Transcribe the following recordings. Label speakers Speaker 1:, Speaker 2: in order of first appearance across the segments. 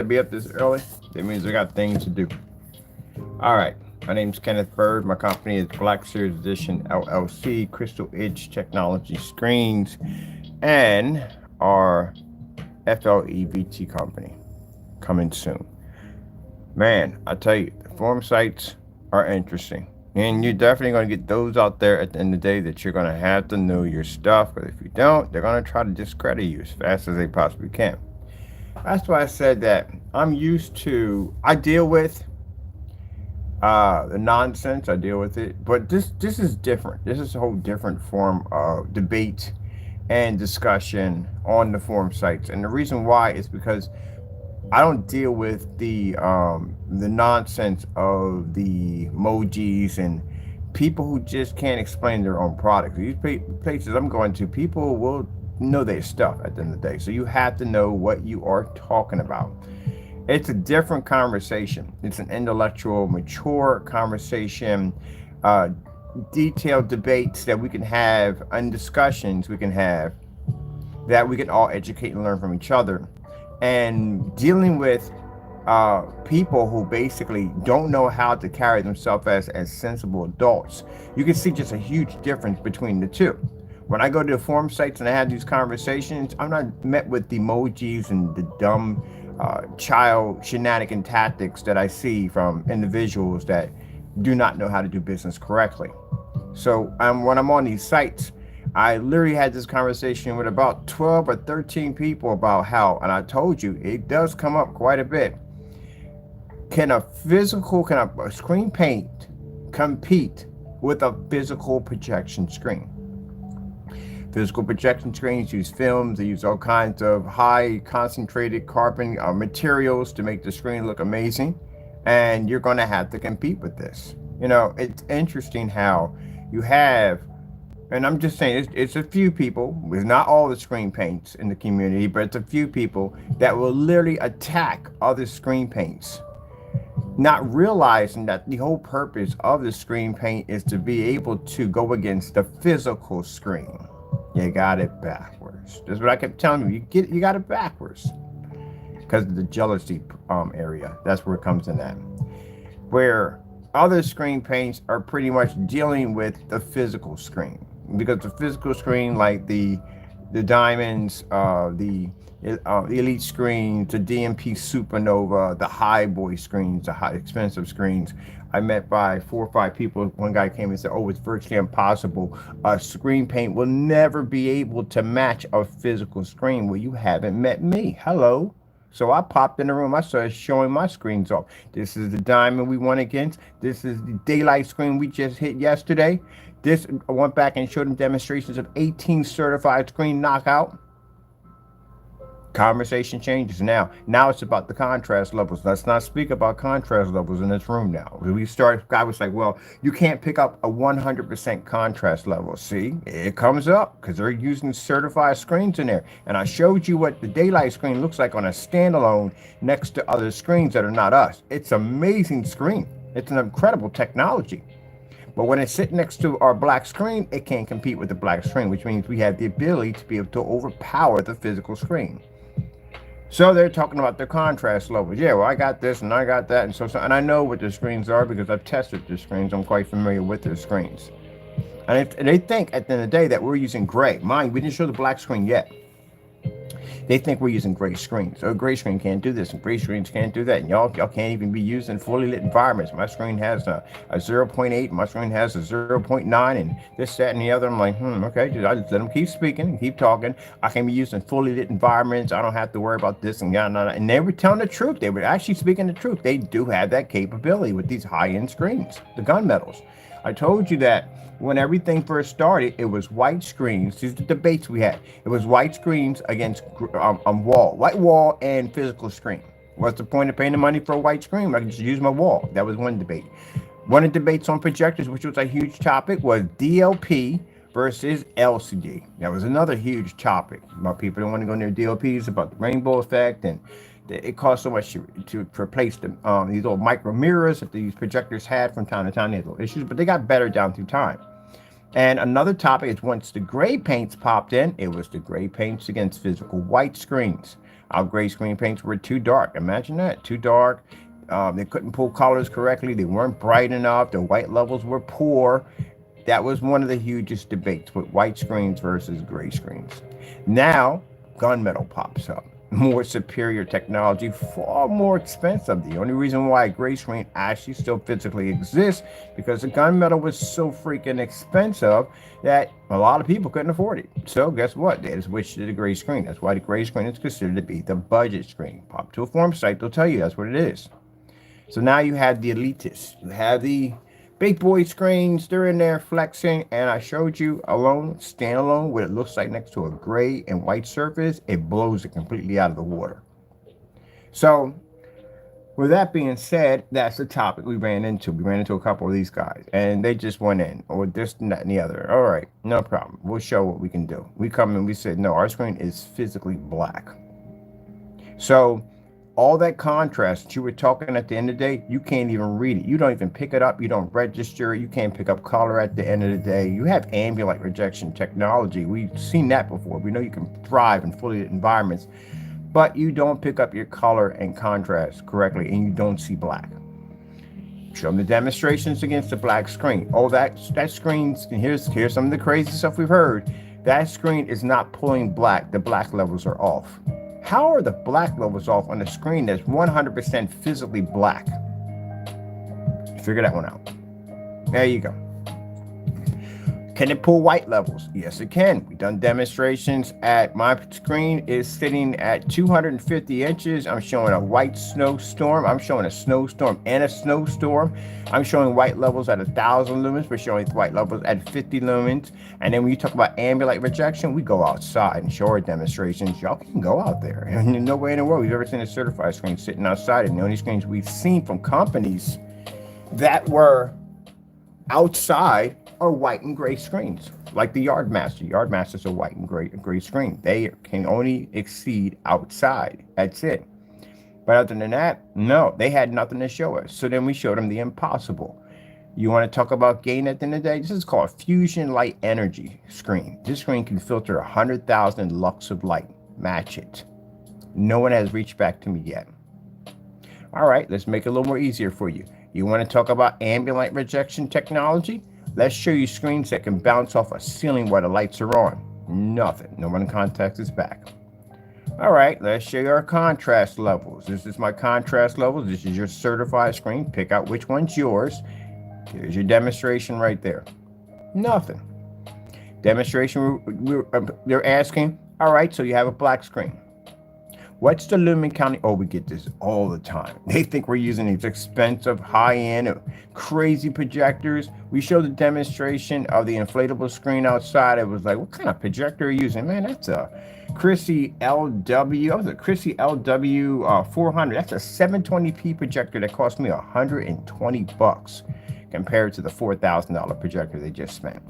Speaker 1: to be up this early. That means I got things to do. All right. My name's Kenneth Bird. My company is Black Series Edition LLC, Crystal Edge Technology Screens, and our FLEVT company coming soon. Man, I tell you, the forum sites are interesting. And you're definitely going to get those out there at the end of the day that you're going to have to know your stuff. But if you don't, they're going to try to discredit you as fast as they possibly can. That's why I said that I'm used to, I deal with the nonsense, I deal with it. But this is different. This is a whole different form of debate and discussion on the forum sites. And the reason why is because I don't deal with the nonsense of the emojis and people who just can't explain their own product. These places I'm going to, people will know their stuff at the end of the day. So you have to know what you are talking about. It's a different conversation. It's an intellectual, mature conversation, uh, detailed debates that we can have and discussions we can have that we can all educate and learn from each other. And dealing with people who basically don't know how to carry themselves as sensible adults, you can see just a huge difference between the two. When I go to the forum sites and I have these conversations, I'm not met with the emojis and the dumb child shenanigan tactics that I see from individuals that do not know how to do business correctly. So when I'm on these sites, I literally had this conversation with about 12 or 13 people about how, and I told you, it does come up quite a bit. Can a screen paint compete with a physical projection screen? Physical projection screens use films, they use all kinds of high concentrated carbon materials to make the screen look amazing. And you're going to have to compete with this. You know, it's interesting how you have, and I'm just saying, it's a few people, it's not all the screen paints in the community, but it's a few people that will literally attack other screen paints, not realizing that the whole purpose of the screen paint is to be able to go against the physical screen. You got it backwards. That's what I kept telling you. You got it backwards because of the jealousy area. That's where it comes in at. Where other screen paints are pretty much dealing with the physical screen, because the physical screen, like the diamonds, the elite screens, the DMP Supernova, the high boy screens, the high expensive screens. I met by 4 or 5 people. One guy came and said, "Oh, it's virtually impossible. A screen paint will never be able to match a physical screen." Well, you haven't met me. Hello. So I popped in the room. I started showing my screens off. This is the diamond we won against. This is the daylight screen we just hit yesterday. This, I went back and showed them demonstrations of 18 certified screen knockout. Conversation changes now. Now it's about the contrast levels. Let's not speak about contrast levels in this room now. We start, guy was like, well, you can't pick up a 100% contrast level. See, it comes up because they're using certified screens in there. And I showed you what the daylight screen looks like on a standalone next to other screens that are not us. It's an amazing screen. It's an incredible technology. But when it's sitting next to our black screen, it can't compete with the black screen, which means we have the ability to be able to overpower the physical screen. So they're talking about the contrast levels. Yeah, well, I got this and I got that, and I know what the screens are because I've tested the screens. I'm quite familiar with their screens. And they think at the end of the day that we're using gray. Mind, we didn't show the black screen yet. They think we're using gray screens. So a gray screen can't do this, and gray screens can't do that. And y'all can't even be used in fully lit environments. My screen has a 0.8, my screen has a 0.9, and this, that, and the other. I'm like, okay, I just let them keep speaking and keep talking. I can be used in fully lit environments. I don't have to worry about this and that. And they were telling the truth. They were actually speaking the truth. They do have that capability with these high-end screens, the gunmetals. I told you that when everything first started, it was white screens. These are the debates we had. It was white screens against white wall and physical screen. What's the point of paying the money for a white screen? I can just use my wall. That was one debate. One of the debates on projectors, which was a huge topic, was DLP versus LCD. That was another huge topic. About people don't want to go near DLPs, about the rainbow effect, and it costs so much to replace these little micro mirrors that these projectors had from time to time. They had little issues, but they got better down through time. And another topic is once the gray paints popped in, it was the gray paints against physical white screens. Our gray screen paints were too dark. Imagine that, too dark. They couldn't pull colors correctly. They weren't bright enough. The white levels were poor. That was one of the hugest debates with white screens versus gray screens. Now, gunmetal pops up. More superior technology, far more expensive. The only reason why a gray screen actually still physically exists because the gunmetal was so freaking expensive that a lot of people couldn't afford it. So guess what? They switched to the gray screen. That's why the gray screen is considered to be the budget screen. Pop to a forum site, they'll tell you that's what it is. So now you have the elitists. You have the big boy screens. They're in there flexing. And I showed you alone, standalone, what it looks like next to a gray and white surface. It blows it completely out of the water. So with that being said, that's the topic we ran into. We ran into a couple of these guys. And they just went in. Or this and that and the other. All right, no problem. We'll show what we can do. We come in, we said, no, our screen is physically black. So all that contrast that you were talking at the end of the day, you can't even read it. You don't even pick it up. You don't register it. You can't pick up color at the end of the day. You have ambient light rejection technology. We've seen that before. We know you can thrive in fully lit environments, but you don't pick up your color and contrast correctly, and you don't see black. Show them the demonstrations against the black screen. Oh, that screen's, and here's some of the crazy stuff we've heard. That screen is not pulling black. The black levels are off. How are the black levels off on a screen that's 100% physically black? Figure that one out. There you go. Can it pull white levels? Yes, it can. We've done demonstrations at my screen is sitting at 250 inches. I'm showing a white snowstorm. I'm showing a snowstorm and a snowstorm. I'm showing white levels at 1,000 lumens. We're showing white levels at 50 lumens. And then when you talk about ambient light rejection, we go outside and show our demonstrations. Y'all can go out there. And no way in the world we've ever seen a certified screen sitting outside. And the only screens we've seen from companies that were outside are white and gray screens, like the Yardmaster. Yardmasters are white and gray screen. They can only exceed outside. That's it. But other than that, no, they had nothing to show us. So then we showed them the impossible. You want to talk about gain at the end of the day? This is called fusion light energy screen. This screen can filter 100,000 lux of light. Match it. No one has reached back to me yet. All right, let's make it a little more easier for you. You want to talk about ambient light rejection technology? Let's show you screens that can bounce off a ceiling while the lights are on. Nothing. No one contacts us back. All right, let's show you our contrast levels. This is my contrast levels. This is your certified screen. Pick out which one's yours. Here's your demonstration right there. Nothing. Demonstration, they're asking, all right, so you have a black screen. What's the lumen counting? Oh, we get this all the time. They think we're using these expensive, high-end, crazy projectors. We showed the demonstration of the inflatable screen outside. It was like, what kind of projector are you using? Man, that's a Chrissy LW. That was a Chrissy LW 400. That's a 720p projector that cost me $120 compared to the $4,000 projector they just spent.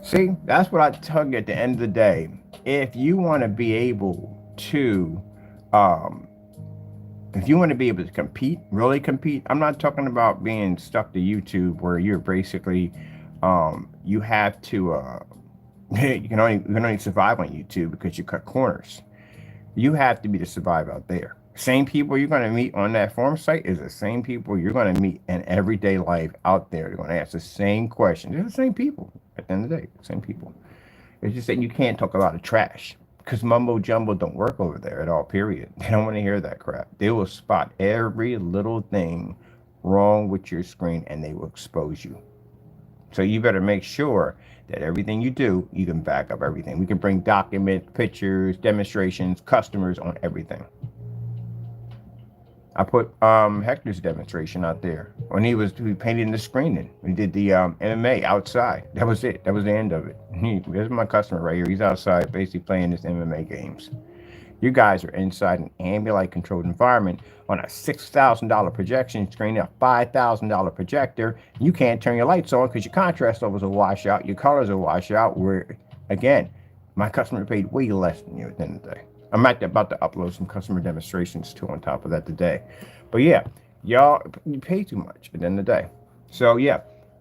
Speaker 1: See, that's what I tell you at the end of the day. If you want to be able to compete, really compete, I'm not talking about being stuck to YouTube where you're basically you have to you can only survive on YouTube because you cut corners. You have to be to survive out there. Same people you're going to meet on that forum site is the same people you're going to meet in everyday life out there. They're going to ask the same questions. They're the same people at the end of the day, same people. It's just that you can't talk a lot of trash because mumbo jumbo don't work over there at all, period. They don't want to hear that crap. They will spot every little thing wrong with your screen and they will expose you. So you better make sure that everything you do, you can back up everything. We can bring documents, pictures, demonstrations, customers on everything. I put Hector's demonstration out there when he painted the screen in. We did the MMA outside. That was it. That was the end of it. Here's my customer right here. He's outside basically playing his MMA games. You guys are inside an ambient light controlled environment on a $6,000 projection screen, a $5,000 projector. You can't turn your lights on because your contrast levels will wash out. Your colors will wash out. Where, again, my customer paid way less than you at the end of the day. I'm about to upload some customer demonstrations too on top of that today. But yeah, y'all, you pay too much at the end of the day. So yeah,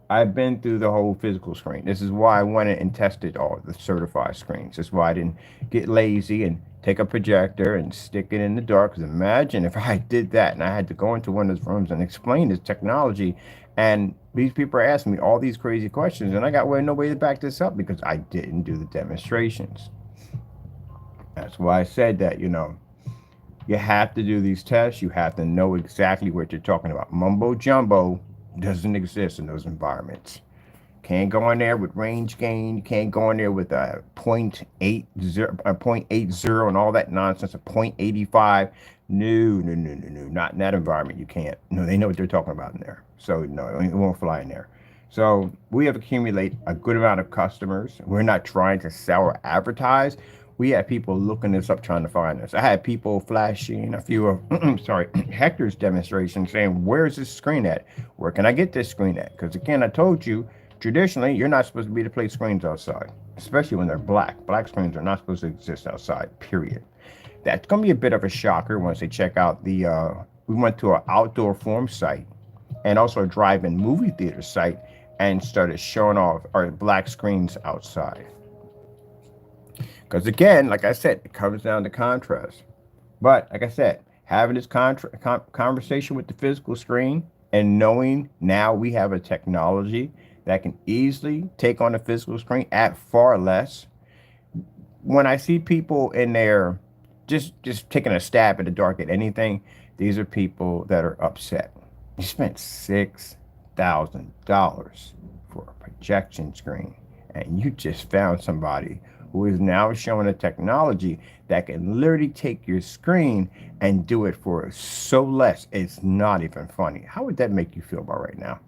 Speaker 1: I've been through the whole physical screen. This is why I went and tested all the certified screens. That's why I didn't get lazy and take a projector and stick it in the dark. Because imagine if I did that and I had to go into one of those rooms and explain this technology, and these people are asking me all these crazy questions, and I got no way to back this up because I didn't do the demonstrations. That's why I said that, you have to do these tests. You have to know exactly what you're talking about. Mumbo jumbo doesn't exist in those environments. Can't go in there with range gain. You can't go in there with a 0.80 and all that nonsense, a 0.85. No, no, no, no, no. Not in that environment. You can't. No, they know what they're talking about in there. So, no, it won't fly in there. So, we have accumulated a good amount of customers. We're not trying to sell or advertise. We had people looking this up trying to find us. I had people flashing a few of, sorry, Hector's demonstrations saying, where's this screen at? Where can I get this screen at? Because again, I told you, traditionally, you're not supposed to be to play screens outside, especially when they're black. Black screens are not supposed to exist outside, period. That's going to be a bit of a shocker once they check out we went to an outdoor form site and also a drive-in movie theater site and started showing off our black screens outside. Because again, like I said, it comes down to contrast. But like I said, having this conversation with the physical screen and knowing now we have a technology that can easily take on the physical screen at far less. When I see people in there just taking a stab at the dark at anything, these are people that are upset. You spent $6,000 for a projection screen, and you just found somebody who is now showing a technology that can literally take your screen and do it for so less. It's not even funny. How would that make you feel about right now?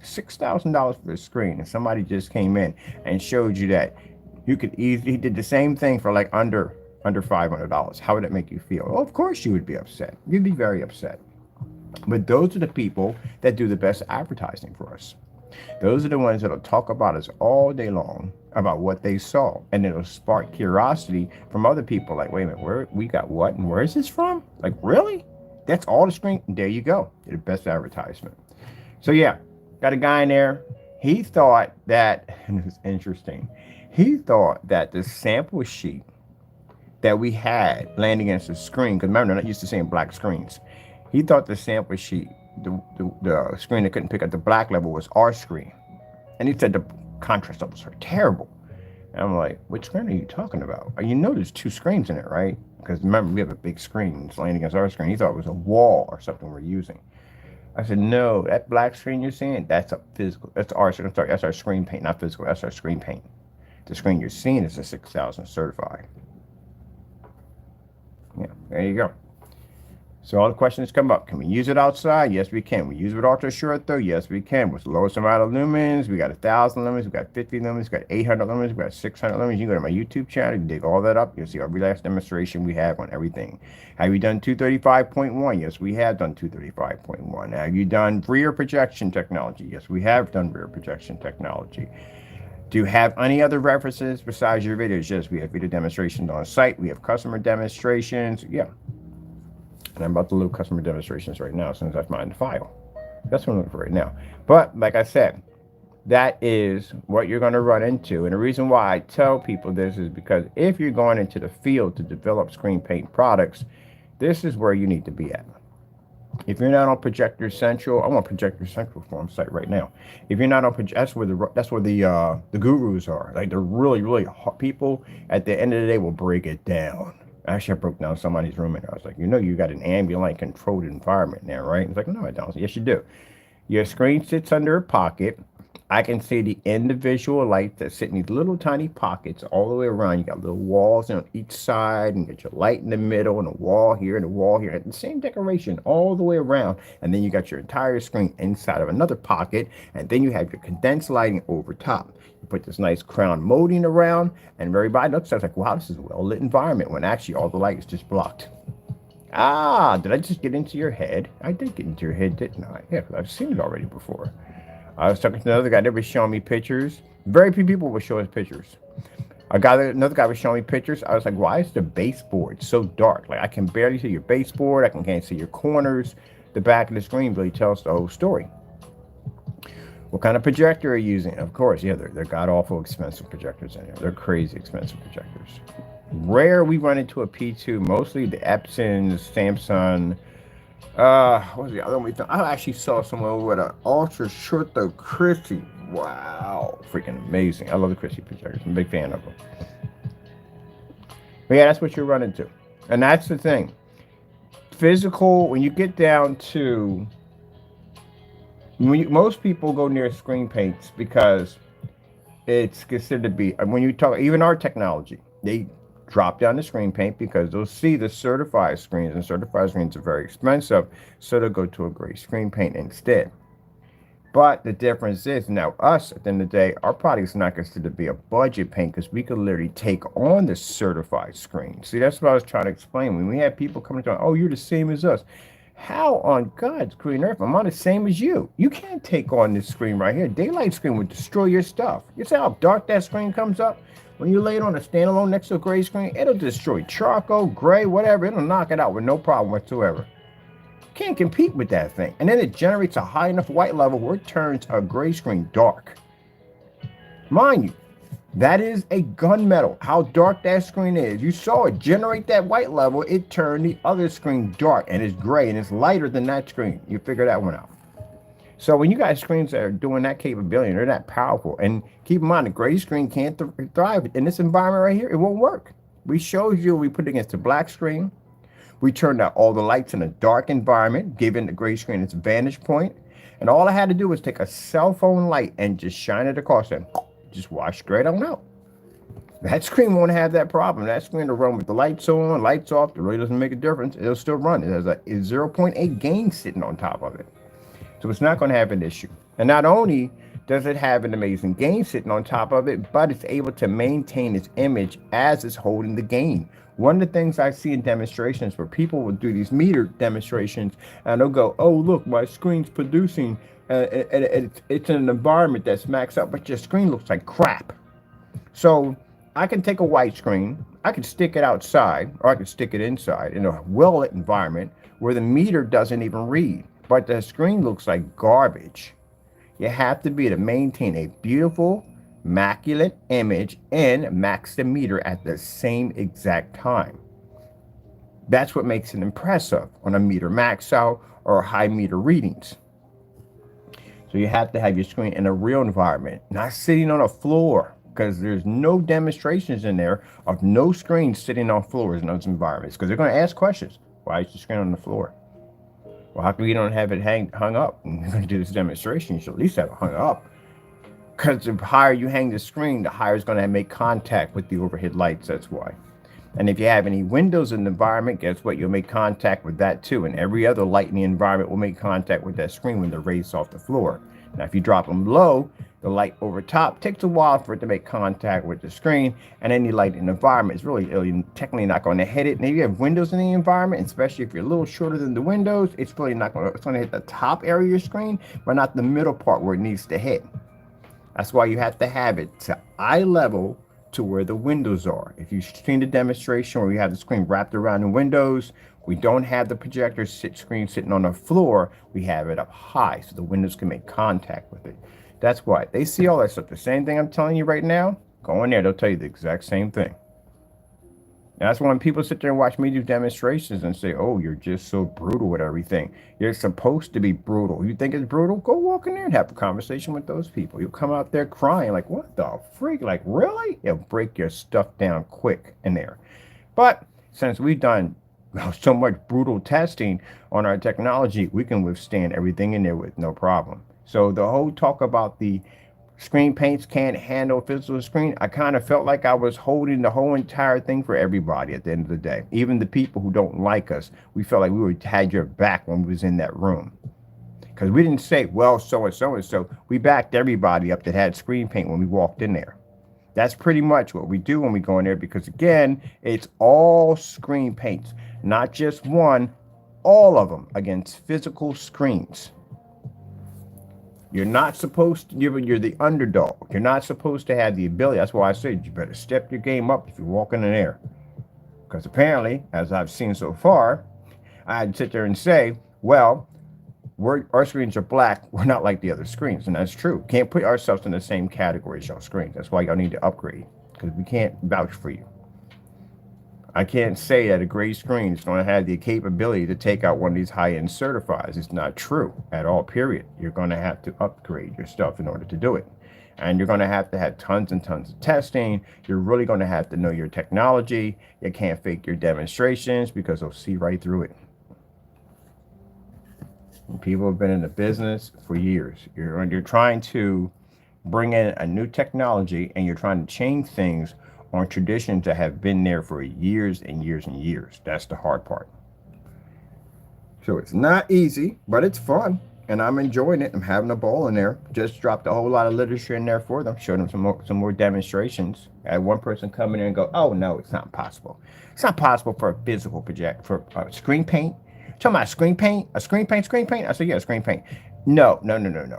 Speaker 1: $6,000 for a screen, and somebody just came in and showed you that you could easily, he did the same thing for like under $500. How would it make you feel? Well, of course you would be upset. You'd be very upset. But those are the people that do the best advertising for us. Those are the ones that'll talk about us all day long about what they saw, and it'll spark curiosity from other people. Like, wait a minute, where we got what, and where is this from? Like, really? That's all the screen. There you go. You're the best advertisement. So yeah, got a guy in there. He thought that, and it's interesting. He thought that the sample sheet that we had laying against the screen, because remember, they're not used to seeing black screens. He thought the sample sheet, the screen that couldn't pick up the black level, was our screen. And he said the contrast levels are terrible. And I'm like, which screen are you talking about? You know there's two screens in it, right? Because remember, we have a big screen that's laying against our screen. He thought it was a wall or something we're using. I said, no, that black screen you're seeing, that's a physical. That's our screen paint, not physical. That's our screen paint. The screen you're seeing is a 6,000 certified. Yeah, there you go. So all the questions come up. Can we use it outside? Yes, we can. We use it with ultra short though? Yes, we can. With the lowest amount of lumens, we got 1,000 lumens, we got 50 lumens, we got 800 lumens, we got 600 lumens. You can go to my YouTube channel, you dig all that up. You'll see every last demonstration we have on everything. Have you done 235.1? Yes, we have done 235.1. Have you done rear projection technology? Yes, we have done rear projection technology. Do you have any other references besides your videos? Yes, we have video demonstrations on site. We have customer demonstrations. Yeah. And I'm about to load customer demonstrations right now as soon as I find the file. That's what I'm looking for right now. But like I said, that is what you're going to run into. And the reason why I tell people this is because if you're going into the field to develop screen paint products, this is where you need to be at. If you're not on Projector Central, I'm on Projector Central forum site right now. If you're not on that's where the gurus are. Like the really hot people at the end of the day will break it down. Actually, I broke down somebody's room and I was like, you got an ambient controlled environment there, right? It's like, no, I don't. Yes, you do. Your screen sits under a pocket. I can see the individual lights that sit in these little tiny pockets all the way around. You got little walls on each side, and you got your light in the middle, and a wall here, and a wall here. The same decoration all the way around. And then you got your entire screen inside of another pocket, and then you have your condensed lighting over top. You put this nice crown molding around, and everybody looks at it like, wow, this is a well-lit environment, when actually all the light is just blocked. Ah, did I just get into your head? I did get into your head, didn't I? Yeah, because I've seen it already before. I was talking to another guy that was showing me pictures. Very few people were showing us pictures. Another guy was showing me pictures. I was like, why is the baseboard so dark? Like, I can barely see your baseboard. I can't see your corners. The back of the screen really tells the whole story. What kind of projector are you using? Of course, yeah, they're god-awful expensive projectors in here. They're crazy expensive projectors. Rare we run into a P2, mostly the Epsons, Samsung. What was the other one we thought? I actually saw someone with an ultra short though Christie. Wow, freaking amazing. I love the Christie projectors. I'm a big fan of them. But yeah, that's what you're running to. And that's the thing. Physical, when you get down to most people go near screen paints because it's considered to be, when you talk, even our technology, they drop down the screen paint because they'll see the certified screens, and certified screens are very expensive, so they'll go to a gray screen paint instead. But the difference is now us, at the end of the day, our product is not considered to be a budget paint because we could literally take on the certified screen. See, that's what I was trying to explain. When we have people coming to, oh, you're the same as us. How on God's green earth am I the same as you? You can't take on this screen right here. Daylight screen would destroy your stuff. You see how dark that screen comes up? When you lay it on a standalone next to a gray screen, it'll destroy charcoal, gray, whatever. It'll knock it out with no problem whatsoever. Can't compete with that thing. And then it generates a high enough white level where it turns a gray screen dark. Mind you, that is a gunmetal. How dark that screen is. You saw it generate that white level. It turned the other screen dark and it's gray and it's lighter than that screen. You figure that one out. So when you got screens that are doing that capability, they're that powerful. And keep in mind, the gray screen can't thrive in this environment right here. It won't work. We showed you, we put it against the black screen. We turned out all the lights in a dark environment, giving the gray screen its vantage point. And all I had to do was take a cell phone light and just shine it across and just wash straight on out. That screen won't have that problem. That screen will run with the lights on, lights off. It really doesn't make a difference. It'll still run. It has a 0.8 gain sitting on top of it. So it's not going to have an issue. And not only does it have an amazing gain sitting on top of it, but it's able to maintain its image as it's holding the gain. One of the things I see in demonstrations where people will do these meter demonstrations and they'll go, oh, look, my screen's producing, it's in an environment that's maxed out, but your screen looks like crap. So I can take a white screen, I can stick it outside, or I can stick it inside in a well-lit environment where the meter doesn't even read, but the screen looks like garbage. You have to be to maintain a beautiful, immaculate image and max the meter at the same exact time. That's what makes it impressive on a meter max out or high meter readings. So you have to have your screen in a real environment, not sitting on a floor, because there's no demonstrations in there of no screens sitting on floors in those environments, because they're going to ask questions. Why is your screen on the floor? Well, how come you don't have it hung up? And you're going to do this demonstration, you should at least have it hung up. Because the higher you hang the screen, the higher it's going to make contact with the overhead lights. That's why. And if you have any windows in the environment, guess what? You'll make contact with that too. And every other light in the environment will make contact with that screen when they're raised off the floor. Now, if you drop them low, the light over top takes a while for it to make contact with the screen. And any light in the environment is really technically not going to hit it. And if you have windows in the environment, especially if you're a little shorter than the windows, it's really not going to, it's going to hit the top area of your screen, but not the middle part where it needs to hit. That's why you have to have it to eye level to where the windows are. If you've seen the demonstration where we have the screen wrapped around the windows, we don't have the projector screen sitting on the floor. We have it up high so the windows can make contact with it. That's why they see all that stuff. The same thing I'm telling you right now, go in there, they'll tell you the exact same thing. And that's when people sit there and watch me do demonstrations and say, oh, you're just so brutal with everything. You're supposed to be brutal. You think it's brutal? Go walk in there and have a conversation with those people. You'll come out there crying like, what the freak? Like, really? It'll break your stuff down quick in there. But since we've done so much brutal testing on our technology, we can withstand everything in there with no problem. So the whole talk about the screen paints can't handle physical screen, I kind of felt like I was holding the whole entire thing for everybody at the end of the day. Even the people who don't like us, we felt like we had your back when we was in that room. Because we didn't say, well, so and so and so. We backed everybody up that had screen paint when we walked in there. That's pretty much what we do when we go in there, because again, it's all screen paints, not just one, all of them against physical screens. You're not supposed to, you're the underdog. You're not supposed to have the ability. That's why I said you better step your game up if you're walking in there. Because apparently, as I've seen so far, I had to sit there and say, well, our screens are black. We're not like the other screens, and that's true. Can't put ourselves in the same category as y'all screens. That's why y'all need to upgrade, because we can't vouch for you. I can't say that a gray screen is going to have the capability to take out one of these high-end certifies. It's not true at all, period. You're going to have to upgrade your stuff in order to do it. And you're going to have tons and tons of testing. You're really going to have to know your technology. You can't fake your demonstrations because they'll see right through it. And people have been in the business for years. You're trying to bring in a new technology, and you're trying to change things on traditions that have been there for years and years and years. That's the hard part. So it's not easy, but it's fun, and I'm enjoying it. I'm having a ball in there. Just dropped a whole lot of literature in there for them, showed them some more demonstrations. I had one person come in and go, "Oh no, it's not possible. It's not possible for a physical project for screen paint. Talking about screen paint, a screen paint. I said, yeah, screen paint. No.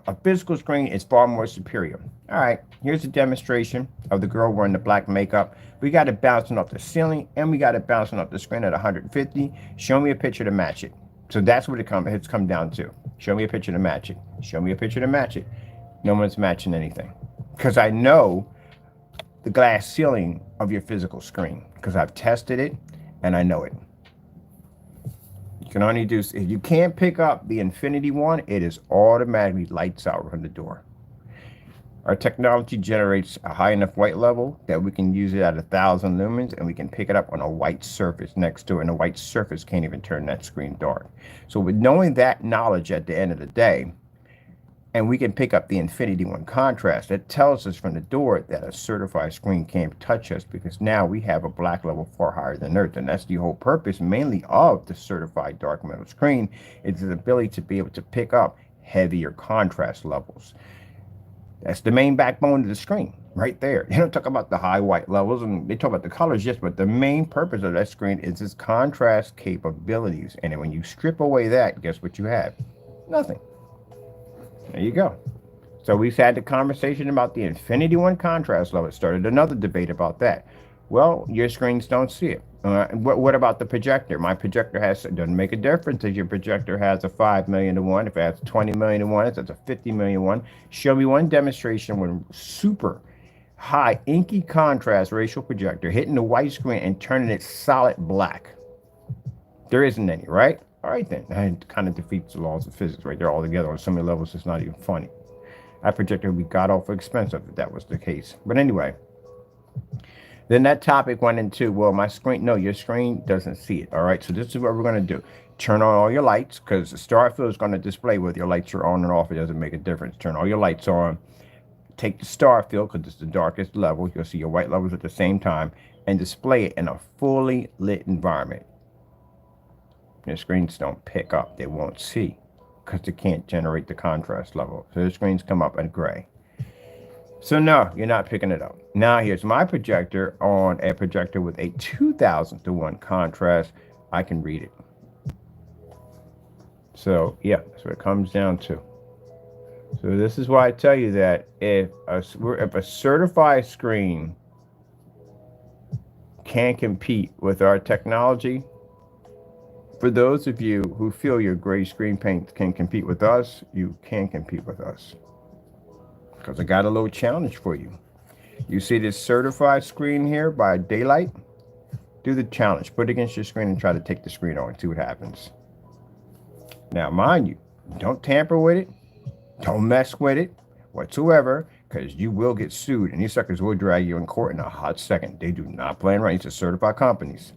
Speaker 1: A physical screen is far more superior. All right, here's a demonstration of the girl wearing the black makeup. We got it bouncing off the ceiling, and we got it bouncing off the screen at 150. Show me a picture to match it. So that's what it's come down to. Show me a picture to match it. Show me a picture to match it. No one's matching anything. Because I know the glass ceiling of your physical screen, because I've tested it, and I know it. You can only do, if you can't pick up the Infinity one, it is automatically lights out from the door. Our technology generates a high enough white level that we can use it at 1,000 lumens, and we can pick it up on a white surface next to it, and the white surface can't even turn that screen dark. So with knowing that knowledge at the end of the day, and we can pick up the Infinity one contrast, that tells us from the door that a certified screen can't touch us, because now we have a black level far higher than Earth. And that's the whole purpose mainly of the certified dark metal screen, is the ability to be able to pick up heavier contrast levels. That's the main backbone of the screen right there. They don't talk about the high white levels, and they talk about the colors, yes, but the main purpose of that screen is its contrast capabilities. And then when you strip away that, guess what you have? Nothing. There you go. So we've had the conversation about the Infinity one contrast level. It started another debate about that. Well, your screens don't see it. What about the projector? My projector doesn't make a difference if your projector has a 5 million to 1. If it has 20 million to 1, if it's a 50 million to 1. Show me one demonstration with super high inky contrast ratio projector hitting the white screen and turning it solid black. There isn't any, right? All right, then. That kind of defeats the laws of physics right there altogether. On so many levels, it's not even funny. That projector would be god-awful expensive if that was the case. But anyway, then that topic went into, well, my screen, no, your screen doesn't see it. All right, so this is what we're going to do. Turn on all your lights, because the star field is going to display whether your lights are on or off. It doesn't make a difference. Turn all your lights on. Take the star field, because it's the darkest level. You'll see your white levels at the same time, and display it in a fully lit environment. Your screens don't pick up. They won't see, because they can't generate the contrast level. So the screens come up in gray. So no, you're not picking it up. Now here's my projector on a projector with a 2,000 to 1 contrast. I can read it. So yeah, that's what it comes down to. So this is why I tell you that if a certified screen can't compete with our technology, for those of you who feel your gray screen paint can compete with us, you can compete with us. Because I got a little challenge for you. You see this certified screen here by daylight? Do the challenge. Put it against your screen and try to take the screen on and see what happens. Now, mind you, don't tamper with it. Don't mess with it whatsoever, because you will get sued, and these suckers will drag you in court in a hot second. They do not play around. These are certified companies.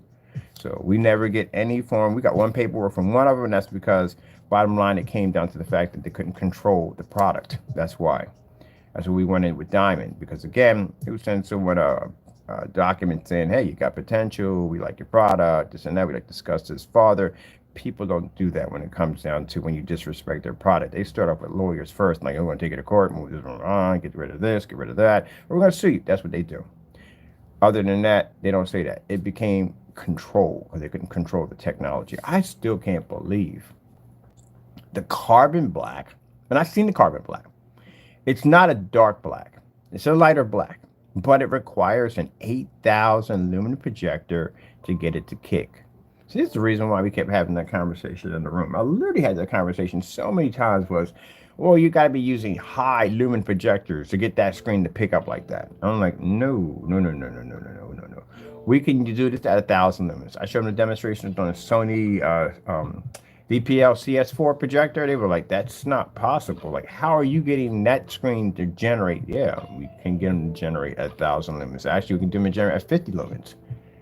Speaker 1: So we never get any form. We got one paperwork from one of them, and that's because, bottom line, it came down to the fact that they couldn't control the product. That's why. That's what we went in with Diamond, because again, it was sending someone a document saying, hey, you got potential, we like your product, this and that, we like to discuss this further. People don't do that when it comes down to when you disrespect their product. They start off with lawyers first, like, we're going to take it to court, move this on, get rid of this, get rid of that, or we're going to sue you. That's what they do. Other than that, they don't say that. It became control, because they couldn't control the technology. I still can't believe the carbon black, and I've seen the carbon black. It's not a dark black. It's a lighter black, but it requires an 8,000 lumen projector to get it to kick. See, this is the reason why we kept having that conversation in the room. I literally had that conversation so many times was, well, you got to be using high lumen projectors to get that screen to pick up like that. I'm like, no, no, no, no, no, no, no, no, no, no. We can do this at 1,000 lumens. I showed them the demonstrations on a Sony VPL CS4 projector. They were like, that's not possible. Like, how are you getting that screen to generate? Yeah, we can get them to generate at 1,000 lumens. Actually, we can do them to generate at 50 lumens.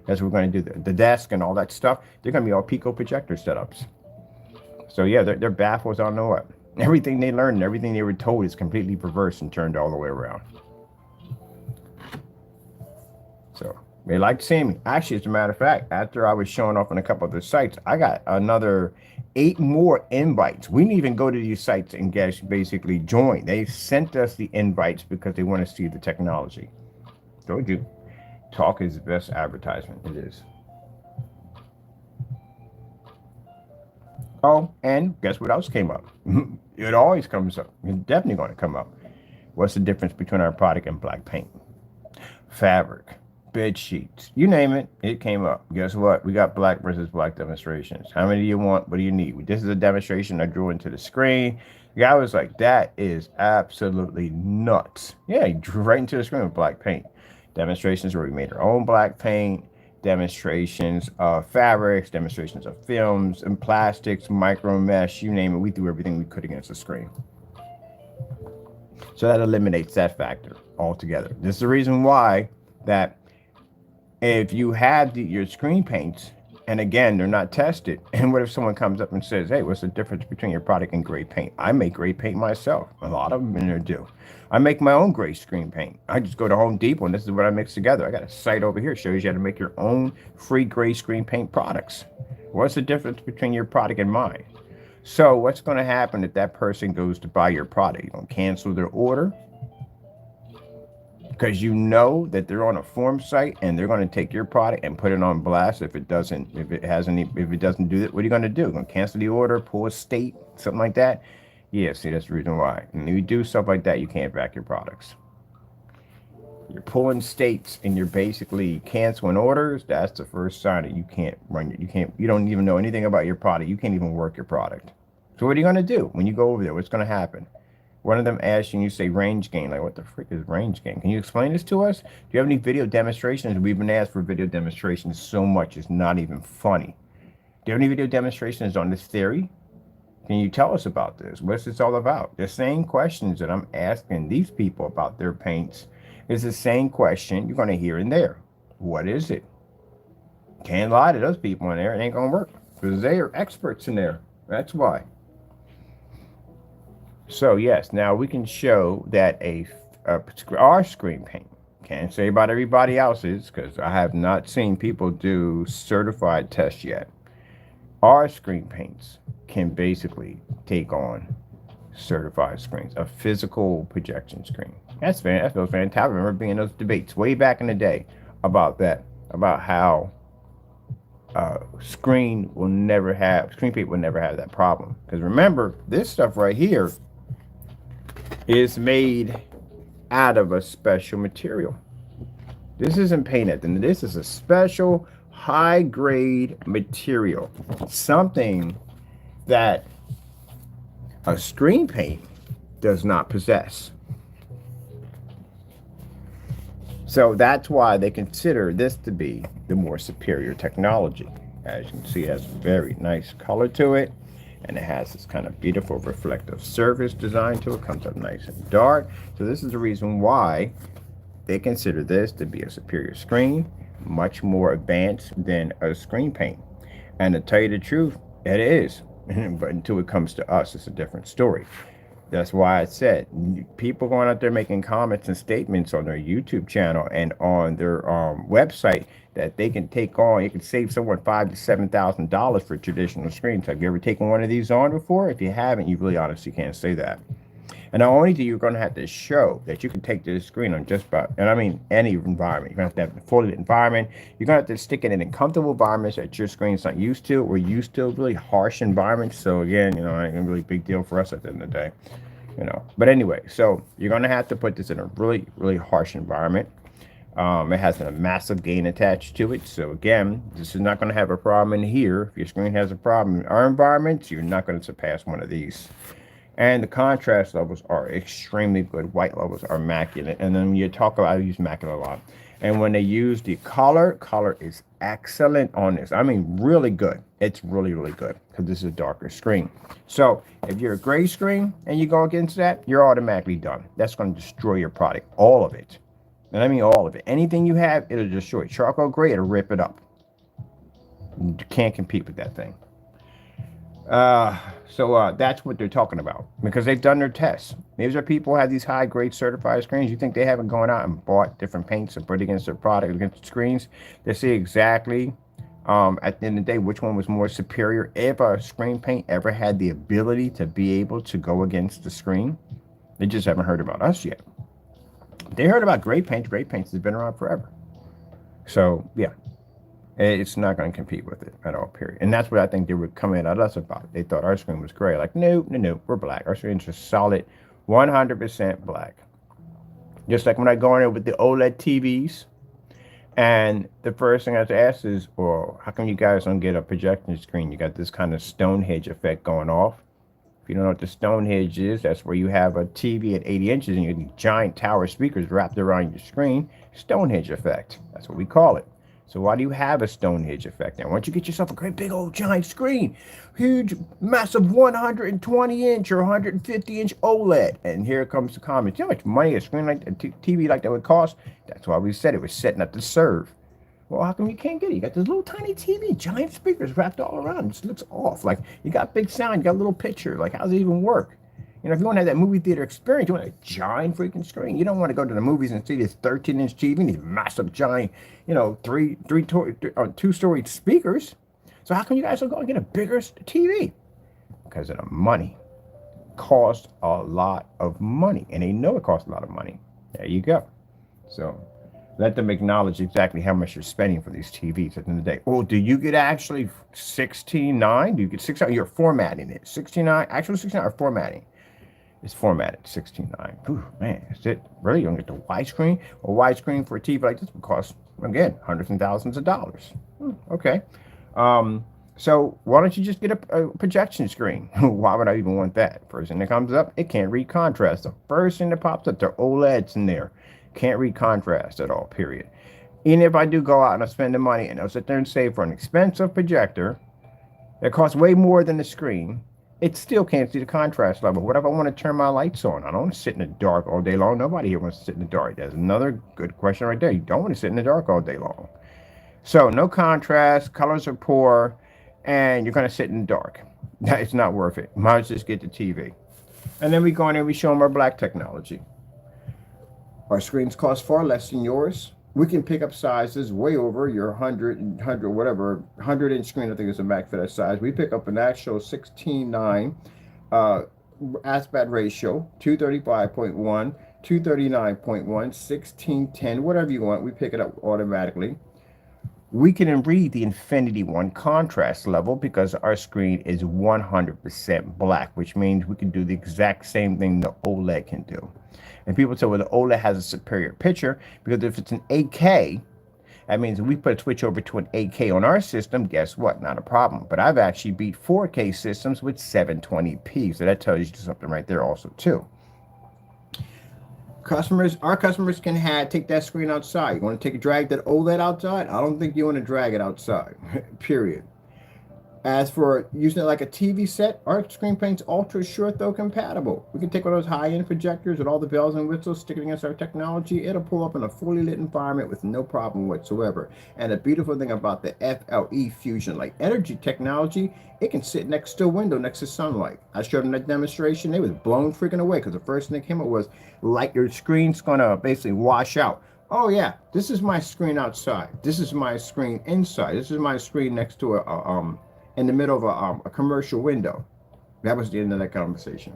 Speaker 1: That's what we're going to do. The desk and all that stuff, they're going to be all Pico projector setups. So yeah, they're baffled. I don't know what. Everything they learned and everything they were told is completely perverse and turned all the way around. So they liked seeing me. Actually, as a matter of fact, after I was showing off on a couple of the sites, I got another 8 more invites. We didn't even go to these sites and basically join. They sent us the invites because they want to see the technology. Told you. Talk is the best advertisement. It is. Oh, and guess what else came up? It always comes up. It's definitely going to come up. What's the difference between our product and black paint? Fabric, bed sheets, you name it, it came up. Guess what? We got black versus black demonstrations. How many do you want? What do you need? This is a demonstration I drew into the screen. The guy was like, that is absolutely nuts. Yeah, he drew right into the screen with black paint. Demonstrations where we made our own black paint, demonstrations of fabrics, demonstrations of films and plastics, micro mesh, you name it. We threw everything we could against the screen. So that eliminates that factor altogether. This is the reason why that if you have your screen paints, and again, they're not tested, and what if someone comes up and says, hey, what's the difference between your product and gray paint? I make gray paint myself. A lot of them in there do. I make my own gray screen paint. I just go to Home Depot and this is what I mix together. I got a site over here that shows you how to make your own free gray screen paint products. What's the difference between your product and mine? So what's going to happen if that person goes to buy your product? You're going to cancel their order because you know that they're on a form site and they're going to take your product and put it on blast. If it doesn't do that, what are you going to do? You're going to cancel the order, pull a state, something like that? Yeah, see, that's the reason why. And if you do stuff like that, you can't back your products. You're pulling states and you're basically canceling orders. That's the first sign that you can't run you don't even know anything about your product. You can't even work your product. So what are you going to do when you go over there? What's going to happen? One of them asks you and you say range gain. Like, what the frick is range gain? Can you explain this to us? Do you have any video demonstrations? We've been asked for video demonstrations so much it's not even funny. Do you have any video demonstrations on this theory? Can you tell us about this? What's this all about? The same questions that I'm asking these people about their paints is the same question you're going to hear in there. What is it? Can't lie to those people in there. It ain't going to work because they are experts in there. That's why. So yes, now we can show that our screen paint, can't say about everybody else's because I have not seen people do certified tests yet. Our screen paints can basically take on certified screens, a physical projection screen. That feels fantastic. I remember being in those debates way back in the day about that, about how screen paint will never have that problem. Because remember, this stuff right here is made out of a special material. This isn't painted, and this is a special high-grade material, something that a screen paint does not possess. So that's why they consider this to be the more superior technology. As you can see, it has a very nice color to it, and it has this kind of beautiful reflective surface design to it. Comes up nice and dark. So this is the reason why they consider this to be a superior screen, much more advanced than a screen paint. And to tell you the truth, it is. But until it comes to us, it's a different story. That's why I said people going out there making comments and statements on their YouTube channel and on their website that they can take on. You can save someone $5,000 to $7,000 for traditional screens. Have you ever taken one of these on before? If you haven't, you really honestly can't say that. And not only do you're going to have to show that you can take this screen on just about, and I mean any environment. You're going to have a fully lit environment. You're going to have to stick it in comfortable environments that your screen's not used to. We're used to really harsh environments. So again, it ain't a really big deal for us at the end of the day. But anyway, so you're going to have to put this in a really, really harsh environment. It has a massive gain attached to it. So again, this is not going to have a problem in here. If your screen has a problem in our environment, you're not going to surpass one of these. And the contrast levels are extremely good. White levels are immaculate. And then you talk about, I use immaculate a lot. And when they use the color is excellent on this. I mean, really good. It's really, really good because this is a darker screen. So if you're a gray screen and you go against that, you're automatically done. That's going to destroy your product, all of it. And I mean all of it. Anything you have, it'll destroy it. Charcoal gray, it'll rip it up. You can't compete with that thing. So that's what they're talking about because they've done their tests. These are people who have these high grade certified screens. You think they haven't gone out and bought different paints and put against their product, against the screens? They see exactly at the end of the day which one was more superior. If a screen paint ever had the ability to be able to go against the screen, they just haven't heard about us yet. They heard about gray paint. Gray paints has been around forever. So yeah. It's not going to compete with it at all, period. And that's what I think they were coming at us about. They thought our screen was gray. Like, no, we're black. Our screen's just solid, 100% black. Just like when I go in there with the OLED TVs, and the first thing I have to ask is, well, how come you guys don't get a projection screen? You got this kind of Stonehenge effect going off. If you don't know what the Stonehenge is, that's where you have a TV at 80 inches and you have these giant tower speakers wrapped around your screen. Stonehenge effect. That's what we call it. So why do you have a Stonehenge effect? Now, why don't you get yourself a great big old giant screen? Huge, massive 120 inch or 150 inch OLED. And here comes the comments. You know how much money a screen like a TV like that would cost? That's why we said it was setting up to serve. Well, how come you can't get it? You got this little tiny TV, giant speakers wrapped all around. It just looks off. Like, you got big sound, you got a little picture. Like, how does it even work? You know, if you want to have that movie theater experience, you want a giant freaking screen. You don't want to go to the movies and see this 13-inch TV, these massive, giant, you know, two-story speakers. So how come you guys don't go and get a bigger TV? Because of the money. Costs a lot of money, and they know it costs a lot of money. There you go. So let them acknowledge exactly how much you're spending for these TVs at the end of the day. Oh, do you get actually 16:9? Do you get 16? You're formatting it. 16:9, actual 16:9 or formatting? It's formatted 16:9. Ooh, man, is it really? You don't get the widescreen? Or widescreen for a TV like this would cost, again, hundreds and thousands of dollars. Okay. So why don't you just get a projection screen? Why would I even want that? First thing that comes up, it can't read contrast. The first thing that pops up, there are OLEDs in there. Can't read contrast at all, period. Even if I do go out and I spend the money and I'll sit there and save for an expensive projector that costs way more than the screen, it still can't see the contrast level. What if I want to turn my lights on? I don't want to sit in the dark all day long. Nobody here wants to sit in the dark. That's another good question right there. You don't want to sit in the dark all day long. So no contrast, colors are poor, and you're going to sit in the dark. It's not worth it. Might as well just get the TV. And then we go in and we show them our black technology. Our screens cost far less than yours. We can pick up sizes way over your 100, whatever, 100-inch screen, I think is a max for that size. We pick up an actual 16:9 aspect ratio, 235.1, 239.1, 16:10, whatever you want. We pick it up automatically. We can read the Infinity One contrast level because our screen is 100% black, which means we can do the exact same thing the OLED can do. And people say, well, the OLED has a superior picture because if it's an 8K, that means if we put a switch over to an 8K on our system, guess what? Not a problem. But I've actually beat 4K systems with 720p. So that tells you something right there also, too. Our customers can take that screen outside. You want to drag that OLED outside? I don't think you want to drag it outside, period. As for using it like a TV set, our screen paint's ultra short though compatible. We can take one of those high-end projectors with all the bells and whistles, stick it against our technology. It'll pull up in a fully lit environment with no problem whatsoever. And the beautiful thing about the FLE Fusion Light Energy technology, it can sit next to a window next to sunlight. I showed them that demonstration. They was blown freaking away because the first thing that came up was, like, your screen's gonna basically wash out. Oh yeah, this is my screen outside. This is my screen inside. This is my screen next to in the middle of a commercial window. That was the end of that conversation.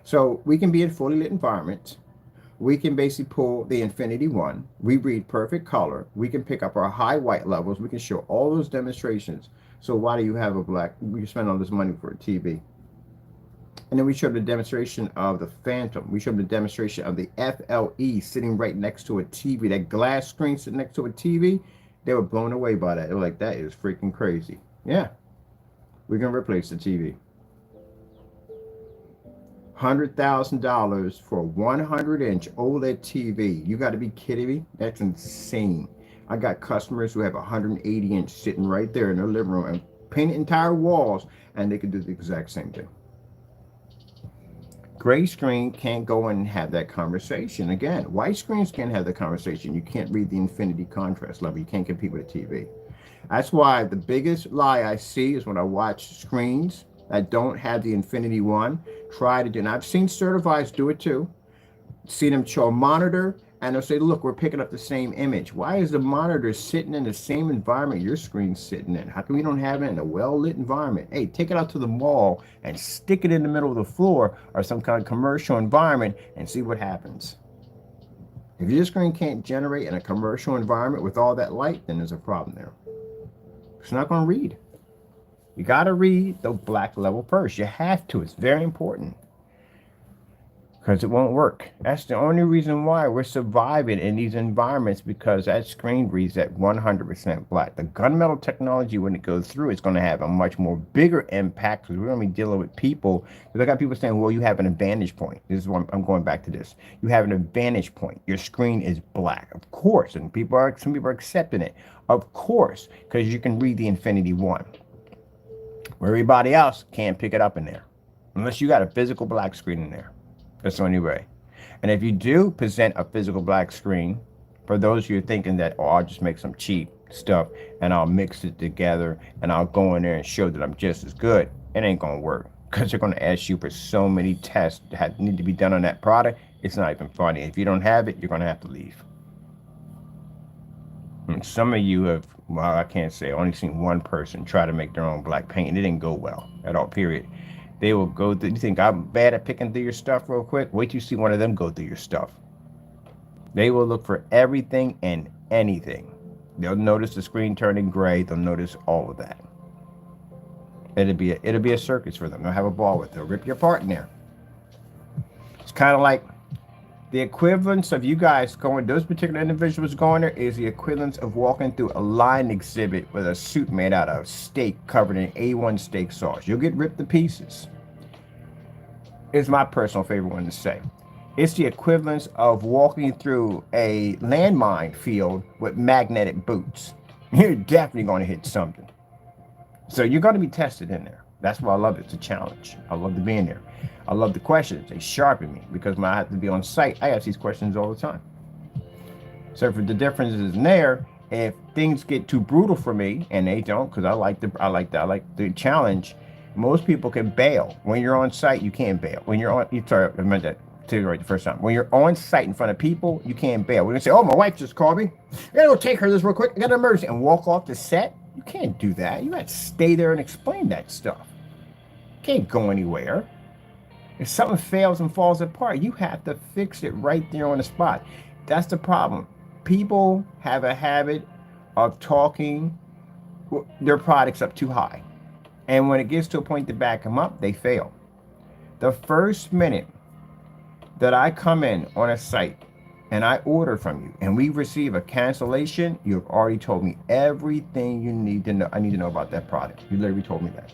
Speaker 1: So we can be in fully lit environments. We can basically pull the Infinity One. We read perfect color. We can pick up our high white levels. We can show all those demonstrations. So why do you have a black? You spend all this money for a TV. And then we showed the demonstration of the Phantom. We showed the demonstration of the FLE sitting right next to a TV, that glass screen sitting next to a TV. They were blown away by that. They were like, that is freaking crazy. Yeah, we're going to replace the TV. $100,000 for a 100-inch OLED TV. You got to be kidding me. That's insane. I got customers who have a 180-inch sitting right there in their living room and paint entire walls, and they can do the exact same thing. Gray screen can't go and have that conversation. Again, white screens can't have the conversation. You can't read the infinity contrast level. You can't compete with a TV. That's why the biggest lie I see is when I watch screens that don't have the infinity one, try to do, and I've seen certifieds do it too, see them show a monitor, and they'll say, look, we're picking up the same image. Why is the monitor sitting in the same environment your screen's sitting in? How come we don't have it in a well-lit environment? Hey, take it out to the mall and stick it in the middle of the floor or some kind of commercial environment and see what happens. If your screen can't generate in a commercial environment with all that light, then there's a problem there. It's not going to read. You got to read the black level first. You have to. It's very important. Because it won't work. That's the only reason why we're surviving in these environments, because that screen reads at 100% black. The gunmetal technology, when it goes through, it's going to have a much more bigger impact, because we're going to be dealing with people. Because I got people saying, well, you have an advantage point. This is what I'm going back to this. You have an advantage point. Your screen is black. Of course. And some people are accepting it. Of course. Because you can read the Infinity One. Where everybody else can't pick it up in there. Unless you got a physical black screen in there. That's the only way. And if you do present a physical black screen, for those who are thinking that, oh, I'll just make some cheap stuff and I'll mix it together and I'll go in there and show that I'm just as good, it ain't going to work. Because they're going to ask you for so many tests that need to be done on that product. It's not even funny. If you don't have it, you're going to have to leave. And some of you have, well, I can't say, I've only seen one person try to make their own black paint, and it didn't go well at all, period. They will go through, you think I'm bad at picking through your stuff real quick? Wait till you see one of them go through your stuff. They will look for everything and anything. They'll notice the screen turning gray. They'll notice all of that. It'll be a circus for them. They'll have a ball with it. They'll rip you apart in there. It's kind of like the equivalence of you guys going, those particular individuals going there is the equivalence of walking through a line exhibit with a suit made out of steak covered in A1 steak sauce. You'll get ripped to pieces. It's my personal favorite one to say. It's the equivalence of walking through a landmine field with magnetic boots. You're definitely going to hit something. So you're going to be tested in there. That's why I love it. It's a challenge. I love to be in there. I love the questions. They sharpen me, because when I have to be on site, I ask these questions all the time. So for the difference is there, if things get too brutal for me, and they don't, because I like the challenge, most people can bail. When you're on site, you can't bail. When you're on, sorry, I meant that to you right the first time. When you're on site in front of people, you can't bail. We're gonna say, oh, my wife just called me. I gotta go take her this real quick. I got an emergency, and walk off the set. You can't do that. You got to stay there and explain that stuff. You can't go anywhere. If something fails and falls apart, you have to fix it right there on the spot. That's the problem. People have a habit of talking their products up too high. And when it gets to a point to back them up, they fail. The first minute that I come in on a site and I order from you and we receive a cancellation, you've already told me everything you need to know. I need to know about that product. You literally told me that.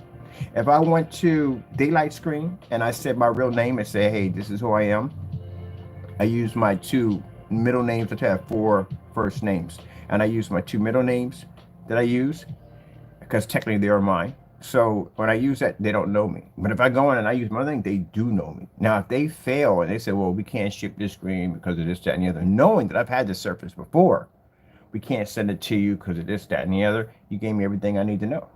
Speaker 1: If I went to Daylight Screen and I said my real name and say, hey, this is who I am, I use my 2 middle names. I have 4 first names. And I use my 2 middle names that I use because technically they are mine. So when I use that, they don't know me. But if I go in and I use my thing, they do know me. Now, if they fail and they say, well, we can't ship this screen because of this, that, and the other, knowing that I've had this surface before, we can't send it to you because of this, that, and the other, you gave me everything I need to know.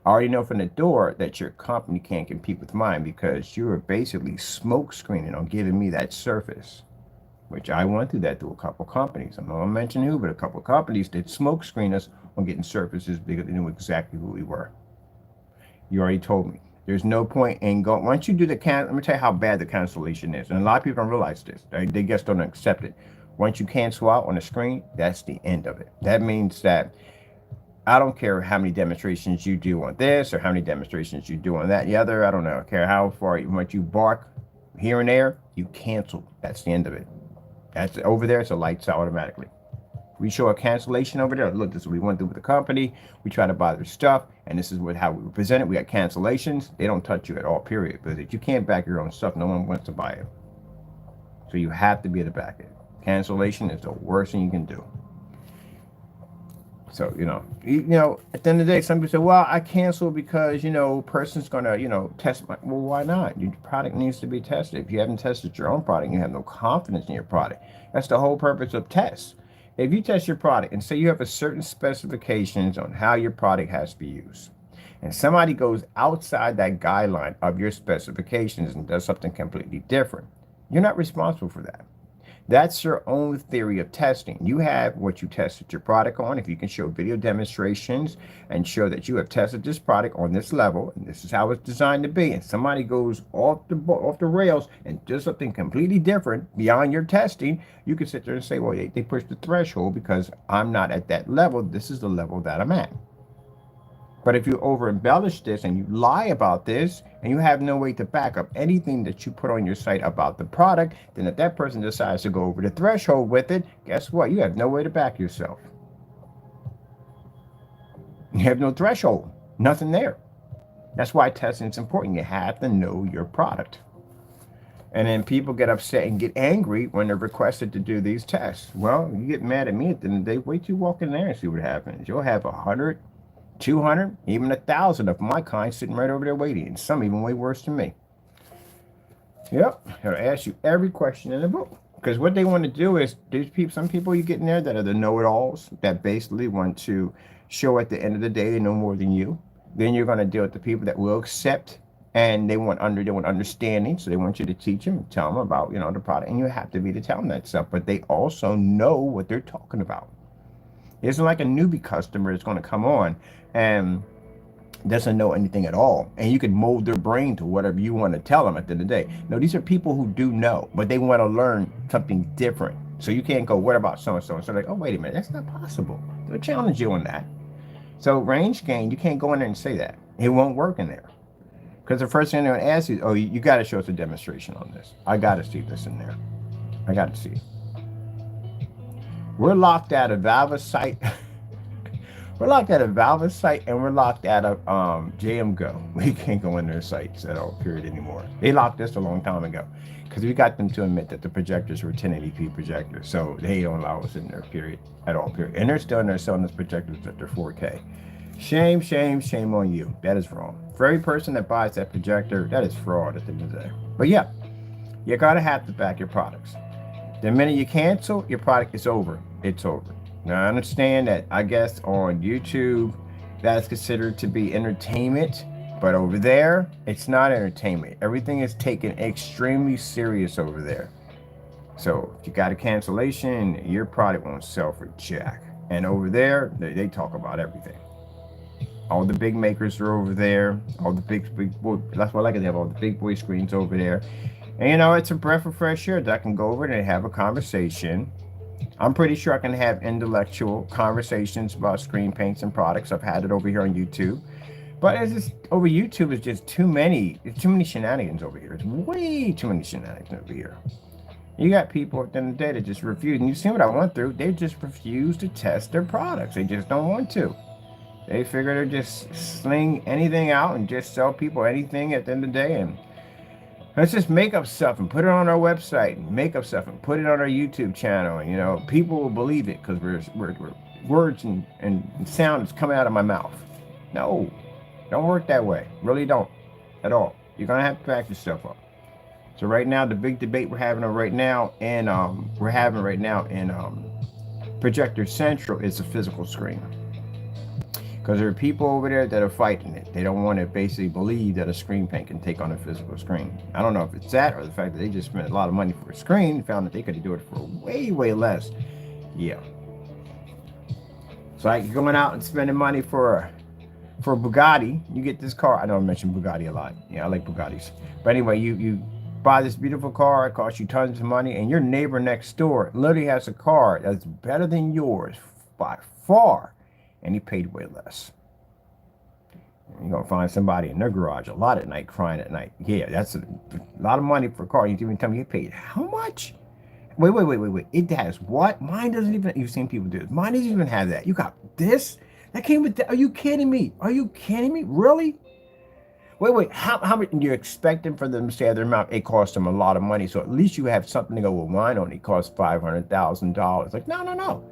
Speaker 1: I already know from the door that your company can't compete with mine because you are basically smoke screening on giving me that surface, which I went through that through a couple of companies. I'm not going to mention who, but a couple of companies did smoke screen us on getting surfaces because they knew exactly who we were. You already told me. There's no point in going. Once you do the let me tell you how bad the cancellation is. And a lot of people don't realize this. They just don't accept it. Once you cancel out on the screen, that's the end of it. That means that I don't care how many demonstrations you do on this or how many demonstrations you do on that, the other. I don't know. I care how far much you bark here and there, you cancel. That's the end of it. That's over there. It's a lights out automatically. We show a cancellation over there. Look, this is what we want to do with the company. We try to buy their stuff, and this is how we present it. We got cancellations. They don't touch you at all, period. But if you can't back your own stuff, no one wants to buy it. So you have to be able to back it. Cancellation is the worst thing you can do. So, at the end of the day, some people say, well, I cancel because, person's going to, test my, well, why not? Your product needs to be tested. If you haven't tested your own product, you have no confidence in your product. That's the whole purpose of tests. If you test your product and say you have a certain specifications on how your product has to be used, and somebody goes outside that guideline of your specifications and does something completely different, you're not responsible for that. That's your own theory of testing. You have what you tested your product on. If you can show video demonstrations and show that you have tested this product on this level, and this is how it's designed to be, and somebody goes off the rails and does something completely different beyond your testing, you can sit there and say, well, they pushed the threshold because I'm not at that level. This is the level that I'm at. But if you over embellish this and you lie about this and you have no way to back up anything that you put on your site about the product, then if that person decides to go over the threshold with it, guess what? You have no way to back yourself. You have no threshold, nothing there. That's why testing is important. You have to know your product. And then people get upset and get angry when they're requested to do these tests. Well, you get mad at me at the end of the day, wait till you walk in there and see what happens. You'll have 100, 200, even 1,000 of my kind sitting right over there waiting, and some even way worse than me. Yep, they'll ask you every question in the book. Because what they want to do is, some people you get in there that are the know-it-alls that basically want to show at the end of the day they know more than you. Then you're going to deal with the people that will accept and they want understanding. So they want you to teach them and tell them about, the product, and you have to be to tell them that stuff. But they also know what they're talking about. It's like a newbie customer is going to come on and doesn't know anything at all. And you can mold their brain to whatever you want to tell them at the end of the day. No, these are people who do know, but they want to learn something different. So you can't go, what about so-and-so? And so like, oh, wait a minute, that's not possible. They'll challenge you on that. So range gain, you can't go in there and say that. It won't work in there. Because the first thing they're going to ask you, oh, you got to show us a demonstration on this. I got to see this in there. I got to see it. We're locked out of Valve site. We're locked out of Valve site, and we're locked out of JM Go. We can't go in their sites at all, period, anymore. They locked us a long time ago because we got them to admit that the projectors were 1080p projectors. So they don't allow us in there, period, at all, period. And they're still in there selling us projectors that they're 4K. Shame, shame, shame on you. That is wrong. For every person that buys that projector, that is fraud at the end of the day. But yeah, you gotta have to back your products. The minute you cancel, your product is over. It's over. Now, I understand that, I guess, on YouTube, that's considered to be entertainment. But over there, it's not entertainment. Everything is taken extremely serious over there. So if you got a cancellation, your product won't sell for jack. And over there, they talk about everything. All the big makers are over there. All the big boy, that's what I like. They have all the big boy screens over there. And it's a breath of fresh air that I can go over and have a conversation. I'm pretty sure I can have intellectual conversations about screen paints and products. I've had it over here on YouTube. But it's just, over YouTube is just too many shenanigans over here. It's way too many shenanigans over here. You got people at the end of the day that just refuse. And you see what I went through? They just refuse to test their products. They just don't want to. They figure to just sling anything out and just sell people anything at the end of the day. And let's just make up stuff and put it on our website and make up stuff and put it on our YouTube channel. And, people will believe it because we're words and sound is coming out of my mouth. No, don't work that way. Really don't at all. You're going to have to back yourself up. So right now, the big debate we're having right now in Projector Central is a physical screen. Because there are people over there that are fighting it. They don't want to basically believe that a screen paint can take on a physical screen. I don't know if it's that or the fact that they just spent a lot of money for a screen and found that they could do it for way, way less. Yeah. So like going out and spending money for Bugatti, you get this car. I know I mentioned Bugatti a lot. Yeah, I like Bugattis. But anyway, you buy this beautiful car. It costs you tons of money. And your neighbor next door literally has a car that's better than yours by far. and he paid way less. You're gonna find somebody in their garage a lot at night crying at night. Yeah, that's a lot of money for a car. You even tell me you paid how much? Wait. It has what? Mine doesn't even. You've seen people do this. Mine doesn't even have that. You got this? That came with that? Are you kidding me? Are you kidding me? Really? Wait. How much you're expecting for them to say their amount? It costs them a lot of money. So at least you have something to go with. Mine only costs $500,000. Like no.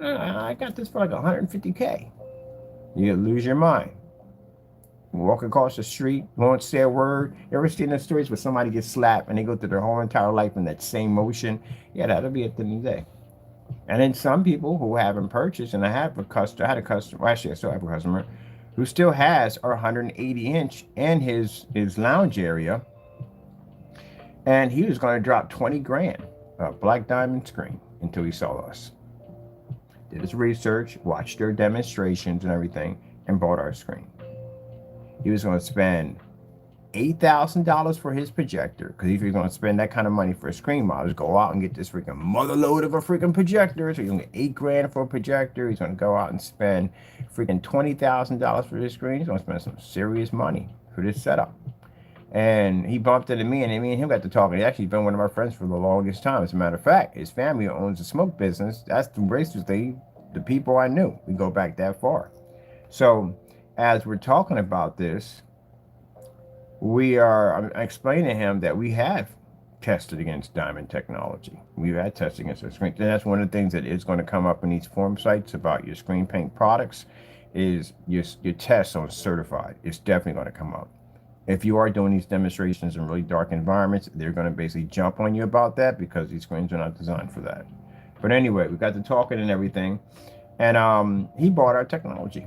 Speaker 1: I got this for like 150K. You lose your mind. Walk across the street, won't say a word. You ever seen those stories where somebody gets slapped and they go through their whole entire life in that same motion? Yeah, that'll be at the end of the day. And then some people who haven't purchased, and I had a customer, well, actually I still have a customer who still has our 180-inch in his lounge area, and he was going to drop 20 grand, a black diamond screen, until he saw us. Did his research, watched their demonstrations and everything, and bought our screen. He was going to spend $8,000 for his projector, because if you're going to spend that kind of money for a screen, might as well go out and get this freaking mother load of a freaking projector. So you're going to get 8 grand for a projector. He's going to go out and spend freaking $20,000 for this screen. He's going to spend some serious money for this setup. And he bumped into me, and me and him got to talking. He's actually been one of my friends for the longest time. As a matter of fact, his family owns a smoke business. That's basically the people I knew. We go back that far. So as we're talking about this, I'm explaining to him that we have tested against diamond technology. We've had testing against our screen. And that's one of the things that is going to come up in these forum sites about your screen paint products is your tests on certified. It's definitely going to come up. If you are doing these demonstrations in really dark environments, they're going to basically jump on you about that because these screens are not designed for that. But anyway, we got to talking and everything. And he bought our technology.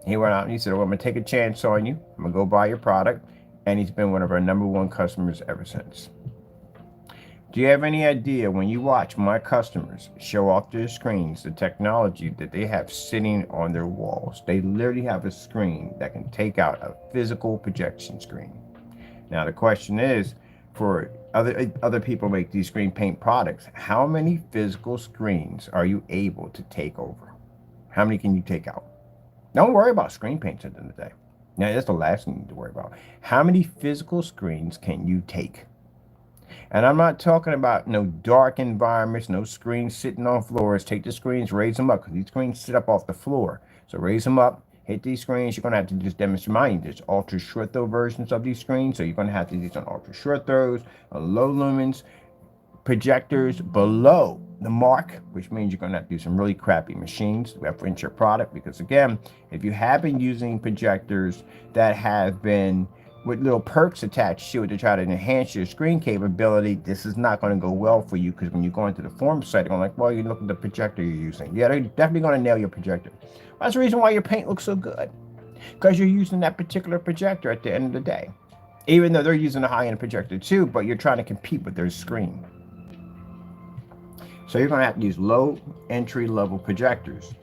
Speaker 1: He went out and he said, well, I'm going to take a chance on you. I'm going to go buy your product. And he's been one of our #1 customers ever since. Do you have any idea when you watch my customers show off their screens, the technology that they have sitting on their walls? They literally have a screen that can take out a physical projection screen. Now, the question is, for other people make these screen paint products, how many physical screens are you able to take over? How many can you take out? Don't worry about screen paints at the end of the day. Now, that's the last thing you need to worry about. How many physical screens can you take? And I'm not talking about no dark environments, no screens sitting on floors. Take the screens, raise them up, because these screens sit up off the floor. So raise them up, hit these screens. You're going to have to just demonstrate. Mind you, there's ultra short throw versions of these screens. So you're going to have to use on ultra short throws, on low lumens, projectors below the mark, which means you're going to have to do some really crappy machines to reference your product. Because again, if you have been using projectors that have been with little perks attached to it to try to enhance your screen capability, this is not going to go well for you, because when you go into the forum site, they're going like, well, you look at the projector you're using. Yeah, they're definitely going to nail your projector. That's the reason why your paint looks so good, because you're using that particular projector at the end of the day. Even though they're using a high-end projector too, but you're trying to compete with their screen. So you're going to have to use low entry-level projectors.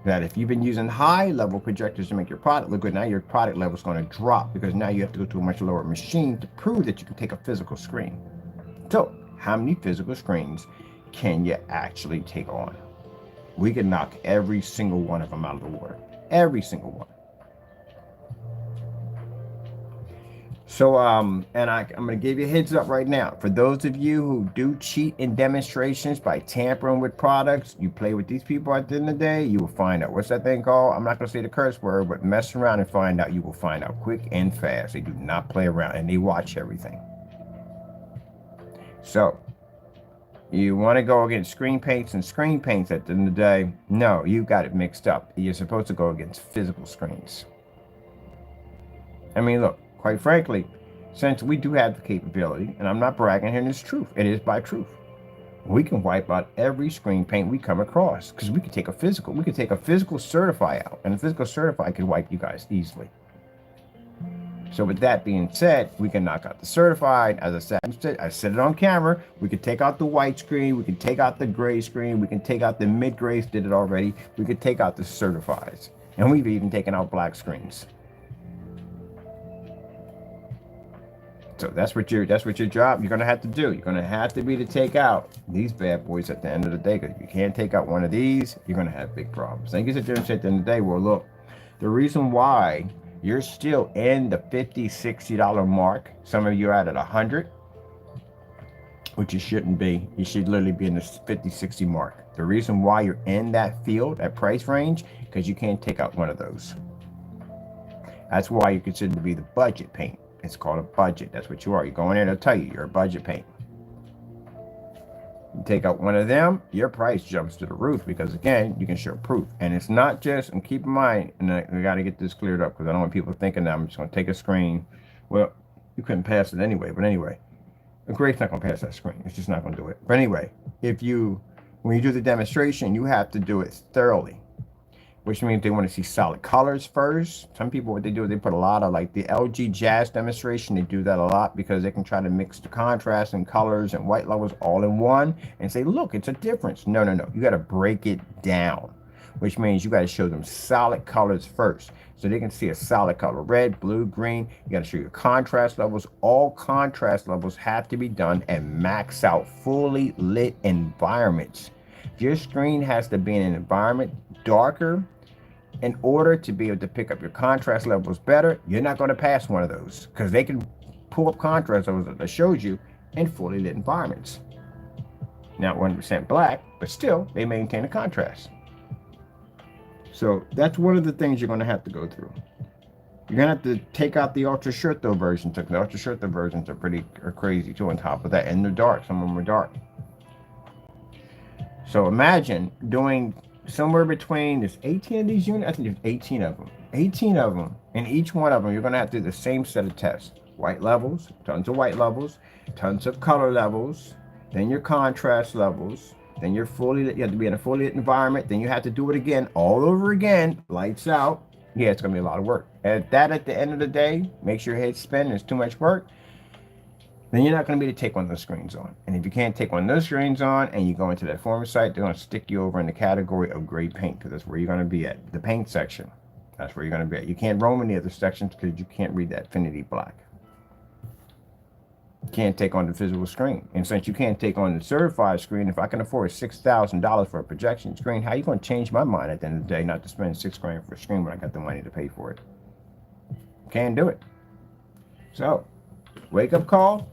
Speaker 1: That if you've been using high-level projectors to make your product look good, now your product level is going to drop, because now you have to go to a much lower machine to prove that you can take a physical screen. So how many physical screens can you actually take on? We can knock every single one of them out of the water. Every single one. So, and I'm going to give you a heads up right now. For those of you who do cheat in demonstrations by tampering with products, you play with these people at the end of the day, you will find out. What's that thing called? I'm not going to say the curse word, but mess around and find out. You will find out quick and fast. They do not play around, and they watch everything. So, you want to go against screen paints and screen paints at the end of the day? No, you got it mixed up. You're supposed to go against physical screens. I mean, look. Quite frankly, since we do have the capability, and I'm not bragging here, and it's truth, it is by truth, we can wipe out every screen paint we come across, because we can take a physical certify out, and a physical certify can wipe you guys easily. So with that being said, we can knock out the certified. As I said it on camera, we can take out the white screen, we can take out the gray screen, we can take out the mid-grays, did it already, we could take out the certifieds, and we've even taken out black screens. So that's what your job you're gonna have to do. You're gonna have to be to take out these bad boys at the end of the day. Because if you can't take out one of these, you're gonna have big problems. Then you sit there and say at the end of the day, well, look, the reason why you're still in the $50, $60 mark, some of you are at 100, which you shouldn't be. You should literally be in the 50, 60 mark. The reason why you're in that field, that price range, because you can't take out one of those. That's why you consider to be the budget paint. It's called a budget. That's what you are. You go in there, they'll tell you you're a budget paint. You take out one of them, your price jumps to the roof because, again, you can show proof. And it's not just, and keep in mind, and I got to get this cleared up because I don't want people thinking that I'm just going to take a screen. Well, you couldn't pass it anyway. But anyway, the grade's not going to pass that screen. It's just not going to do it. But anyway, when you do the demonstration, you have to do it thoroughly, which means they want to see solid colors first. Some people, what they do is they put a lot of, like the LG Jazz demonstration, they do that a lot because they can try to mix the contrast and colors and white levels all in one and say, look, it's a difference. No. You got to break it down, which means you got to show them solid colors first so they can see a solid color, red, blue, green. You got to show your contrast levels. All contrast levels have to be done and max out fully lit environments. Your screen has to be in an environment darker. In order to be able to pick up your contrast levels better, you're not going to pass one of those because they can pull up contrast levels that shows you in fully lit environments. Not 100% black, but still they maintain a contrast. So that's one of the things you're going to have to go through. You're going to have to take out the ultra short though versions. The ultra short though versions are crazy too on top of that, and they're dark. Some of them are dark. So imagine doing somewhere between, there's 18 of these units. I think there's 18 of them. 18 of them. And each one of them, you're going to have to do the same set of tests. White levels, tons of white levels, tons of color levels, then your contrast levels, then you have to be in a fully lit environment. Then you have to do it again, all over again, lights out. Yeah, it's going to be a lot of work. At the end of the day, makes your head spin. It's too much work. Then you're not going to be able to take one of those screens on. And if you can't take one of those screens on and you go into that form site, they're going to stick you over in the category of gray paint because that's where you're going to be at. The paint section. That's where you're going to be at. You can't roam in the other sections because you can't read that Affinity Black. You can't take on the physical screen. And since you can't take on the certified screen, if I can afford $6,000 for a projection screen, how are you going to change my mind at the end of the day not to spend $6,000 for a screen when I got the money to pay for it? Can't do it. So, wake up call.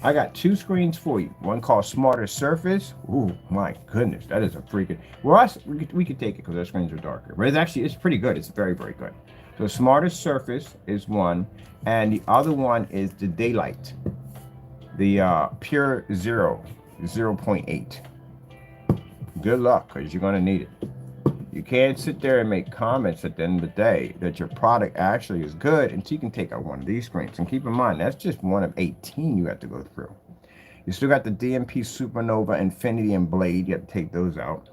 Speaker 1: I got two screens for you. One called Smarter Surface. Ooh, my goodness, that is a freaking. Well, we could take it because our screens are darker, but it's pretty good. It's very, very good. So Smarter Surface is one, and the other one is the Daylight, the Pure 0.8. Good luck, because you're gonna need it. You can't sit there and make comments at the end of the day that your product actually is good until you can take out one of these screens. And keep in mind, that's just one of 18 you have to go through. You still got the DMP Supernova, Infinity, and Blade. You have to take those out.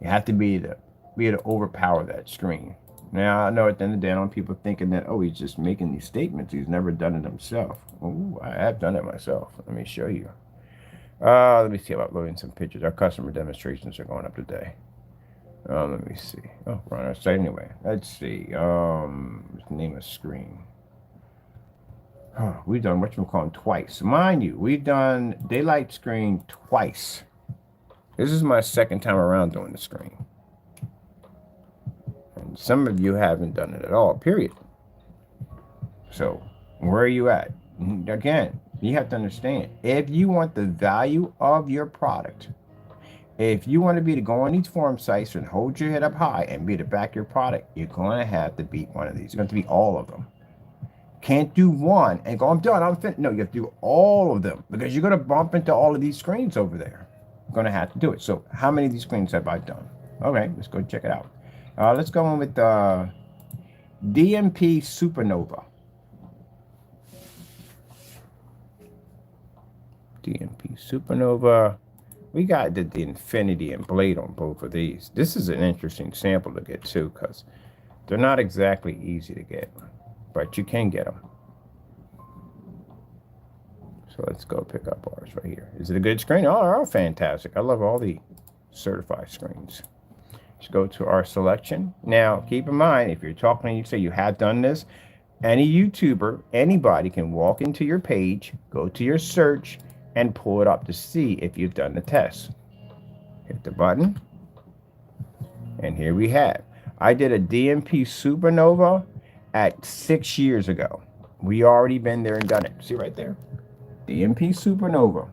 Speaker 1: You have to be able to overpower that screen. Now, I know at the end of the day, I don't want people thinking that, oh, he's just making these statements. He's never done it himself. Oh, I have done it myself. Let me show you. Let me see about uploading some pictures. Our customer demonstrations are going up today. Let me see. Oh, we're on our site anyway. Let's see. Name a screen. Oh, we've done whatchamacallit twice. Mind you, we've done Daylight screen twice. This is my second time around doing the screen. And some of you haven't done it at all, period. So, where are you at? Again, you have to understand, if you want the value of your product, if you want to be to go on these forum sites and hold your head up high and be to back your product, you're going to have to beat one of these. You're going to beat all of them. Can't do one and go, I'm done, I'm finished. No, you have to do all of them because you're going to bump into all of these screens over there. You're going to have to do it. So how many of these screens have I done? Okay, let's go check it out. Let's go in with DMP Supernova. DMP Supernova. We got the Infinity and Blade on both of these. This is an interesting sample to get too because they're not exactly easy to get, but you can get them. So let's go pick up ours right here. Is it a good screen? Oh, fantastic. I love all the certified screens. Let's go to our selection. Now, keep in mind, if you're talking and you say you have done this, Any YouTuber, anybody can walk into your page, go to your search, and pull it up to see if you've done the test. Hit the button, and here we have. I did a DMP supernova at 6 years ago. We already been there and done it. See right there? DMP supernova.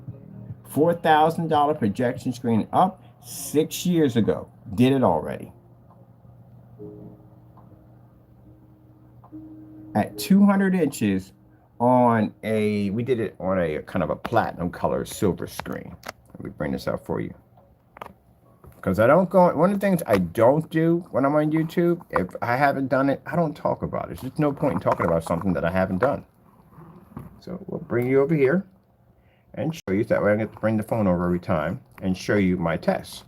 Speaker 1: $4,000 projection screen up 6 years ago. Did it already. At 200 inches on we did it on a kind of a platinum color silver screen. Let me bring this up for you. Because I don't go, one of the things I don't do when I'm on YouTube, if I haven't done it, I don't talk about it. There's just no point in talking about something that I haven't done. So we'll bring you over here and show you. That way I get to bring the phone over every time and show you my tests.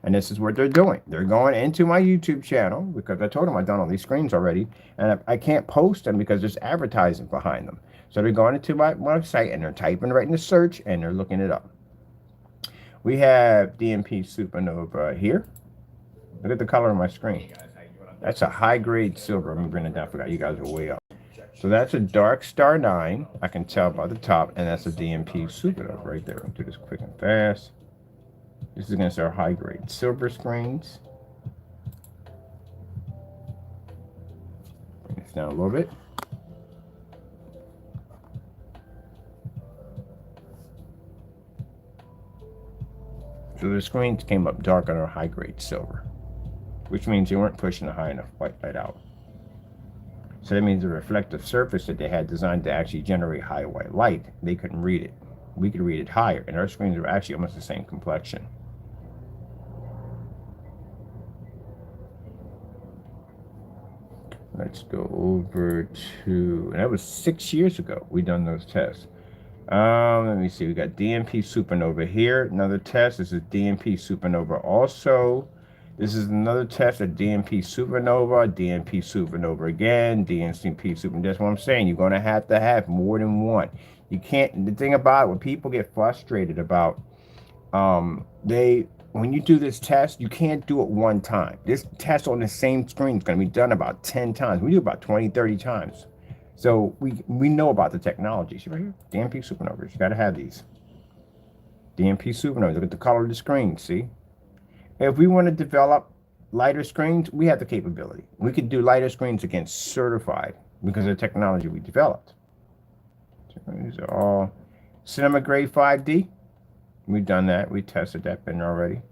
Speaker 1: And this is what they're doing. They're going into my YouTube channel because I told them I've done all these screens already. And I can't post them because there's advertising behind them. So they're going into my website and they're typing right in the search and they're looking it up. We have DMP Supernova here. Look at the color of my screen. That's a high-grade silver. Let me bring it down. I forgot you guys are way up. So that's a Dark Star 9. I can tell by the top. And that's a DMP Supernova right there. I'll do this quick and fast. This is against our high-grade silver screens. Bring this down a little bit. So the screens came up dark on our high-grade silver, which means you weren't pushing a high enough white light out. So that means the reflective surface that they had designed to actually generate high white light, they couldn't read it. We could read it higher, and our screens were actually almost the same complexion. Let's go over to, and that was 6 years ago we done those tests. Let me see, we got DMP Supernova here, another test. This is DMP Supernova also. This is another test of DMP Supernova, DMP Supernova again, DMP Supernova. That's what I'm saying. You're going to have more than one. You can't, the thing about it, when people get frustrated about, when you do this test, you can't do it one time. This test on the same screen is going to be done about 10 times. We do about 20, 30 times. So we know about the technology. See right here? DMP Supernovas. You got to have these. DMP Supernovas. Look at the color of the screen. See? If we want to develop lighter screens, we have the capability. We could do lighter screens against certified because of the technology we developed. These are all Cinema Grade 5D. We've done that. We tested that bin already.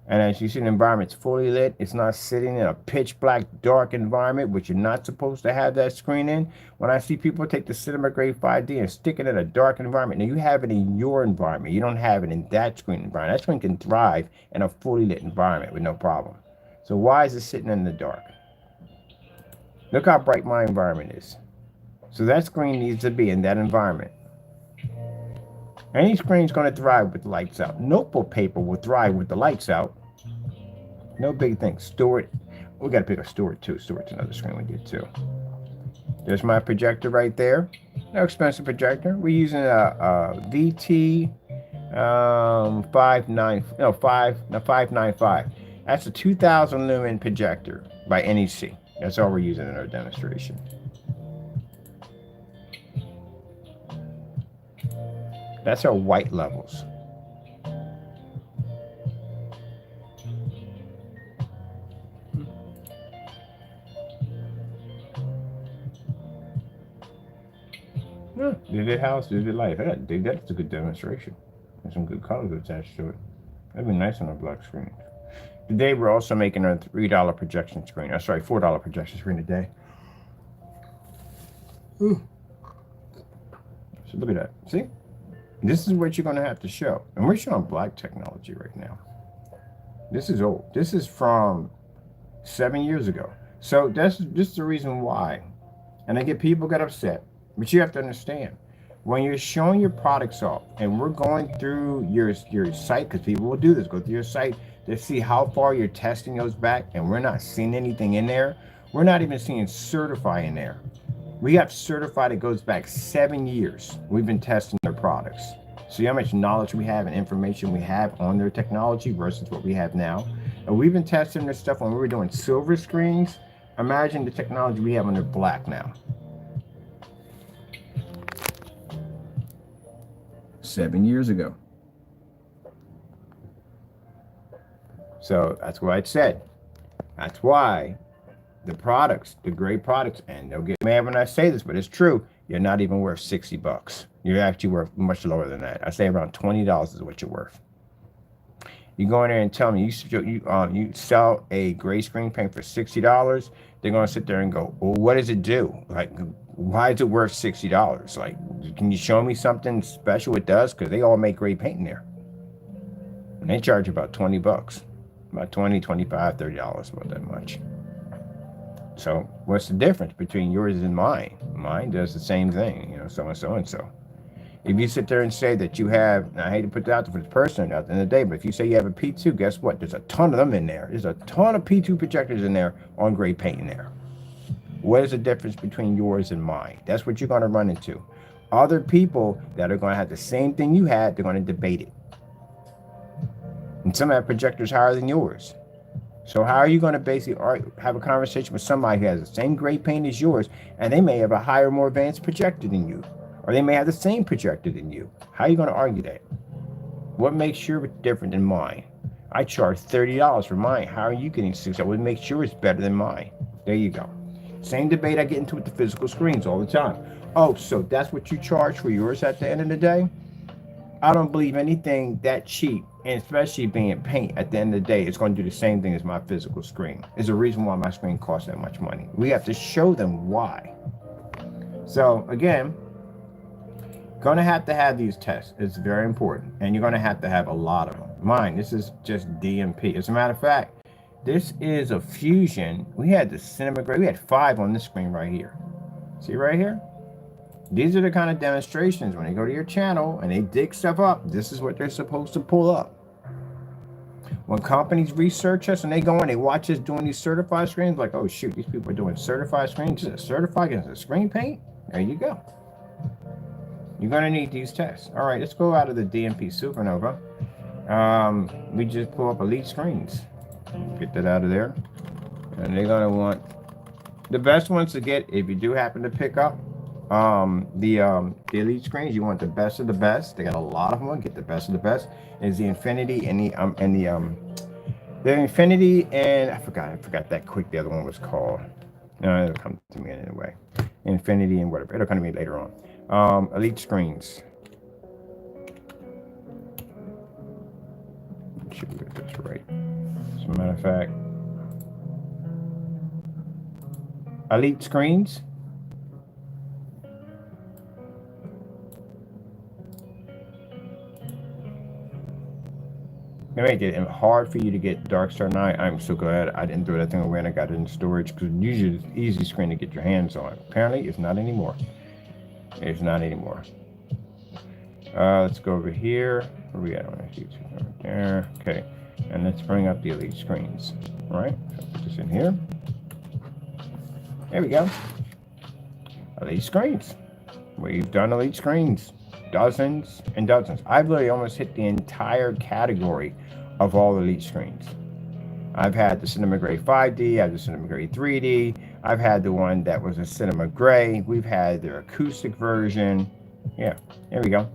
Speaker 1: And as you see, the environment's fully lit. It's not sitting in a pitch black, dark environment, which you're not supposed to have that screen in. When I see people take the Cinema Grade 5D and stick it in a dark environment, now you have it in your environment. You don't have it in that screen environment. That screen can thrive in a fully lit environment with no problem. So why is it sitting in the dark? Look how bright my environment is. So that screen needs to be in that environment. Any screen's going to thrive with the lights out. Notebook paper will thrive with the lights out. No big thing. Store it. We got to pick a store too. Store's another screen we did too. There's my projector right there. No expensive projector. We're using a VT 595. That's a 2000 lumen projector by NEC. That's all we're using in our demonstration. That's our white levels. Yeah, vivid house, vivid life. I dig that. It's a good demonstration. There's some good colors attached to it. That'd be nice on a black screen. Today we're also making a $3 projection screen. Sorry, $4 projection screen today. Ooh. So look at that. See? This is what you're going to have to show. And we're showing black technology right now. This is old. This is from 7 years ago. So that's just the reason why. And I get people get upset. But you have to understand, when you're showing your products off, and we're going through your site, because people will do this, go through your site to see how far your testing goes back, and we're not seeing anything in there. We're not even seeing certify in there. We have certified it goes back 7 years. We've been testing their products. See how much knowledge we have and information we have on their technology versus what we have now. And we've been testing their stuff when we were doing silver screens. Imagine the technology we have on their black now. 7 years ago. So that's what I said. That's why the products, the great products, and they'll get mad when I say this, but it's true. You're not even worth 60 bucks. You're actually worth much lower than that. I say around $20 is what you're worth. You go in there and tell me you sell a gray screen paint for $60. They're gonna sit there and go, well, what does it do? Like, why is it worth $60? Like, can you show me something special it does? Because they all make gray paint in there, and they charge about 20 bucks, about 20, 25, $30, about that much. So what's the difference between yours and mine? Mine does the same thing, you know, so and so and so. If you sit there and say that you have, and I hate to put that out there for this person at the end of the day, but if you say you have a P2, guess what? There's a ton of them in there. There's a ton of P2 projectors in there on gray paint in there. What is the difference between yours and mine? That's what you're going to run into. Other people that are going to have the same thing you had, they're going to debate it. And some have projectors higher than yours. So how are you going to basically have a conversation with somebody who has the same gray paint as yours, and they may have a higher, more advanced projector than you? Or they may have the same projector than you. How are you going to argue that? What makes yours different than mine? I charge $30 for mine. How are you getting $6? What makes yours better than mine? There you go. Same debate I get into with the physical screens all the time. Oh, so that's what you charge for yours at the end of the day? I don't believe anything that cheap, and especially being paint at the end of the day, is going to do the same thing as my physical screen. There's a reason why my screen costs that much money. We have to show them why. So again, going to have these tests. It's very important, and you're going to have a lot of them. Mine, this is just DMP. As a matter of fact, this is a fusion. We had the cinema gray. We had 5 on this screen right here. See right here? These are the kind of demonstrations when they go to your channel and they dig stuff up. This is what they're supposed to pull up. When companies research us and they go in, they watch us doing these certified screens, like, oh shoot, these people are doing certified screens. Is it certified against a screen paint? There you go. You're going to need these tests. All right, let's go out of the DMP Supernova. We just pull up Elite Screens. Get that out of there. And they're going to want the best ones to get, if you do happen to pick up the Elite Screens, you want the best of the best. They got a lot of them. Get the best of the best. Is the Infinity and the Infinity, and I forgot that quick the other one was called. No, it'll come to me anyway. Infinity and whatever. It'll come to me later on. Elite Screens. Should get this right. As a matter of fact, Elite Screens. It made it hard for you to get Dark Star 9. I'm so glad I didn't throw that thing away and I got it in storage, because usually it's an easy screen to get your hands on. Apparently, it's not anymore. It's not anymore. Let's go over here. Where we at on YouTube? Right there. Okay. And let's bring up the Elite Screens. All right. So put this in here. There we go. Elite Screens. We've done Elite Screens. Dozens and dozens. I've literally almost hit the entire category of all Elite Screens. I've had the Cinema Gray 5D, I have the Cinema Gray 3D, I've had the one that was a Cinema Gray, we've had their acoustic version. Yeah, there we go.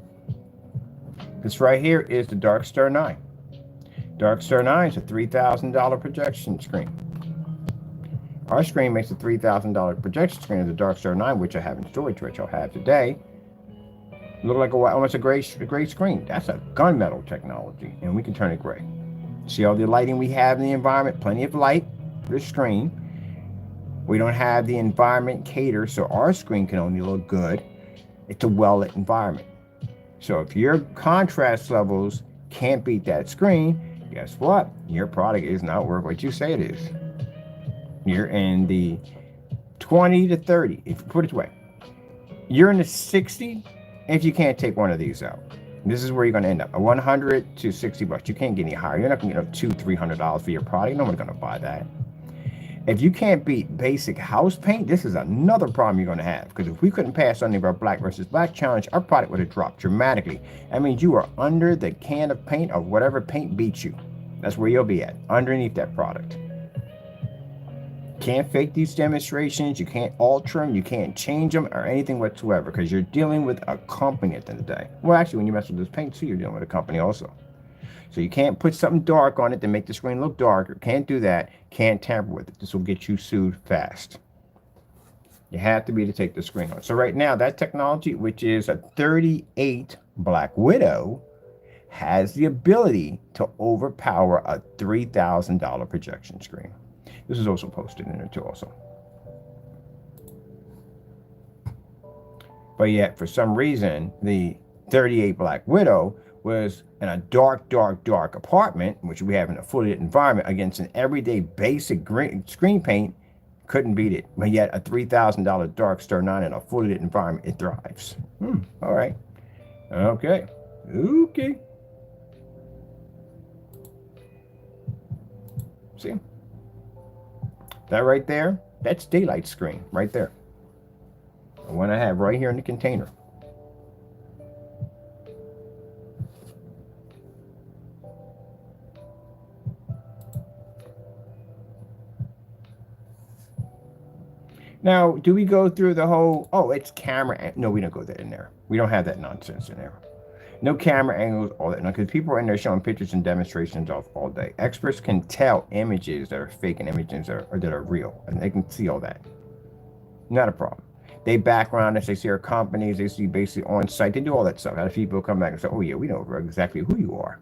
Speaker 1: This right here is the Dark Star 9. Dark Star 9 is a $3,000 projection screen. Our screen makes a $3,000 projection screen of the Dark Star 9, which I have in storage, which I'll have today. Look like almost a gray screen. That's a gunmetal technology, and we can turn it gray. See all the lighting we have in the environment? Plenty of light for the screen. We don't have the environment cater, so our screen can only look good. It's a well-lit environment. So if your contrast levels can't beat that screen, guess what? Your product is not worth what you say it is. You're in the 20 to 30, if you put it away. You're in the 60 if you can't take one of these out. This is where you're going to end up. A 100 to 60 bucks. You can't get any higher. You're not going to get $200-$300 for your product. No one's going to buy that. If you can't beat basic house paint, this is another problem you're going to have. Because if we couldn't pass any of our black versus black challenge, our product would have dropped dramatically. That means you are under the can of paint of whatever paint beats you. That's where you'll be at, underneath that product. Can't fake these demonstrations. You can't alter them. You can't change them or anything whatsoever because you're dealing with a company at the end of the day. Well, actually, when you mess with this paint too, you're dealing with a company also. So you can't put something dark on it to make the screen look darker. Can't do that. Can't tamper with it. This will get you sued fast. You have to be to take the screen on. So right now, that technology, which is a 38 Black Widow, has the ability to overpower a $3,000 projection screen. This is also posted in there too also. But yet, for some reason, the 38 Black Widow was in a dark apartment, which we have in a fully lit environment, against an everyday basic screen paint. Couldn't beat it. But yet, a $3,000 dark Star 9 in a fully lit environment, it thrives. All right. Okay. Okay. See? That right there, that's daylight screen right there. The one I have right here in the container. Now, do we go through the whole, oh, it's camera? No, we don't go that in there. We don't have that nonsense in there. No camera angles, all that. Because people are in there showing pictures and demonstrations of all day. Experts can tell images that are fake and images that are real. And they can see all that. Not a problem. They background us. They see our companies. They see basically on site. They do all that stuff. How people come back and say, oh, yeah, we know exactly who you are.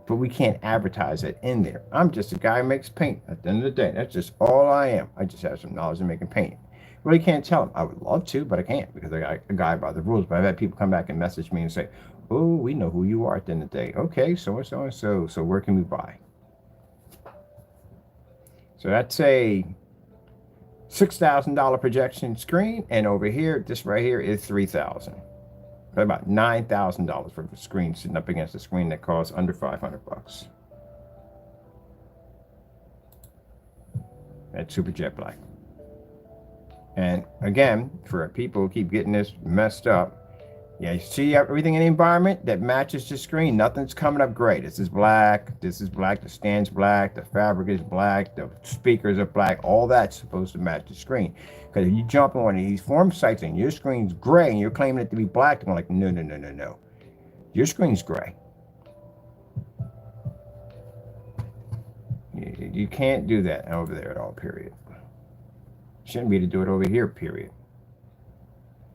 Speaker 1: But we can't advertise it in there. I'm just a guy who makes paint. At the end of the day, that's just all I am. I just have some knowledge in making paint. Really can't tell them. I would love to, but I can't because I got a guy by the rules. But I've had people come back and message me and say, oh, we know who you are at the end of the day. Okay, so-and-so and so. So where can we buy? So that's a $6,000 projection screen. And over here, this right here is $3,000. About $9,000 for the screen sitting up against a screen that costs under $500. That's Super Jet Black. And again, for people who keep getting this messed up, yeah, you see everything in the environment that matches the screen. Nothing's coming up gray. This is black. This is black. The stand's black. The fabric is black. The speakers are black. All that's supposed to match the screen. Because if you jump on one of these forum sites and your screen's gray and you're claiming it to be black, I'm like, no. Your screen's gray. You can't do that over there at all, period. Shouldn't be to do it over here, period.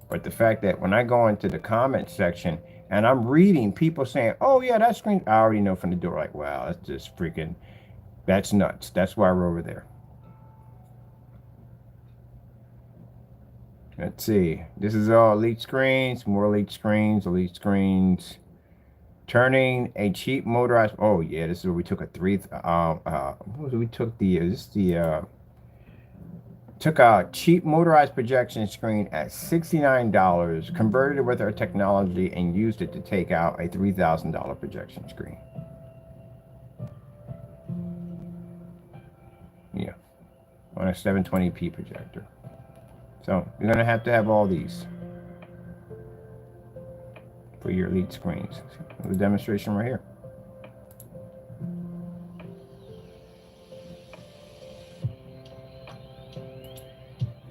Speaker 1: But the fact that when I go into the comment section and I'm reading people saying, oh, yeah, that screen, I already know from the door, like, wow, that's just freaking, that's nuts. That's why we're over there. Let's see. This is all elite screens, more elite screens. Turning a cheap motorized, oh, yeah, this is where we took a took a cheap motorized projection screen at $69, converted it with our technology, and used it to take out a $3,000 projection screen. Yeah, on a 720p projector. So you're going to have all these for your elite screens. The demonstration right here.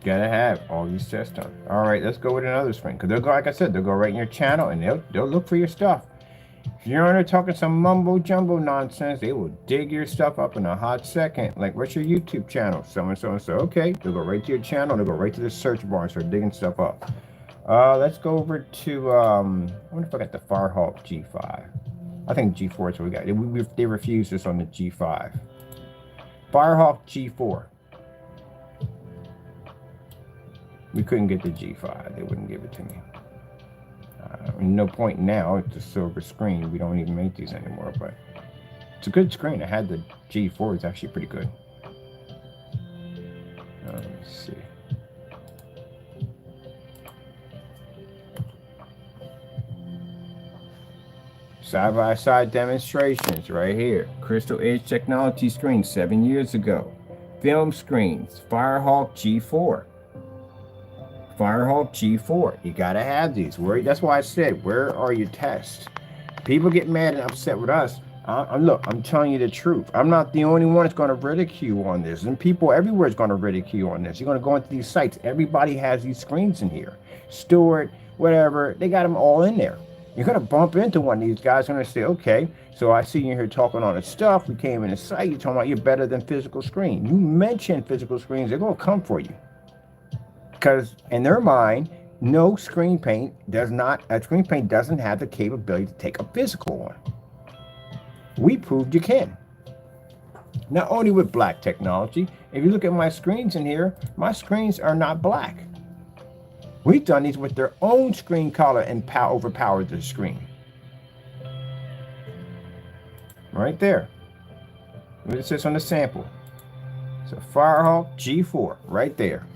Speaker 1: Gotta have all these tests done. All right, let's go with another screen. Because they'll go, like I said, they'll go right in your channel and they'll look for your stuff. If you're on there talking some mumbo jumbo nonsense, they will dig your stuff up in a hot second. Like, what's your YouTube channel? So and so and so. Okay, they'll go right to your channel. They'll go right to the search bar and start digging stuff up. Let's go over to, I wonder if I got the Firehawk G5. I think G4 is what we got. They refused this on the G5. Firehawk G4. We couldn't get the G5. They wouldn't give it to me. No point now. It's a silver screen. We don't even make these anymore, but it's a good screen. I had the G4. It's actually pretty good. Let's see. Side-by-side demonstrations right here. Crystal Edge Technology screen 7 years ago. Film screens. Firehawk G4. Firehawk G4. You gotta have these. That's why I said, where are your tests? People get mad and upset with us, Look, I'm telling you the truth. I'm not the only one that's going to ridicule on this, and people everywhere is going to ridicule on this. You're going to go into these sites. Everybody has these screens in here. Stewart, whatever, they got them all in there. You're going to bump into one of these guys going to say, okay, so I see you here talking all this stuff. We came in the site. You're talking about you're better than physical screen. You mention physical screens, they're going to come for you. Because in their mind, no screen paint doesn't have the capability to take a physical one. We proved you can. Not only with black technology, if you look at my screens in here, my screens are not black. We've done these with their own screen color and overpowered the screen. Right there. Look at this on the sample. It's a Firehawk G4 right there.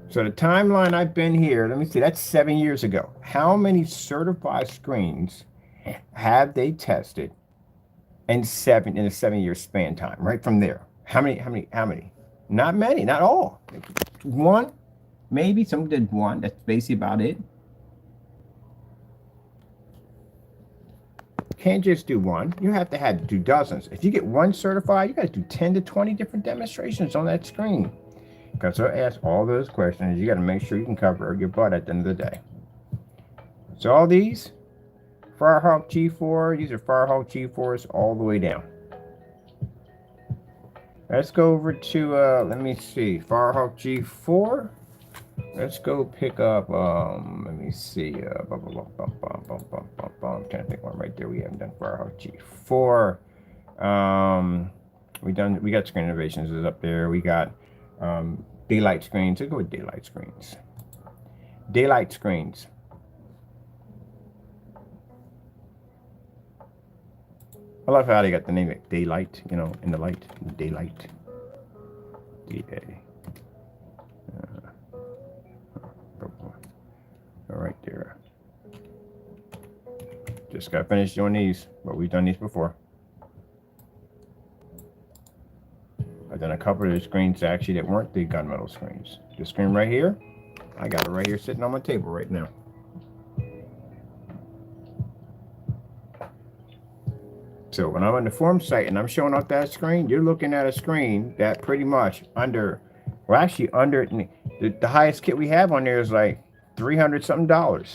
Speaker 1: So the timeline I've been here, let me see, that's 7 years ago. How many certified screens have they tested in a 7-year span time? Right from there. How many? Not many, not all. One, maybe some did one. That's basically about it. Can't just do one. You have to do dozens. If you get one certified, you got to do 10 to 20 different demonstrations on that screen. Because they'll ask all those questions. You got to make sure you can cover your butt at the end of the day. So all these Firehawk G4, these are Firehawk G4s all the way down. Let's go over to, let me see, Firehawk G4. Let's go pick up, let me see, I'm trying to think one right there. We haven't done Firehawk G4. We got Screen Innovations is up there. We got daylight screens. Let's go with daylight screens. Daylight screens. I love how they got the name of daylight, you know, in the light. Daylight. D-A. All right there. Just got finished doing these, but we've done these before. I've done a couple of the screens actually that weren't the gunmetal screens. This screen right here, I got it right here sitting on my table right now. So when I'm on the form site and I'm showing off that screen, you're looking at a screen that pretty much under the highest kit we have on there is like $300 something.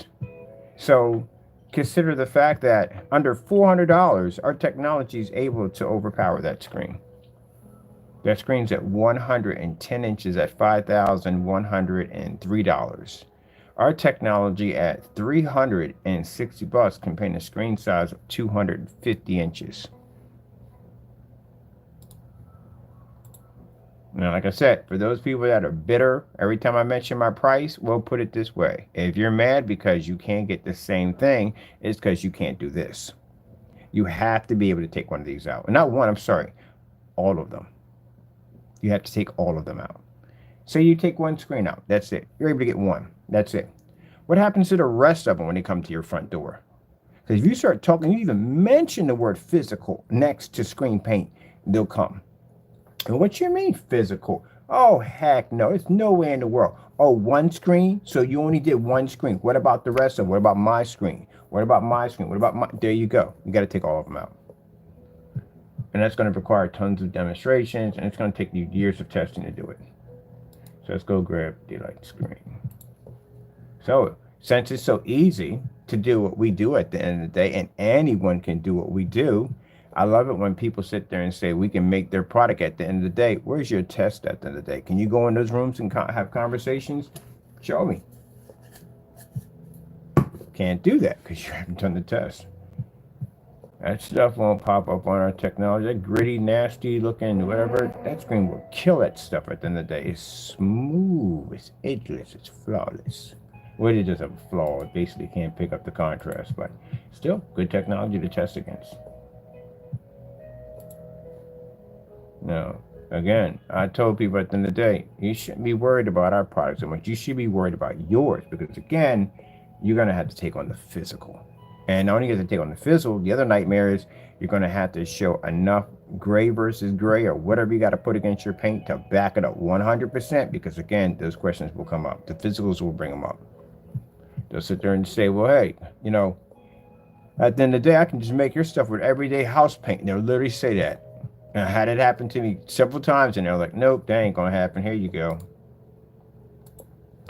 Speaker 1: So consider the fact that under $400, our technology is able to overpower that screen. That screen's at 110 inches at $5,103. Our technology at $360 can paint a screen size of 250 inches. Now, like I said, for those people that are bitter, every time I mention my price, we'll put it this way. If you're mad because you can't get the same thing, it's because you can't do this. You have to be able to take one of these out. Not one, I'm sorry, all of them. You have to take all of them out. So you take one screen out. That's it. You're able to get one. That's it. What happens to the rest of them when they come to your front door? Because if you start talking, you even mention the word physical next to screen paint, they'll come. And what you mean physical? Oh, heck no. It's no way in the world. Oh, one screen? So you only did one screen. What about the rest of them? What about my screen? What about my screen? What about my... There you go. You got to take all of them out. And that's going to require tons of demonstrations, and it's going to take you years of testing to do it. So let's go grab daylight screen. So since it's so easy to do what we do at the end of the day, and anyone can do what we do, I love it when people sit there and say we can make their product at the end of the day. Where's your test at the end of the day? Can you go in those rooms and have conversations? Show me. Can't do that because you haven't done the test. That stuff won't pop up on our technology. That gritty, nasty looking, whatever, that screen will kill that stuff at the end of the day. It's smooth, it's edgeless, it's flawless. Well, it does have a flaw. It basically can't pick up the contrast, but still good technology to test against. Now, again, I told people at the end of the day, you shouldn't be worried about our products so much. You should be worried about yours because, again, you're going to have to take on the physical. And not only you have to take on the physical, the other nightmare is you're going to have to show enough gray versus gray or whatever you got to put against your paint to back it up 100%, because again, those questions will come up. The physicals will bring them up. They'll sit there and say, well, hey, at the end of the day, I can just make your stuff with everyday house paint. And they'll literally say that. And I had it happen to me several times, and they're like, nope, that ain't going to happen. Here you go.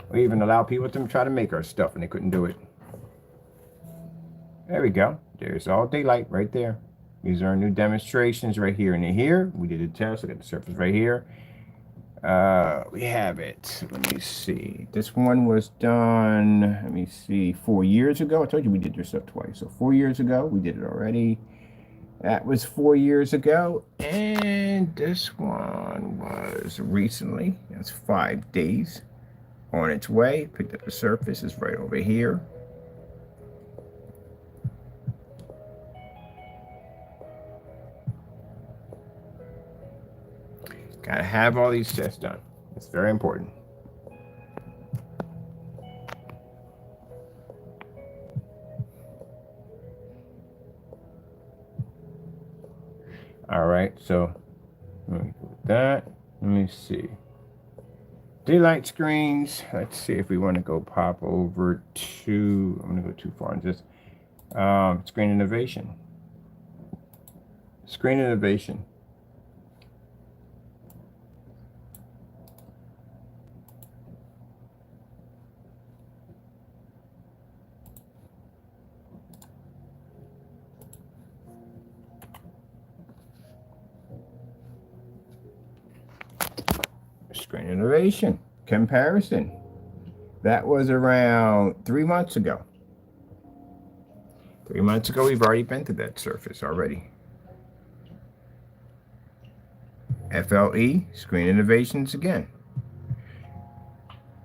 Speaker 1: We even allow people to try to make our stuff, and they couldn't do it. There we go. There's all daylight right there. These are our new demonstrations right here and here. We did a test. I got the surface right here. We have it. Let me see. This one was done, let me see, 4 years ago. I told you we did this stuff twice. So 4 years ago, we did it already. That was 4 years ago. And this one was recently. That's 5 days on its way. Picked up the surface. It's right over here. Gotta have all these tests done. It's very important. All right, so let me go with that. Let me see. Daylight screens. Let's see if we want to go pop over to, I'm going to go too far on this. Screen innovation. Screen innovation. Screen innovation comparison. That was around 3 months ago. 3 months ago, we've already been to that surface already. FLE, screen innovations again.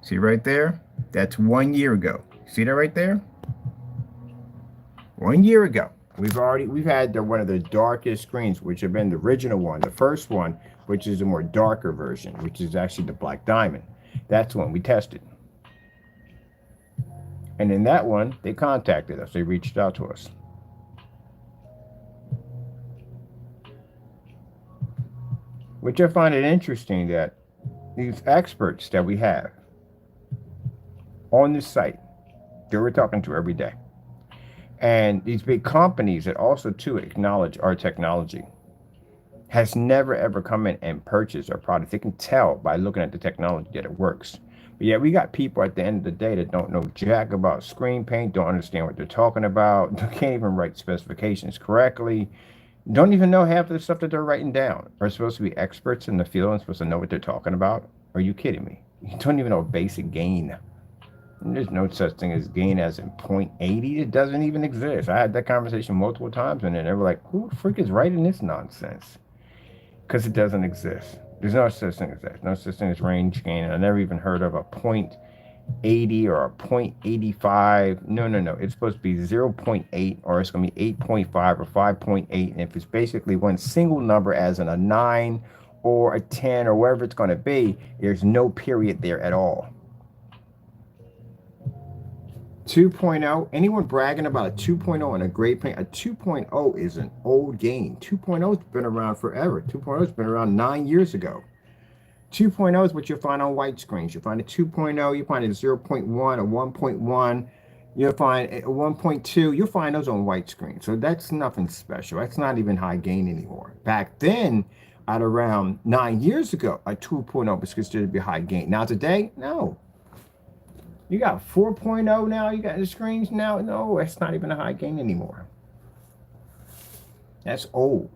Speaker 1: See right there? That's 1 year ago. See that right there? 1 year ago. We've had one of the darkest screens, which have been the original one, the first one, which is a more darker version, which is actually the black diamond. That's one we tested. And in that one, they contacted us. They reached out to us. Which I find it interesting that these experts that we have on this site, that we're talking to every day, and these big companies that also too acknowledge our technology, has never ever come in and purchased our product. They can tell by looking at the technology that it works. But yeah, we got people at the end of the day that don't know jack about screen paint, don't understand what they're talking about, can't even write specifications correctly, don't even know half of the stuff that they're writing down. Are supposed to be experts in the field and supposed to know what they're talking about? Are you kidding me? You don't even know basic gain. And there's no such thing as gain as in 0.80. It doesn't even exist. I had that conversation multiple times, and then they were like, who the frick is writing this nonsense? Because it doesn't exist. There's no such thing as that. No such thing as range gain. And I never even heard of a 0.80 or a 0.85. No. It's supposed to be 0.8, or it's going to be 8.5 or 5.8. And if it's basically one single number, as in a 9 or a 10 or wherever it's going to be, there's no period there at all. 2.0, anyone bragging about a 2.0 and a gray paint, a 2.0 is an old game. 2.0 has been around forever. 2.0 has been around 9 years ago. 2.0 is what you'll find on white screens. You'll find a 2.0, you'll find a 0.1, a 1.1, you'll find a 1.2, you'll find those on white screens. So that's nothing special. That's not even high gain anymore. Back then, at around 9 years ago, a 2.0 was considered to be high gain. Now today, no. You got 4.0 now, you got the screens now. No, that's not even a high gain anymore. That's old.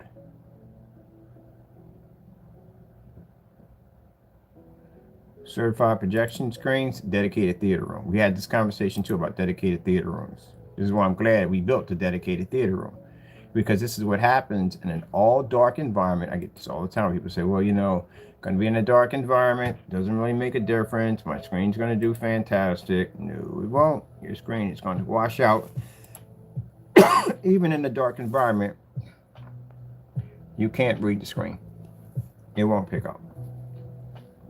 Speaker 1: Certified projection screens, dedicated theater room. We had this conversation too about dedicated theater rooms. This is why I'm glad we built the dedicated theater room, because this is what happens in an all dark environment. I get this all the time. People say, well, going to be in a dark environment, doesn't really make a difference. My screen's going to do fantastic. No, it won't. Your screen is going to wash out. Even in a dark environment, you can't read the screen. It won't pick up.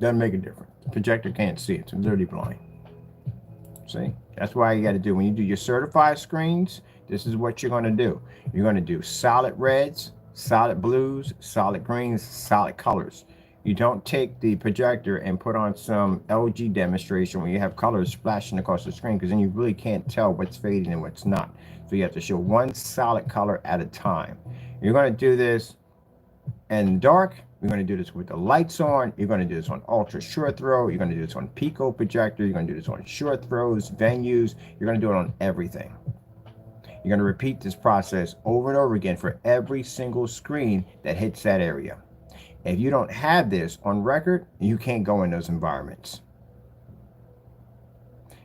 Speaker 1: Doesn't make a difference. The projector can't see it. It's literally blind. See? That's why you got to do, when you do your certified screens, This is what you're going to do. You're going to do solid reds, solid blues, solid greens, solid colors. You don't take the projector and put on some LG demonstration where you have colors splashing across the screen, because then you really can't tell what's fading and what's not. So you have to show one solid color at a time. You're going to do this in dark. You're going to do this with the lights on. You're going to do this on ultra short throw. You're going to do this on Pico projector. You're going to do this on short throws, venues. You're going to do it on everything. You're going to repeat this process over and over again for every single screen that hits that area. If you don't have this on record, you can't go in those environments.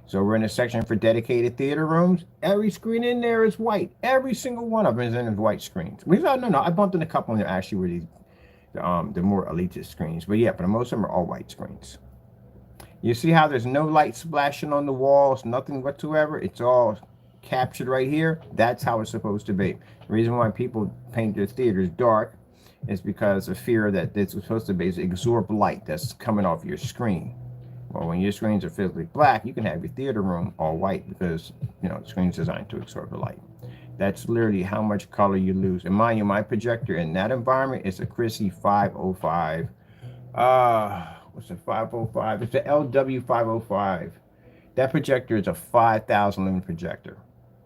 Speaker 1: So we're in a section for dedicated theater rooms. Every screen in there is white. Every single one of them is in white screens. I bumped in a couple of them actually were these, the more elitist screens. But yeah, but most of them are all white screens. You see how there's no light splashing on the walls, nothing whatsoever. It's all captured right here. That's how it's supposed to be. The reason why people paint their theaters dark is because of fear that this is supposed to be absorb light that's coming off your screen. Well, when your screens are physically black, you can have your theater room all white because, the screen's designed to absorb the light. That's literally how much color you lose. And mind you, my projector in that environment is a Chrissy 505. What's a 505? It's the LW 505. That projector is a 5,000 lumen projector.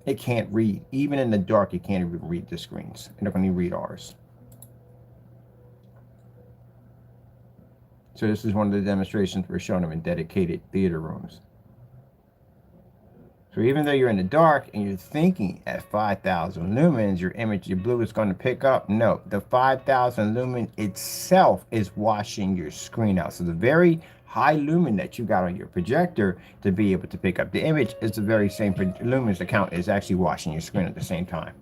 Speaker 1: It can't read. Even in the dark, it can't even read the screens. It can only read ours. So this is one of the demonstrations we're showing them in dedicated theater rooms. So even though you're in the dark and you're thinking at 5,000 lumens, your image, your blue is going to pick up. No, the 5,000 lumen itself is washing your screen out. So the very high lumen that you got on your projector to be able to pick up the image is the very same lumens the count is actually washing your screen at the same time.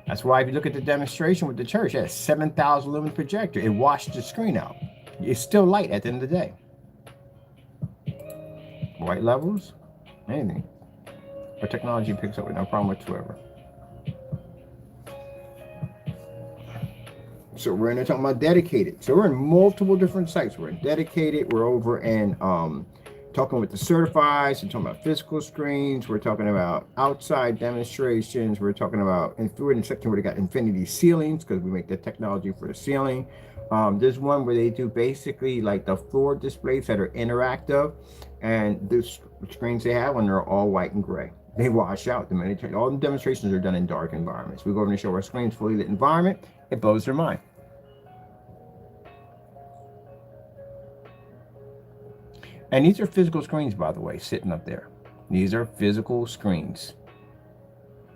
Speaker 1: That's why if you look at the demonstration with the church, it has 7,000 lumen projector. It washed the screen out. It's still light at the end of the day. White levels, anything. Our technology picks up with no problem whatsoever. So we're in there talking about dedicated. So we're in multiple different sites. We're in dedicated. We're over in talking with the certifieds. We're talking about physical screens. We're talking about outside demonstrations. We're talking about, and we're in the section where they got infinity ceilings because we make the technology for the ceiling. There's one where they do basically like the floor displays that are interactive, and the screens they have when they're all white and gray. They wash out the minute. All the demonstrations are done in dark environments. We go over and show our screens fully lit environment. It blows their mind. And these are physical screens, by the way, sitting up there. These are physical screens.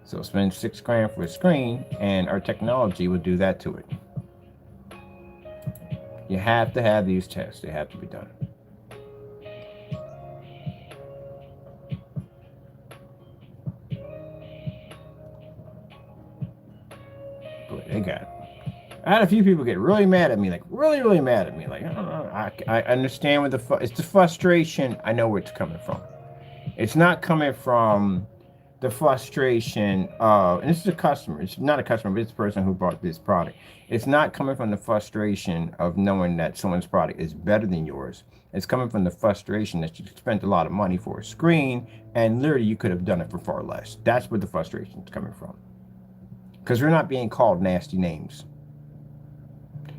Speaker 1: So spend $6,000 for a screen, and our technology will do that to it. You have to have these tests. They have to be done. But they got it. I had a few people get really mad at me, like really mad at me. Like, I don't know. I understand what it's the frustration. I know where it's coming from. It's not coming from the frustration of, and this is a customer. It's not a customer, but it's the person who bought this product. It's not coming from the frustration of knowing that someone's product is better than yours. It's coming from the frustration that you spent a lot of money for a screen, and literally you could have done it for far less. That's where the frustration is coming from. Because we're not being called nasty names.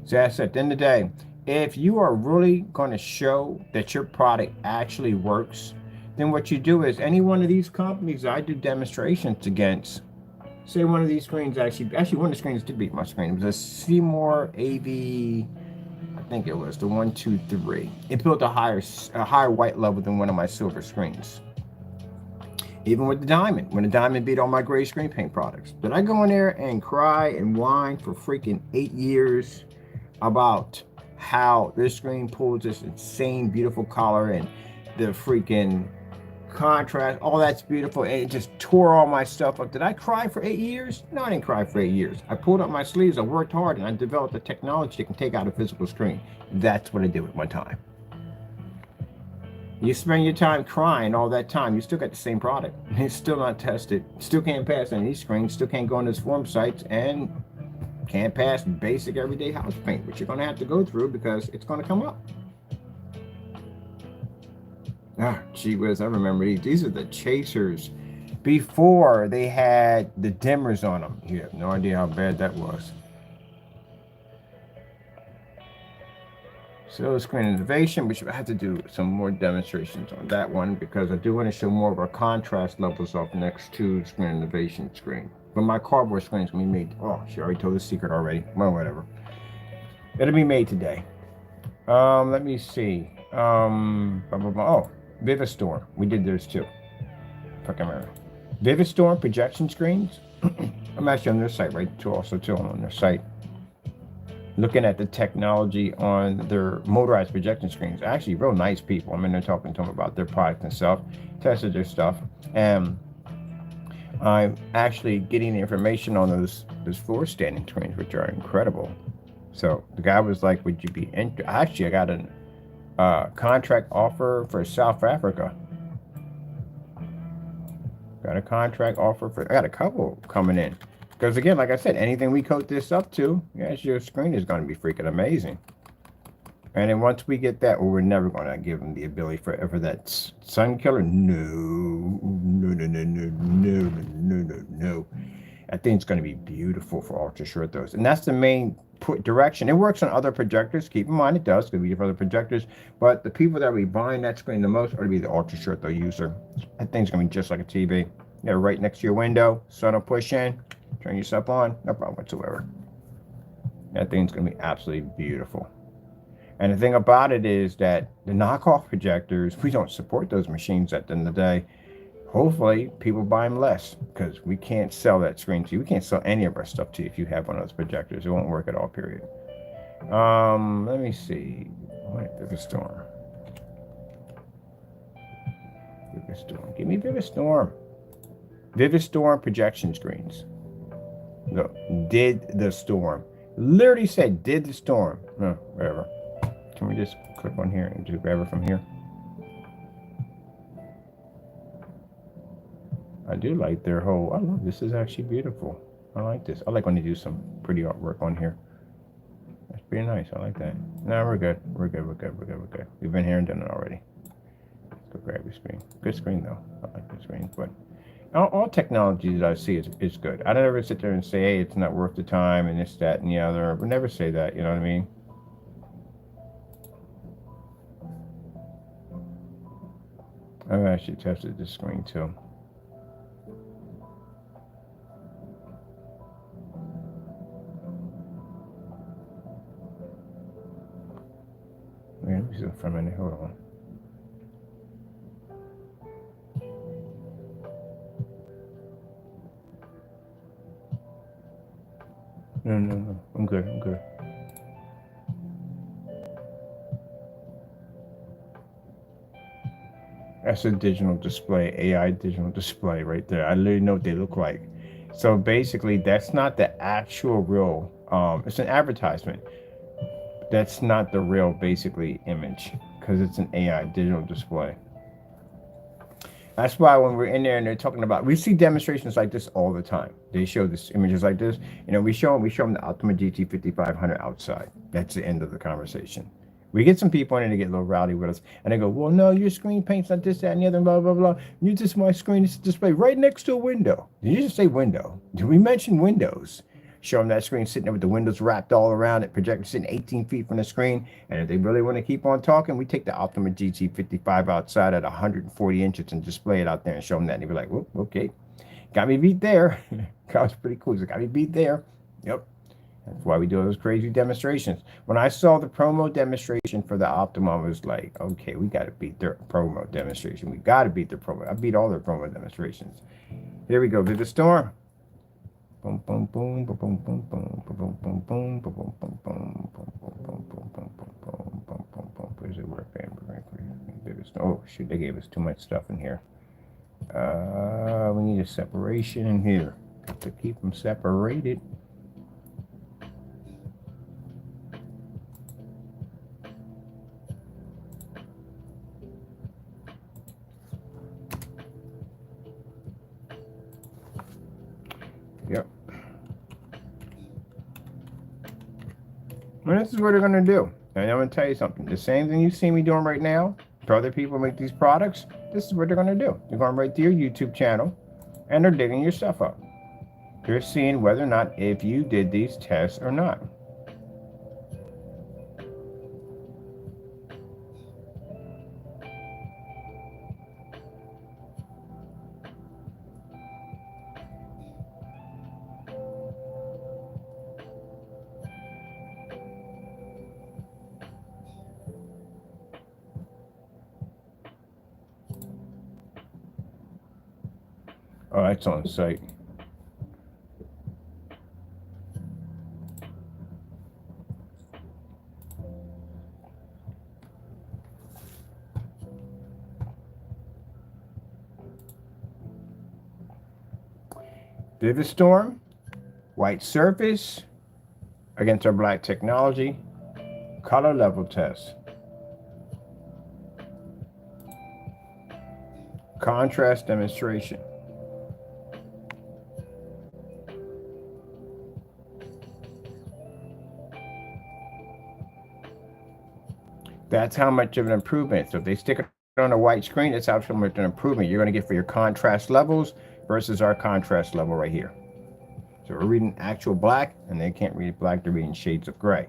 Speaker 1: So as I said, at the end of the day, if you are really going to show that your product actually works, then what you do is any one of these companies I do demonstrations against, say one of these screens actually one of the screens did beat my screen. It was a Seymour AV, I think it was the 123. It built a higher white level than one of my silver screens. Even with the diamond, when the diamond beat all my gray screen paint products. Did I go in there and cry and whine for freaking 8 years about how this screen pulls this insane beautiful color and the freaking contrast, all that's beautiful, and it just tore all my stuff up? Did I cry for 8 years? No, I didn't cry for 8 years. I pulled up my sleeves, I worked hard, and I developed the technology that can take out a physical screen. That's what I did with my time. You spend your time crying all that time, you still got the same product. It's still not tested, still can't pass any of these screens, still can't go on those form sites, and can't pass basic everyday house paint, which you're going to have to go through because it's going to come up. Ah, gee whiz, I remember these. These are the chasers before they had the dimmers on them. You have no idea how bad that was. So screen innovation, which I have to do some more demonstrations on that one because I do want to show more of our contrast levels off next to screen innovation screen. But my cardboard screen is going to be made. Oh, she already told the secret already. Well, whatever. It'll be made today. Let me see. Oh, Vivistorm. We did theirs too. Fucking remember. Vivistorm projection screens. I'm actually on their site, right? Too, also too on their site. Looking at the technology on their motorized projection screens. Actually, real nice people. I'm in there talking to them about their product and stuff. Tested their stuff. And I'm actually getting the information on those floor standing screens, which are incredible. So the guy was like, would you be interested? Actually, I got a contract offer for South Africa. Got a contract offer for, I got a couple coming in. Because again, like I said, anything we coat this up to, yes, your screen is going to be freaking amazing. And then once we get that, well, we're never going to give them the ability for that sun killer. No. I think it's going to be beautiful for ultra short throws. And that's the main direction. It works on other projectors. Keep in mind it does. It's going to be for other projectors. But the people that will be buying that screen the most are going to be the ultra short throw user. I think it's going to be just like a TV. Yeah, right next to your window. Sun will push in. Turn yourself on. No problem whatsoever. That thing's going to be absolutely beautiful. And the thing about it is that the knockoff projectors, we don't support those machines at the end of the day. Hopefully, people buy them less because we can't sell that screen to you. We can't sell any of our stuff to you if you have one of those projectors. It won't work at all, period. Let me see. Vivistorm. Vivistorm. Give me Vivistorm. Vivistorm projection screens. No, did the storm. Literally said, did the storm. No, whatever. Can we just click on here and just grab it from here? I do like their whole, I love this. Is actually beautiful. I like this. I like when they do some pretty artwork on here. That's pretty nice. I like that. No, we're good. We're good. We've been here and done it already. Let's go grab your screen. Good screen though. I like the screen, but all technology that I see is good. I don't ever sit there and say, hey, it's not worth the time and this, that, and the other. I would never say that, you know what I mean? I've actually tested this screen too. Let me see for a minute. Hold on. No. I'm good. That's a digital display, AI digital display right there. I literally know what they look like. So basically, that's not the actual real, it's an advertisement. That's not the real, basically, image because it's an AI digital display. That's why when we're in there and they're talking about, we see demonstrations like this all the time. They show this images like this. You know, we show them the Optima GT 5500 outside. That's the end of the conversation. We get some people in and they get a little rowdy with us, and they go, well, no, your screen paint's not this, that, and the other, blah, blah, blah. You just, my screen is display right next to a window. Did you just say window? Did we mention windows? Show them that screen sitting there with the windows wrapped all around it, projector sitting 18 feet from the screen. And if they really want to keep on talking, we take the Optima GT 55 outside at 140 inches and display it out there and show them that. And they'll be like, whoop, okay. Got me beat there. That was pretty cool. Got me beat there. Yep. That's why we do those crazy demonstrations. When I saw the promo demonstration for the Optima, I was like, okay, we got to beat their promo demonstration. We got to beat their promo. I beat all their promo demonstrations. Here we go. Vivistorm. Boom, boom, boom, boom, boom, boom, boom, boom, boom, boom, boom, boom, boom, boom, boom. Where's it work? Oh, shoot, they gave us too much stuff in here. We need a separation in here to keep them separated. Yep. And this is what they're going to do. And I'm going to tell you something. The same thing you see me doing right now, for other people make these products, this is what they're going to do. They're going right to your YouTube channel. and they're digging your stuff up. They're seeing whether or not if you did these tests or not. Oh, that's on site. Vivid Storm, white surface against our black technology, color level test, contrast demonstration. That's how much of an improvement. So if they stick it on a white screen, that's how much an improvement you're going to get for your contrast levels versus our contrast level right here. So we're reading actual black, and they can't read black, they're reading shades of gray.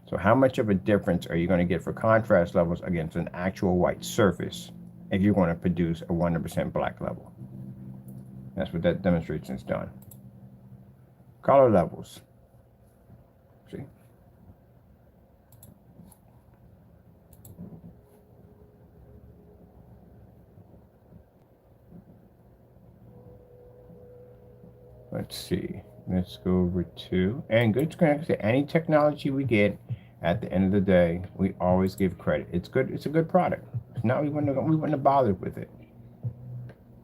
Speaker 1: So how much of a difference are you going to get for contrast levels against an actual white surface if you're going to produce a 100% black level? That's what that demonstration is done. Color levels. See? Let's see. Let's go over to, and good to any technology we get, at the end of the day, we always give credit. It's good. It's a good product. If not, we wouldn't have bothered with it.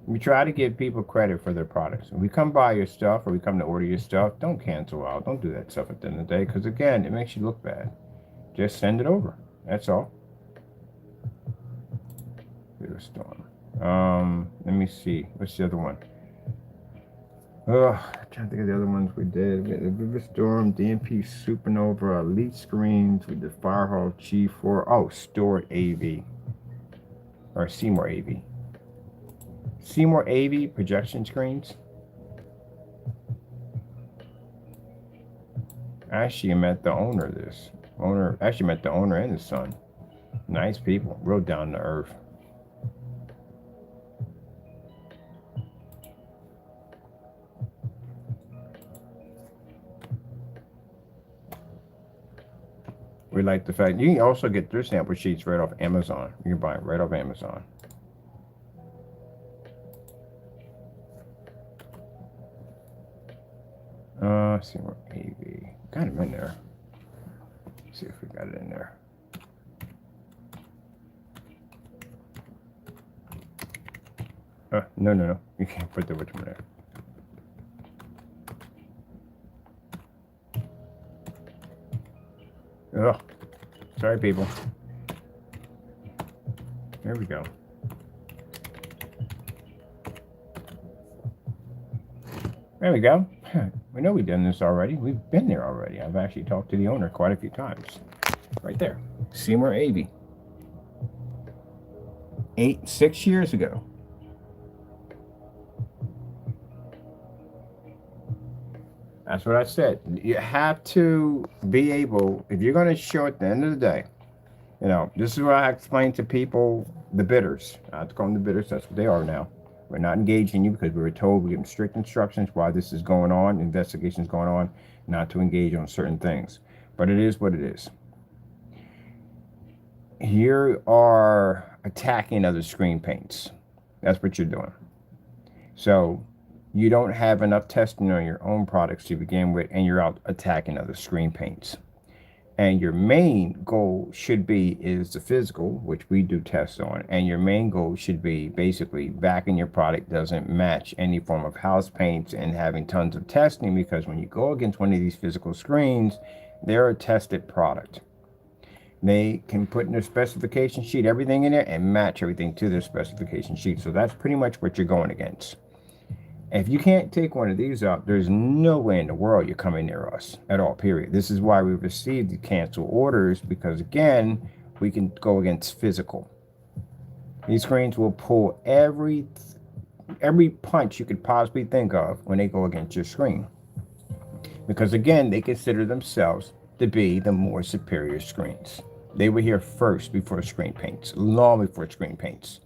Speaker 1: We try to give people credit for their products. When we come buy your stuff or we come to order your stuff, don't cancel out. Don't do that stuff at the end of the day, because again, it makes you look bad. Just send it over. That's all. Storm. Let me see. What's the other one? Oh, I'm trying to think of the other ones we did. We had the Vivid Storm, DMP Supernova, Elite Screens. We did Firehawk G4. Oh, Stored AV. Or Seymour AV. Seymour AV projection screens. Actually, I met the owner of this. Actually met the owner and his son. Nice people. Real down to earth. We like the fact you can also get their sample sheets right off Amazon. You can buy it right off Amazon. See what AV. Got them in there. Let's see if we got it in there. No. You can't put the which one there. Ugh. Sorry, people. There we go. There we go. We know we've done this already. We've been there already. I've actually talked to the owner quite a few times. Right there. Seymour AV. 6 years ago. That's what I said. You have to be able, if you're going to show at the end of the day, this is what I explain to people, the bidders. I have to call them the bidders. That's what they are now. We're not engaging you because we were told, we give them strict instructions while this is going on, investigations going on, not to engage on certain things. But it is what it is. You are attacking other screen paints. That's what you're doing. So you don't have enough testing on your own products to begin with, and you're out attacking other screen paints. And your main goal should be is the physical, which we do tests on. And your main goal should be basically backing your product doesn't match any form of house paints and having tons of testing, because when you go against one of these physical screens, they're a tested product. They can put in their specification sheet, everything in there, and match everything to their specification sheet. So that's pretty much what you're going against. If you can't take one of these up, there's no way in the world you're coming near us at all, period. This is why we received the cancel orders, because again, we can go against physical. These screens will pull every every punch you could possibly think of when they go against your screen. Because again, they consider themselves to be the more superior screens. They were here first before screen paints, long before screen paints.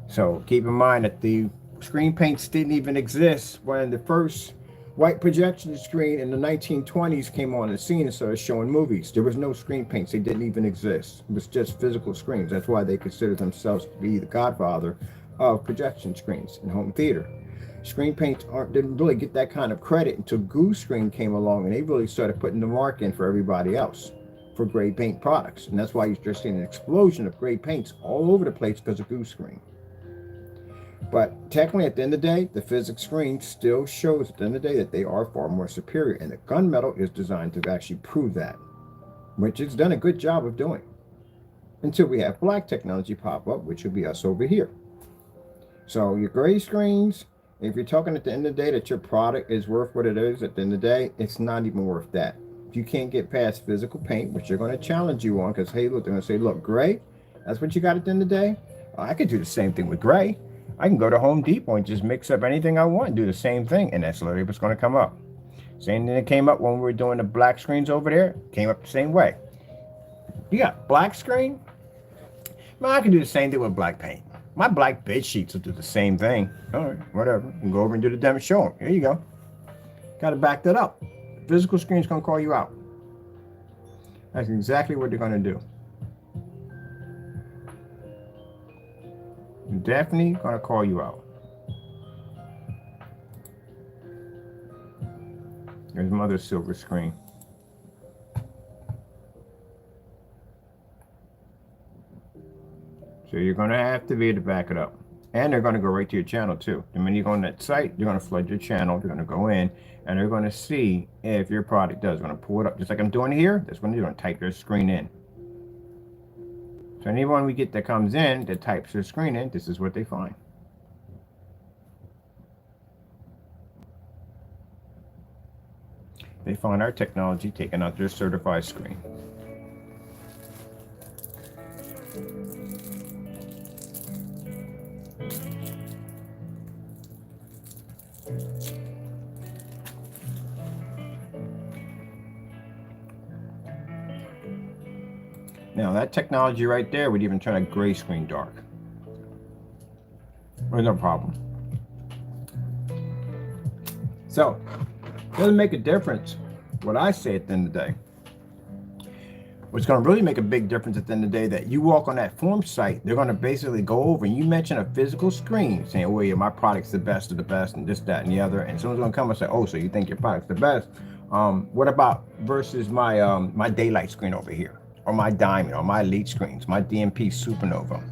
Speaker 1: So keep in mind that the screen paints didn't even exist when the first white projection screen in the 1920s came on the scene and started showing movies. There was no screen paints. They didn't even exist. It was just physical screens. That's why they consider themselves to be the godfather of projection screens in home theater. Screen paints didn't really get that kind of credit until Goo Screen came along, and they really started putting the mark in for everybody else for gray paint products. And that's why you're just seeing an explosion of gray paints all over the place because of Goo Screen. But technically, at the end of the day, the physics screen still shows at the end of the day that they are far more superior. And the gunmetal is designed to actually prove that, which it's done a good job of doing. Until we have black technology pop up, which will be us over here. So your gray screens, if you're talking at the end of the day that your product is worth what it is, at the end of the day, it's not even worth that. If you can't get past physical paint, which they're going to challenge you on, because, hey, look, they're going to say, look, gray, that's what you got at the end of the day. I could do the same thing with gray. I can go to Home Depot and just mix up anything I want and do the same thing, and that's literally what's going to come up. Same thing that came up when we were doing the black screens over there, came up the same way. You got black screen? Man, I can do the same thing with black paint. My black bed sheets will do the same thing. All right, whatever. You can go over and do the demo, show them. Here you go. Got to back that up. The physical screen's going to call you out. That's exactly what they're going to do. Definitely going to call you out. There's mother silver screen. So you're going to have to be able to back it up. And they're going to go right to your channel too. And when you go on that site, they're going to flood your channel. They're going to go in and they're going to see if your product does. They're going to pull it up just like I'm doing here. That's when they're going to type their screen in. So anyone we get that comes in that types their screen in, this is what they find. They find our technology taking out their certified screen. Now that technology right there would even turn a gray screen dark. There's no problem. So, it doesn't make a difference what I say at the end of the day. What's going to really make a big difference at the end of the day, that you walk on that form site, they're going to basically go over and you mention a physical screen saying, oh yeah, my product's the best of the best and this, that, and the other. And someone's going to come and say, oh, so you think your product's the best? What about versus my my daylight screen over here? Or my diamond, or my elite screens, my DMP supernova.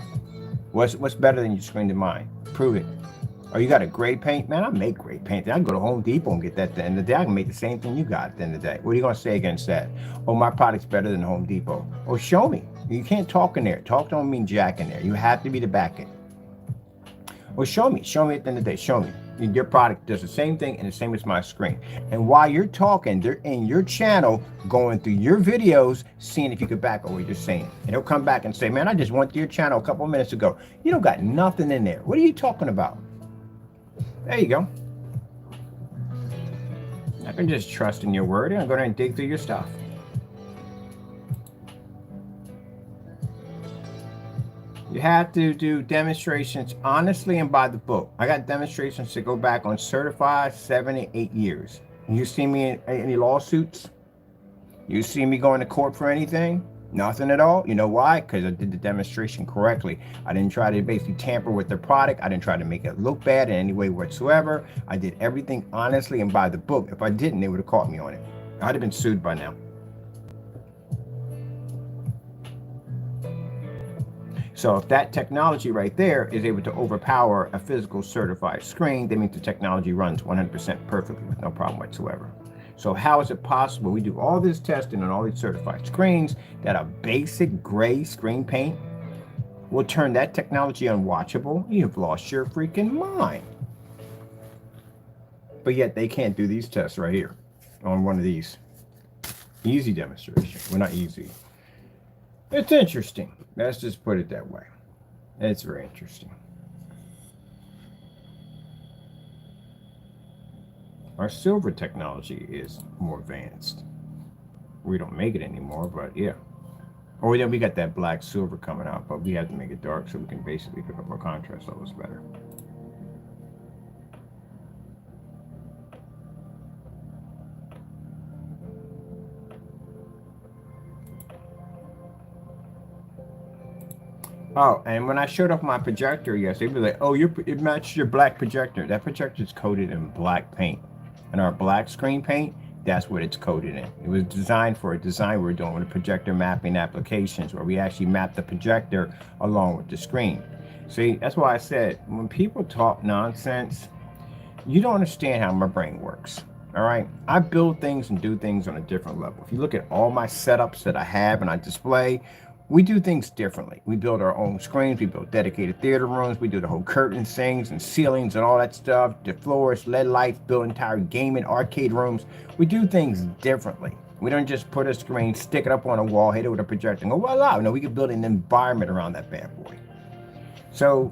Speaker 1: What's better than your screen than mine? Prove it. Oh, you got a gray paint? Man, I make gray paint. I can go to Home Depot and get that at the end of the day. I can make the same thing you got at the end of the day. What are you going to say against that? Oh, my product's better than Home Depot. Oh, show me. You can't talk in there. Talk don't mean jack in there. You have to be the back end. Well, show me. Show me at the end of the day. Show me. Your product does the same thing and the same as my screen. And while you're talking, they're in your channel, going through your videos, seeing if you could back up what you're saying. And they'll come back and say, man, I just went to your channel a couple of minutes ago. You don't got nothing in there. What are you talking about? There you go. I can just trust in your word and go there and dig through your stuff. You have to do demonstrations honestly and by the book. I got demonstrations to go back on certified 7 and 8 years. You see me in any lawsuits? You see me going to court for anything? Nothing at all. You know why? Because I did the demonstration correctly. I didn't try to basically tamper with the product. I didn't try to make it look bad in any way whatsoever. I did everything honestly and by the book. If I didn't, they would have caught me on it. I'd have been sued by now. So if that technology right there is able to overpower a physical certified screen, that means the technology runs 100% perfectly with no problem whatsoever. So how is it possible we do all this testing on all these certified screens that a basic gray screen paint will turn that technology unwatchable? You've lost your freaking mind. But yet they can't do these tests right here on one of these. Easy demonstration. Well, not easy. It's interesting. Let's just put it that way. It's very interesting. Our silver technology is more advanced. We don't make it anymore, but yeah. Or then we got that black silver coming out, but we have to make it dark so we can basically pick up our contrast levels better. Oh, and when I showed off my projector, yes, they'd be like, "Oh, it matched your black projector." That projector is coated in black paint, and our black screen paint, that's what it's coated in. It was designed for a design we were doing with the projector mapping applications, where we actually map the projector along with the screen. See, that's why I said when people talk nonsense, you don't understand how my brain works. All right, I build things and do things on a different level. If you look at all my setups that I have and I display, we do things differently. We build our own screens, we build dedicated theater rooms, we do the whole curtains things and ceilings and all that stuff, the floors, LED lights, build entire gaming arcade rooms. We do things differently. We don't just put a screen, stick it up on a wall, hit it with a projector, and go, voila. No, we can build an environment around that bad boy. So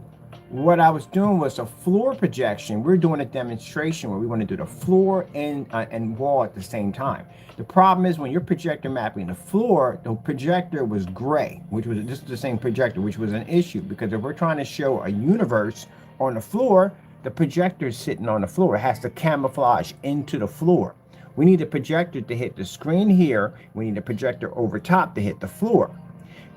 Speaker 1: what I was doing was a floor projection. We're doing a demonstration where we want to do the floor and wall at the same time. The problem is when you're projector mapping the floor, the projector was gray, which was just the same projector, which was an issue because if we're trying to show a universe on the floor, the projector is sitting on the floor. It has to camouflage into the floor. We need a projector to hit the screen here. We need a projector over top to hit the floor.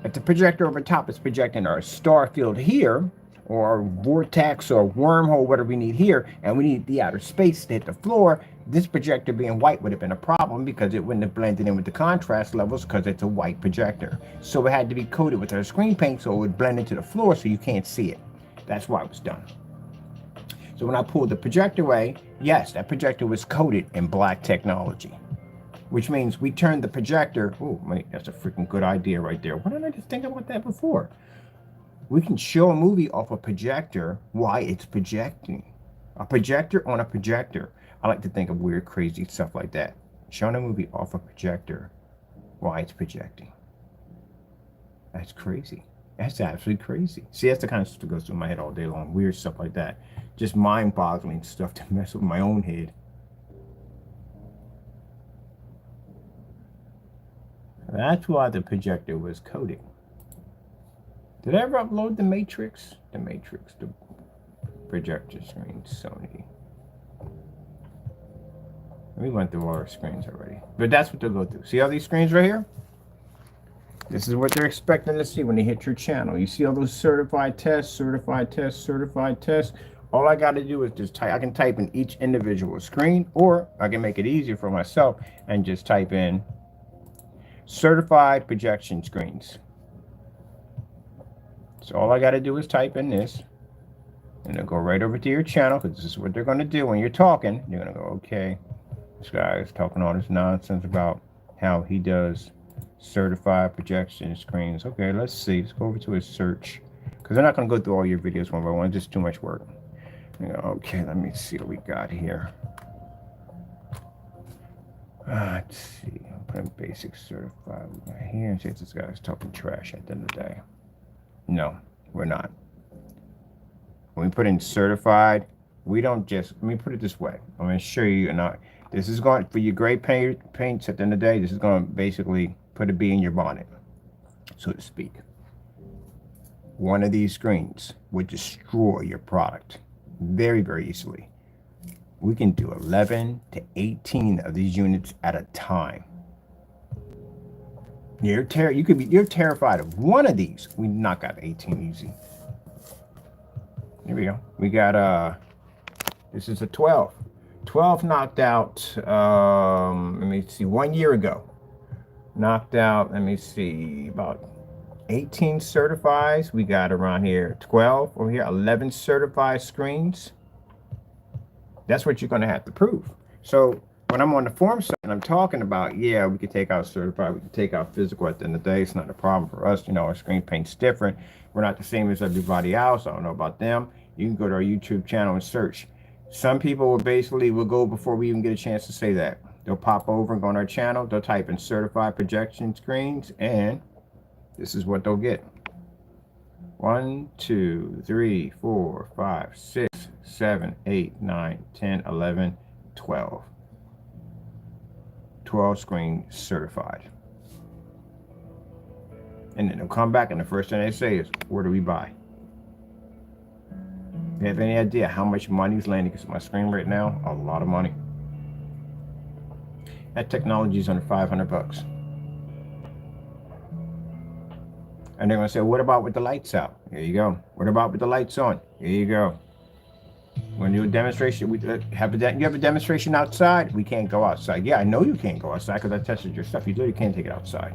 Speaker 1: If the projector over top is projecting our star field here, or our vortex or wormhole, whatever we need here, and we need the outer space to hit the floor, this projector being white would have been a problem because it wouldn't have blended in with the contrast levels because it's a white projector. So it had to be coated with our screen paint so it would blend into the floor so you can't see it. That's why it was done. So when I pulled the projector away, yes, that projector was coated in black technology, which means we turned the projector. Oh, wait, that's a freaking good idea right there. Why didn't I just think about that before? We can show a movie off a projector while it's projecting. A projector on a projector. I like to think of weird, crazy stuff like that. Showing a movie off a projector while it's projecting. That's crazy. That's absolutely crazy. See, that's the kind of stuff that goes through my head all day long. Weird stuff like that. Just mind-boggling stuff to mess with my own head. That's why the projector was coated. Did I ever upload the Matrix? The Matrix, the projector screen, Sony. We went through all our screens already. But that's what they'll go through. See all these screens right here? This is what they're expecting to see when they hit your channel. You see all those certified tests, certified tests, certified tests. All I got to do is just type. I can type in each individual screen, or I can make it easier for myself and just type in certified projection screens. So all I got to do is type in this, and it'll go right over to your channel, because this is what they're going to do when you're talking. You're going to go, okay, this guy is talking all this nonsense about how he does certified projection screens. Okay, let's see. Let's go over to his search, because they're not going to go through all your videos one by one. It's just too much work. Okay, let me see what we got here. Let's see. I'm putting basic certified here and see if this guy's talking trash at the end of the day. No, we're not. When we put in certified, we don't just, let me put it this way. I'm going to show you, this is going, for your gray paints at the end of the day, this is going to basically put a bee in your bonnet, so to speak. One of these screens would destroy your product very, very easily. We can do 11 to 18 of these units at a time. You're terrified of one of these. We knock out 18 easy. Here we go. We got this is a 12. 12 knocked out, let me see, 1 year ago. Knocked out, let me see, about 18 certifies. We got around here 12 over here, 11 certified screens. That's what you're going to have to prove. So when I'm on the form site and I'm talking about, yeah, we could take out certified, we could take out physical at the end of the day. It's not a problem for us. You know, our screen paint's different. We're not the same as everybody else. I don't know about them. You can go to our YouTube channel and search. Some people will go before we even get a chance to say that. They'll pop over and go on our channel. They'll type in certified projection screens, and this is what they'll get. 1, 2, 3, 4, 5, 6, 7, 8, 9, 10, 11, 12. 12 screen certified. And then they'll come back and the first thing they say is, where do we buy? You have any idea how much money is landing against my screen right now? A lot of money. That technology is under 500 bucks. And they're going to say, what about with the lights out? Here you go. What about with the lights on? Here you go. When you do a demonstration, you have a demonstration outside? We can't go outside. Yeah, I know you can't go outside because I tested your stuff. You literally can't take it outside.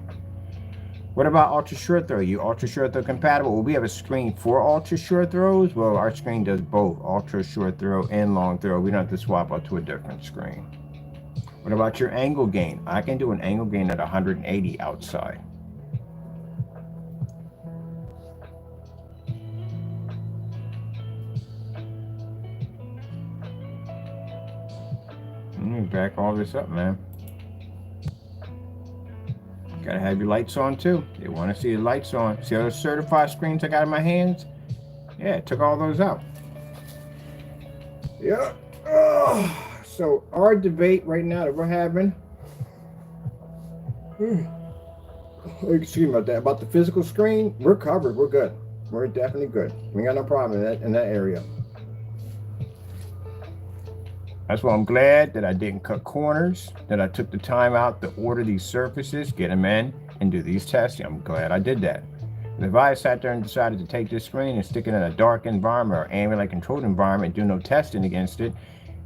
Speaker 1: What about ultra short throw? You ultra short throw compatible? Well, we have a screen for ultra short throws. Well, our screen does both ultra short throw and long throw. We don't have to swap out to a different screen. What about your angle gain? I can do an angle gain at 180 outside. Back all this up, man. Gotta have your lights on too. They want to see the lights on. See all those certified screens I got in my hands? Yeah, took all those out. Yeah. So our debate right now that we're having, excuse me about that, about the physical screen, we're covered. We're good. We're definitely good. We got no problem in that area. That's why I'm glad that I didn't cut corners, that I took the time out to order these surfaces, get them in, and do these tests. I'm glad I did that. If I sat there and decided to take this screen and stick it in a dark environment or ambient controlled environment and do no testing against it,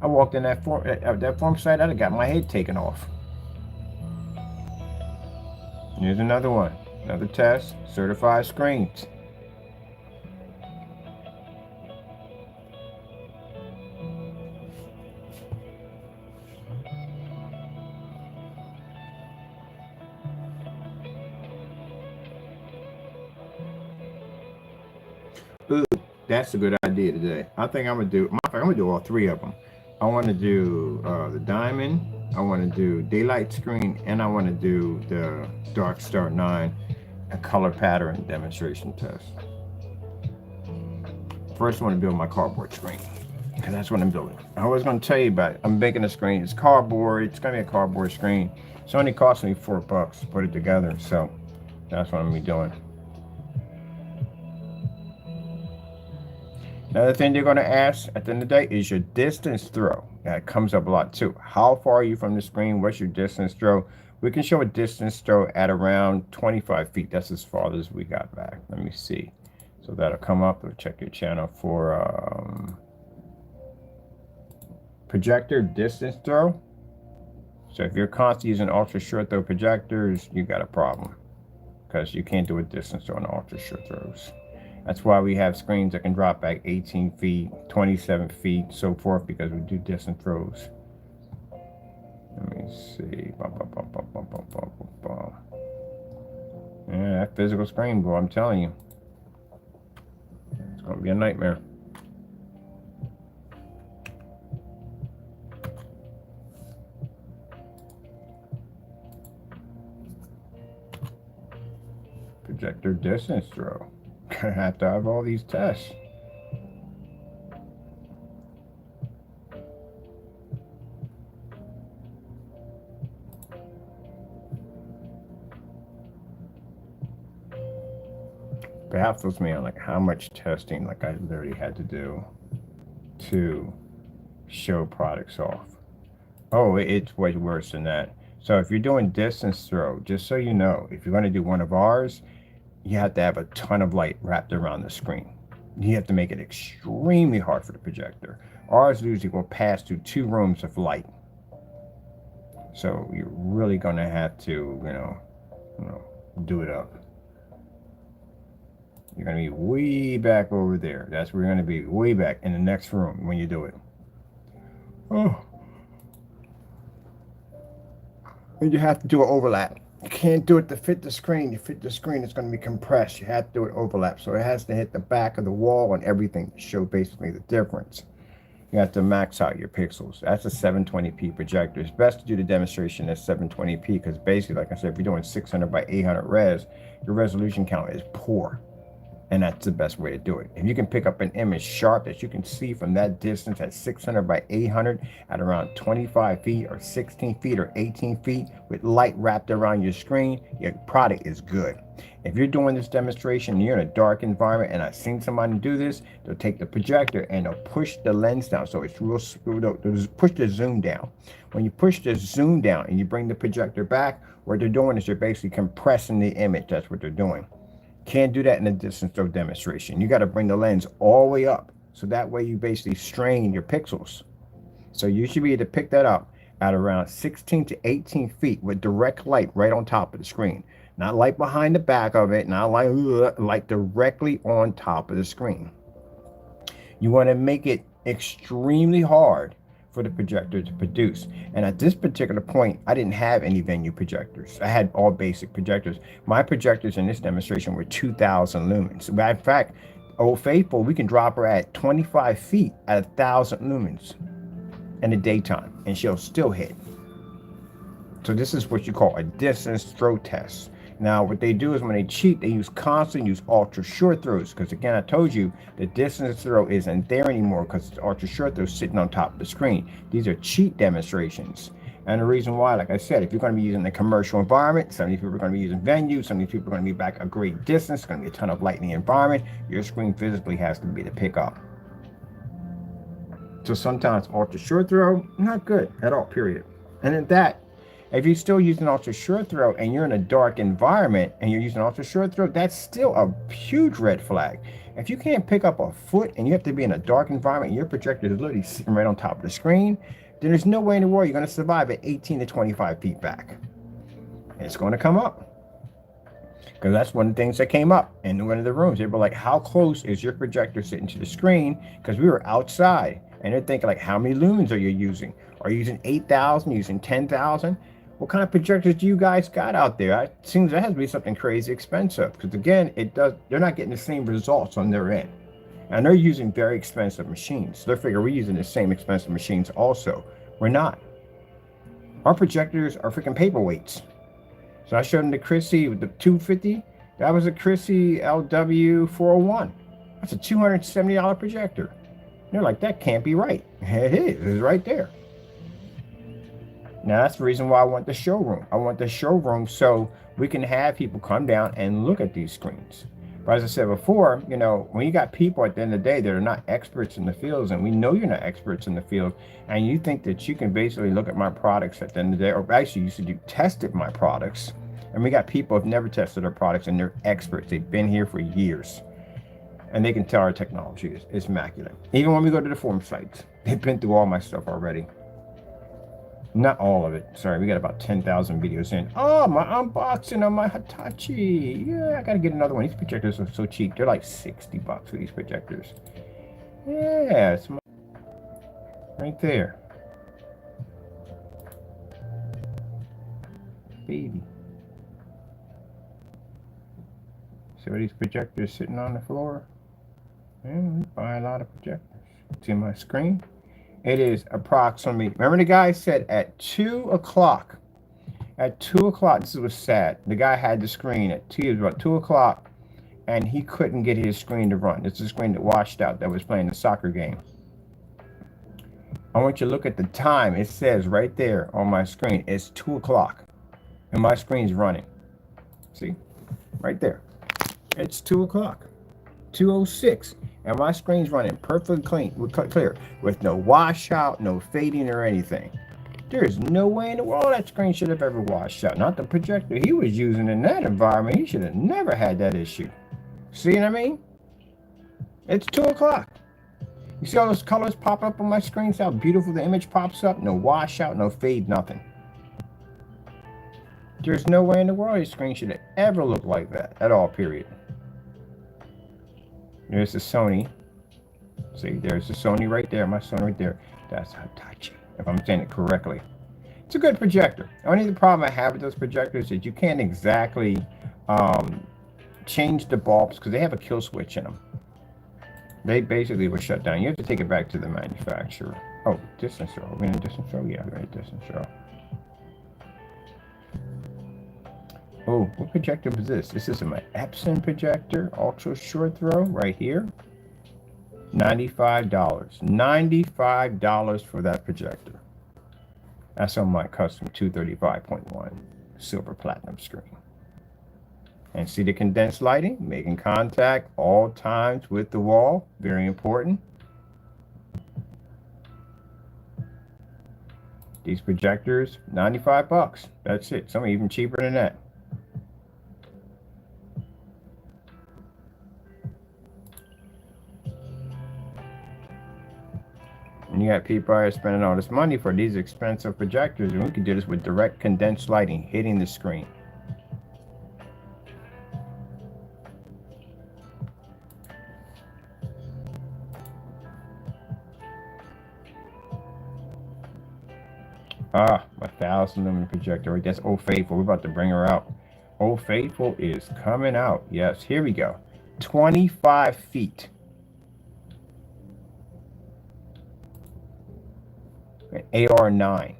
Speaker 1: I walked in that form site, I'd have got my head taken off. Here's another one, another test, certified screens. Ooh, that's a good idea today. I think I'm gonna do all three of them. I want to do the diamond, I want to do daylight screen, and I want to do the Dark Star 9 a color pattern demonstration test. First I want to build my cardboard screen, because that's what I'm building. I was going to tell you about it. I'm making a screen. It's cardboard. It's going to be a cardboard screen. It's only cost me $4 to put it together, so that's what I'm going to be doing. Another thing they're going to ask at the end of the day is your distance throw. That comes up a lot too. How far are you from the screen? What's your distance throw? We can show a distance throw at around 25 feet. That's as far as we got back. Let me see. So that'll come up. Check your channel for projector distance throw. So if you're constantly using ultra short throw projectors, you got a problem, because you can't do a distance throw on ultra short throws. That's why we have screens that can drop back 18 feet, 27 feet, so forth, because we do distance throws. Let me see. Yeah, that physical screen, boy, I'm telling you. It's going to be a nightmare. Projector distance throw. Gonna have to have all these tests. Baffles me on like how much testing like I literally had to do to show products off. Oh, it's way worse than that. So if you're doing distance throw, just so you know, if you're going to do one of ours, you have to have a ton of light wrapped around the screen. You have to make it extremely hard for the projector. Ours usually will pass through 2 rooms of light. So you're really going to have to, you know, do it up. You're going to be way back over there. That's where you're going to be, way back in the next room when you do it. Oh. And you have to do an overlap. You can't do it to fit the screen. You fit the screen, it's going to be compressed. You have to do it overlap. So it has to hit the back of the wall and everything to show basically the difference. You have to max out your pixels. That's a 720p projector. It's best to do the demonstration at 720p, because basically, like I said, if you're doing 600 by 800 res, your resolution count is poor. And that's the best way to do it. If you can pick up an image sharp that you can see from that distance at 600 by 800 at around 25 feet or 16 feet or 18 feet with light wrapped around your screen, your product is good. If you're doing this demonstration, you're in a dark environment, and I've seen somebody do this, they'll take the projector and they'll push the lens down. So it's real, they'll push the zoom down. When you push the zoom down and you bring the projector back, what they're doing is they're basically compressing the image. That's what they're doing. Can't do that in a distance throw demonstration. You got to bring the lens all the way up. So that way you basically strain your pixels. So you should be able to pick that up at around 16 to 18 feet with direct light right on top of the screen. Not light behind the back of it, not like directly on top of the screen. You want to make it extremely hard for the projector to produce. And at this particular point, I didn't have any venue projectors. I had all basic projectors. My projectors in this demonstration were 2,000 lumens. In fact, Old Faithful, we can drop her at 25 feet at 1,000 lumens in the daytime, and she'll still hit. So this is what you call a distance throw test. Now, what they do is when they cheat, they use ultra short throws. Because again, I told you the distance throw isn't there anymore because it's ultra short throw sitting on top of the screen. These are cheat demonstrations. And the reason why, like I said, if you're going to be using a commercial environment, some of these people are going to be using venues, some of these people are going to be back a great distance, going to be a ton of light in the environment, your screen physically has to be to pick up. So sometimes ultra short throw, not good at all, period. And then that, if you're still using ultra short throw and you're in a dark environment and you're using ultra short throw, that's still a huge red flag. If you can't pick up a foot and you have to be in a dark environment and your projector is literally sitting right on top of the screen, then there's no way in the world you're going to survive at 18 to 25 feet back. It's going to come up. Because that's one of the things that came up in one of the rooms. They were like, how close is your projector sitting to the screen? Because we were outside. And they're thinking, like, how many lumens are you using? Are you using 8,000? Using 10,000? What kind of projectors do you guys got out there? It seems that has to be something crazy expensive. Because again, they're not getting the same results on their end. And they're using very expensive machines. So they figure we're using the same expensive machines also. We're not. Our projectors are freaking paperweights. So I showed them the Chrissy with the 250. That was a Chrissy LW401. That's a $270 projector. They're like, that can't be right. It is. It's right there. Now, that's the reason why I want the showroom. I want the showroom so we can have people come down and look at these screens. But as I said before, you know, when you got people at the end of the day that are not experts in the fields, and we know you're not experts in the field, and you think that you can basically look at my products at the end of the day, or actually you tested my products, and we got people who have never tested our products, and they're experts. They've been here for years. And they can tell our technology is immaculate. Even when we go to the forum sites, they've been through all my stuff already. Not all of it. Sorry, we got about 10,000 videos in. Oh, my unboxing on my Hitachi. Yeah, I got to get another one. These projectors are so cheap. They're like $60 for these projectors. Yeah, it's right there. Baby. See these projectors sitting on the floor? Yeah, we buy a lot of projectors. See my screen? It is approximately, remember the guy said at 2 o'clock. At 2 o'clock, this was sad. The guy had the screen at it was about 2 o'clock, and he couldn't get his screen to run. It's a screen that washed out that was playing the soccer game. I want you to look at the time. It says right there on my screen, it's 2 o'clock, and my screen's running. See? Right there. It's 2 o'clock. 2:06. And my screen's running perfectly clear, with no washout, no fading or anything. There's no way in the world that screen should have ever washed out. Not the projector he was using in that environment. He should have never had that issue. See what I mean? It's 2 o'clock. You see all those colors pop up on my screen? See how beautiful the image pops up? No washout, no fade, nothing. There's no way in the world your screen should have ever looked like that at all, period. There's the Sony. See, there's the Sony right there. My Sony right there. That's Hitachi, if I'm saying it correctly. It's a good projector. Only the problem I have with those projectors is you can't exactly change the bulbs because they have a kill switch in them. They basically were shut down. You have to take it back to the manufacturer. Oh, distance throw. We're in a distance throw? Yeah, we're in a distance throw. Oh, what projector was this? This is my Epson projector, ultra short throw right here. $95. $95 for that projector. That's on my custom 235.1 silver platinum screen. And see the condensed lighting, making contact all times with the wall. Very important. These projectors, 95 bucks. That's it. Some are even cheaper than that. And you got people out here spending all this money for these expensive projectors, and we can do this with direct condensed lighting hitting the screen. Ah, my 1,000 lumen projector. Right, that's Old Faithful. We're about to bring her out. Old Faithful is coming out. Yes, here we go. 25 feet. An AR9.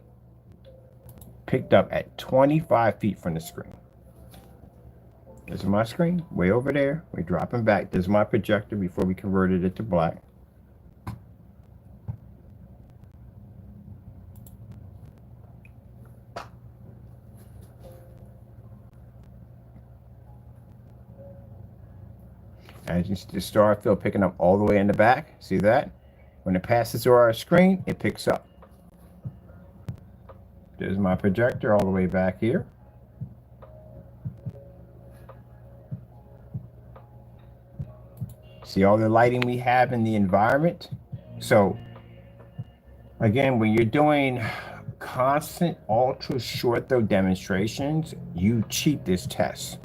Speaker 1: Picked up at 25 feet from the screen. This is my screen, way over there. We're dropping back. This is my projector before we converted it to black. As you see the star field picking up all the way in the back. See that? When it passes through our screen, it picks up. There's my projector all the way back here. See all the lighting we have in the environment? So, again, when you're doing constant ultra short throw demonstrations, you cheat this test.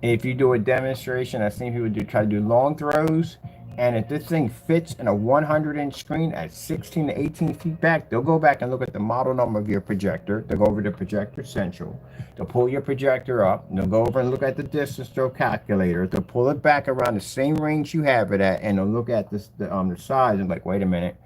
Speaker 1: If you do a demonstration, I've seen people try to do long throws, and if this thing fits in a 100-inch screen at 16 to 18 feet back, they'll go back and look at the model number of your projector. They'll go over to Projector Central. They'll pull your projector up, and they'll go over and look at the distance throw calculator. They'll pull it back around the same range you have it at, and they'll look at the size and like, wait a minute,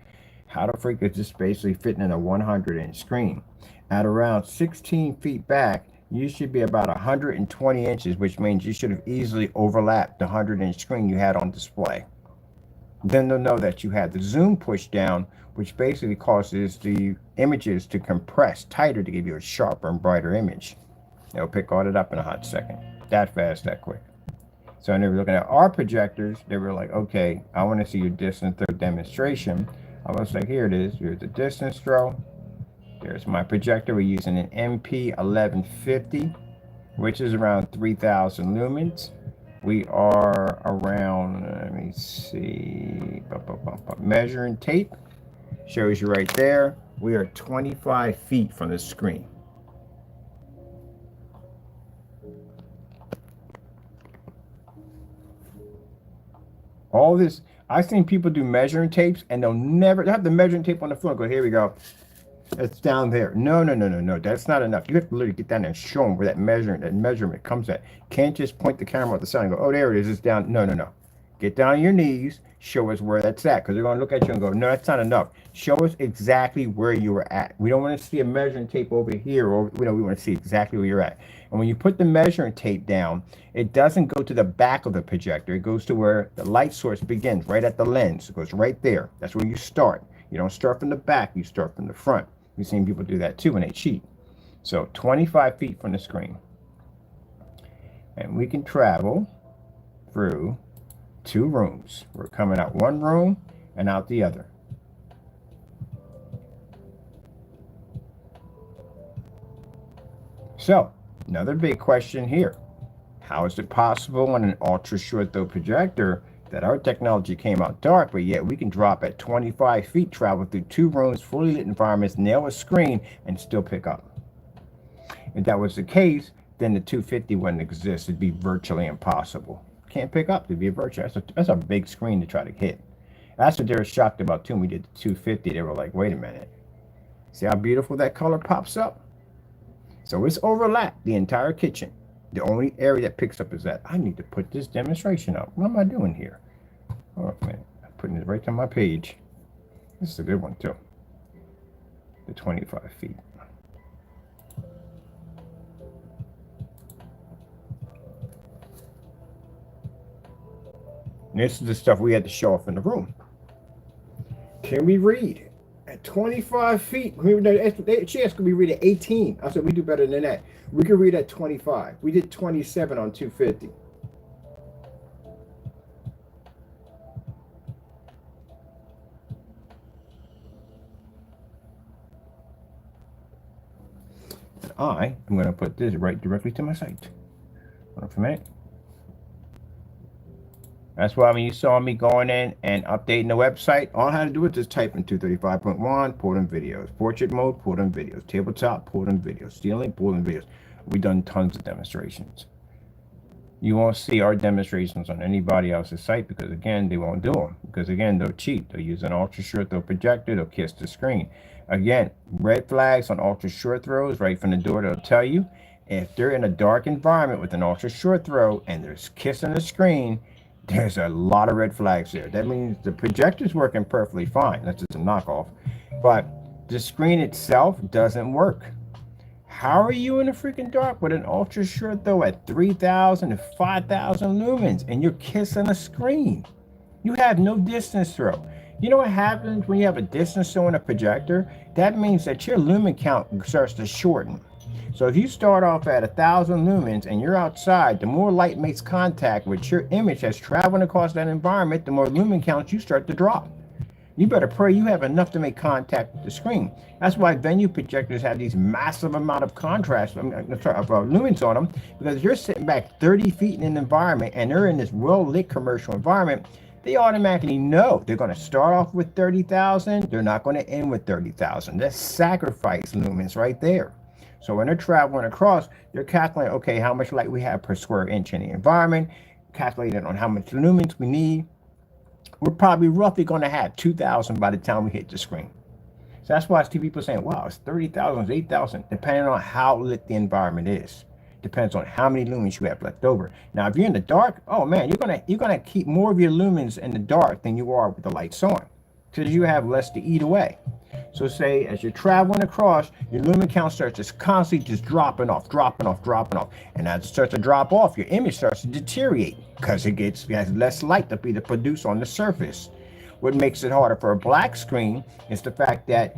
Speaker 1: how the freak is this basically fitting in a 100-inch screen? At around 16 feet back, you should be about 120 inches, which means you should have easily overlapped the 100-inch screen you had on display. Then they'll know that you had the zoom pushed down, which basically causes the images to compress tighter to give you a sharper and brighter image. They'll pick all that up in a hot second. That fast, that quick. So when they were looking at our projectors, they were like, okay, I want to see your distance throw demonstration. I was like, here it is. Here's the distance throw. There's my projector. We're using an MP1150, which is around 3,000 lumens. We are around, let me see, measuring tape shows you right there. We are 25 feet from the screen. All this, I've seen people do measuring tapes and they'll have the measuring tape on the floor and go, here we go. It's down there. No. That's not enough. You have to literally get down there and show them where that measurement comes at. Can't just point the camera at the side and go, oh, there it is. It's down. No. Get down on your knees. Show us where that's at. Because they're going to look at you and go, no, that's not enough. Show us exactly where you were at. We don't want to see a measuring tape over here. Or we want to see exactly where you're at. And when you put the measuring tape down, it doesn't go to the back of the projector. It goes to where the light source begins, right at the lens. It goes right there. That's where you start. You don't start from the back. You start from the front. We've seen people do that too when they cheat. So 25 feet from the screen. And we can travel through 2 rooms. We're coming out one room and out the other. So, another big question here. How is it possible on an ultra short throw projector that our technology came out dark, but yet we can drop at 25 feet, travel through 2 rooms, fully lit environments, nail a screen, and still pick up? If that was the case, then the 250 wouldn't exist. It'd be virtually impossible. Can't pick up to be a virtual. That's a big screen to try to hit. That's what they were shocked about too. When we did the 250, they were like, wait a minute. See how beautiful that color pops up? So it's overlapped the entire kitchen. The only area that picks up is that. I need to put this demonstration up. What am I doing here? Oh, man. I'm putting it right on my page. This is a good one, too. The 25 feet. And this is the stuff we had to show off in the room. Can we read at 25 feet? She asked, can we read at 18? I said, we do better than that. We can read at 25. We did 27 on 250. I am going to put this right directly to my site. Hold on for a minute. That's why when you saw me going in and updating the website, all I had to do was just type in 235.1, pull in videos, portrait mode, pull in videos, tabletop, pull in videos, ceiling, pull in videos. We've done tons of demonstrations. You won't see our demonstrations on anybody else's site because, again, they won't do them. Because, again, they'll cheat. They'll use an ultra short throw projector. They'll kiss the screen. Again, red flags on ultra short throws right from the door. They'll tell you if they're in a dark environment with an ultra short throw and they're kissing the screen, there's a lot of red flags there. That means the projector's working perfectly fine. That's just a knockoff. But the screen itself doesn't work. How are you in the freaking dark with an ultra short throw at 3,000 to 5,000 lumens and you're kissing a screen? You have no distance throw. You know what happens when you have a distance throw in a projector? That means that your lumen count starts to shorten. So if you start off at 1,000 lumens and you're outside, the more light makes contact with your image that's traveling across that environment, the more lumen counts you start to drop. You better pray you have enough to make contact with the screen. That's why venue projectors have these massive amount of contrast, lumens on them, because you're sitting back 30 feet in an environment and they're in this well-lit commercial environment. They automatically know they're going to start off with 30,000. They're not going to end with 30,000. That's sacrifice lumens right there. So when they're traveling across, they're calculating, okay, how much light we have per square inch in the environment, calculating on how much lumens we need. We're probably roughly going to have 2,000 by the time we hit the screen. So that's why I see people saying, wow, it's 30,000, it's 8,000, depending on how lit the environment is. Depends on how many lumens you have left over. Now, if you're in the dark, oh man, you're gonna keep more of your lumens in the dark than you are with the lights on, because you have less to eat away. So say as you're traveling across, your lumen count starts just constantly just dropping off. And as it starts to drop off, your image starts to deteriorate because it has less light to be produced on the surface. What makes it harder for a black screen is the fact that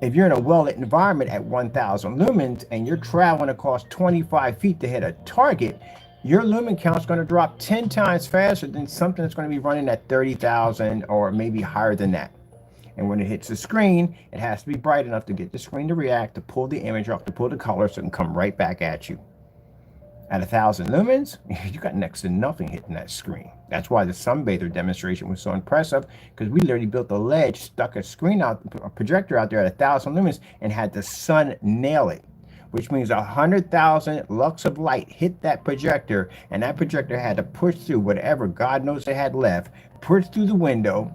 Speaker 1: if you're in a well-lit environment at 1,000 lumens and you're traveling across 25 feet to hit a target, your lumen count is going to drop 10 times faster than something that's going to be running at 30,000 or maybe higher than that. And when it hits the screen, it has to be bright enough to get the screen to react, to pull the image off, to pull the color so it can come right back at you. At 1,000 lumens, you got next to nothing hitting that screen. That's why the sunbather demonstration was so impressive, because we literally built a ledge, stuck a projector out there at 1,000 lumens, and had the sun nail it. Which means 100,000 lux of light hit that projector, and that projector had to push through whatever God knows they had left, push through the window,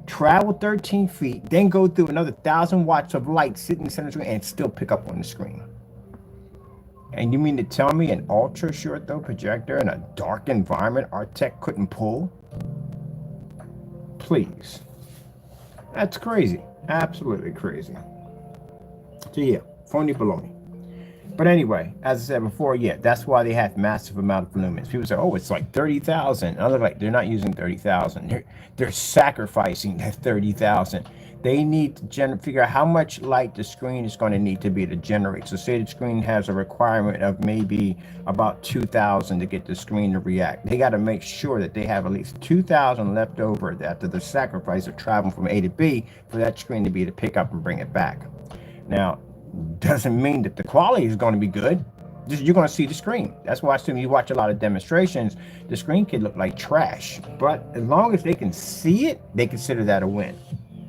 Speaker 1: travel 13 feet, then go through another 1,000 watts of light sitting in the center screen and still pick up on the screen. And you mean to tell me an ultra short throw projector in a dark environment our tech couldn't pull? Please. That's crazy. Absolutely crazy. So yeah, phony baloney. But anyway, as I said before, yeah, that's why they have massive amount of lumens. People say, oh, it's like 30,000. I look like they're not using 30,000. They're sacrificing that 30,000. They need to figure out how much light the screen is going to need to be to generate. So say the screen has a requirement of maybe about 2,000 to get the screen to react. They got to make sure that they have at least 2,000 left over after the sacrifice of traveling from A to B for that screen to be able to pick up and bring it back. Now, doesn't mean that the quality is going to be good. You're going to see the screen. That's why I assume you watch a lot of demonstrations, the screen can look like trash. But as long as they can see it, they consider that a win.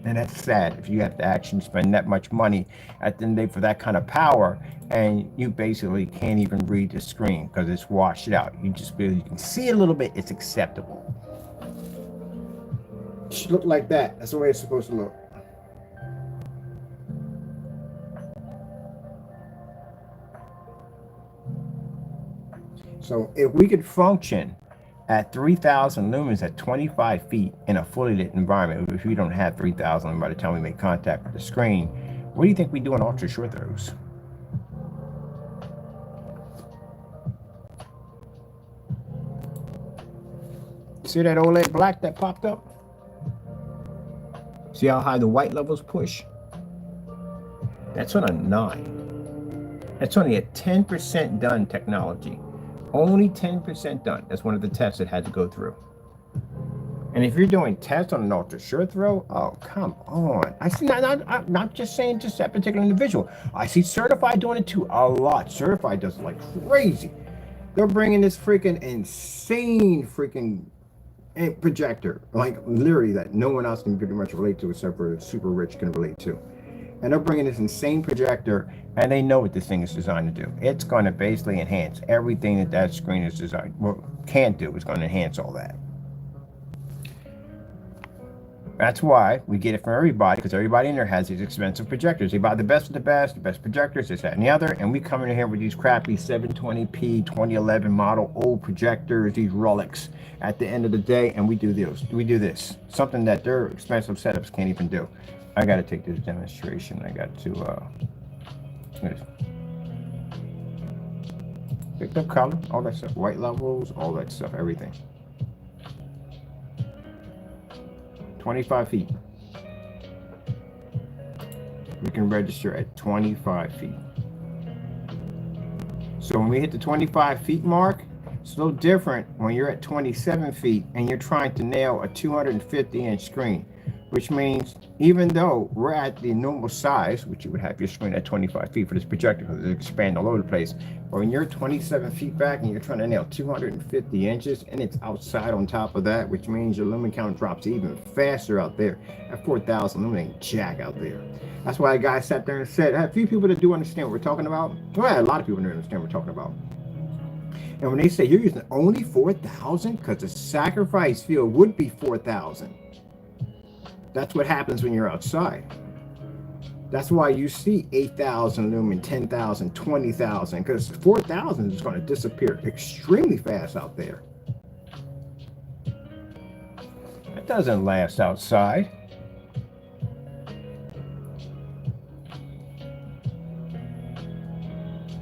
Speaker 1: And that's sad if you have to actually spend that much money at the end of the day for that kind of power, and you basically can't even read the screen because it's washed out. You just feel you can see it a little bit, it's acceptable. It should look like that. That's the way it's supposed to look. So if we could function at 3,000 lumens at 25 feet in a fully lit environment, if we don't have 3,000 by the time we make contact with the screen, what do you think we do on ultra short throws? See that OLED black that popped up? See how high the white levels push? That's on a 9. That's only a 10% done technology. Only 10% done. That's one of the tests it had to go through. And if you're doing tests on an ultra short throw, oh, come on. I see, not just saying just that particular individual. I see Certified doing it too, a lot. Certified does it like crazy. They're bringing this freaking insane freaking projector, like literally that no one else can pretty much relate to except for super rich can relate to. And they're bringing this insane projector, and they know what this thing is designed to do. It's going to basically enhance everything that that screen is designed, well, can't do. It's going to enhance all that. That's why we get it from everybody, because everybody in there has these expensive projectors. They buy the best of the best projectors, this, that, and the other, and we come in here with these crappy 720p 2011 model old projectors, these relics. At the end of the day, and we do this, something that their expensive setups can't even do. I got to take this demonstration. I got to pick up color, all that stuff, white levels, all that stuff, everything. 25 feet. We can register at 25 feet. So when we hit the 25 feet mark, it's a little different when you're at 27 feet and you're trying to nail a 250-inch screen, which means even though we're at the normal size, which you would have your screen at 25 feet for this projector because it expands all over the place, but when you're 27 feet back and you're trying to nail 250 inches and it's outside on top of that, which means your lumen count drops even faster out there. At 4,000 lumen ain't jack out there. That's why a guy sat there and said, I have a few people that do understand what we're talking about. Well, a lot of people don't understand what we're talking about. And when they say you're using only 4,000, because the sacrifice field would be 4,000. That's what happens when you're outside. That's why you see 8,000 lumen, 10,000, 20,000, because 4,000 is going to disappear extremely fast out there. That doesn't last outside.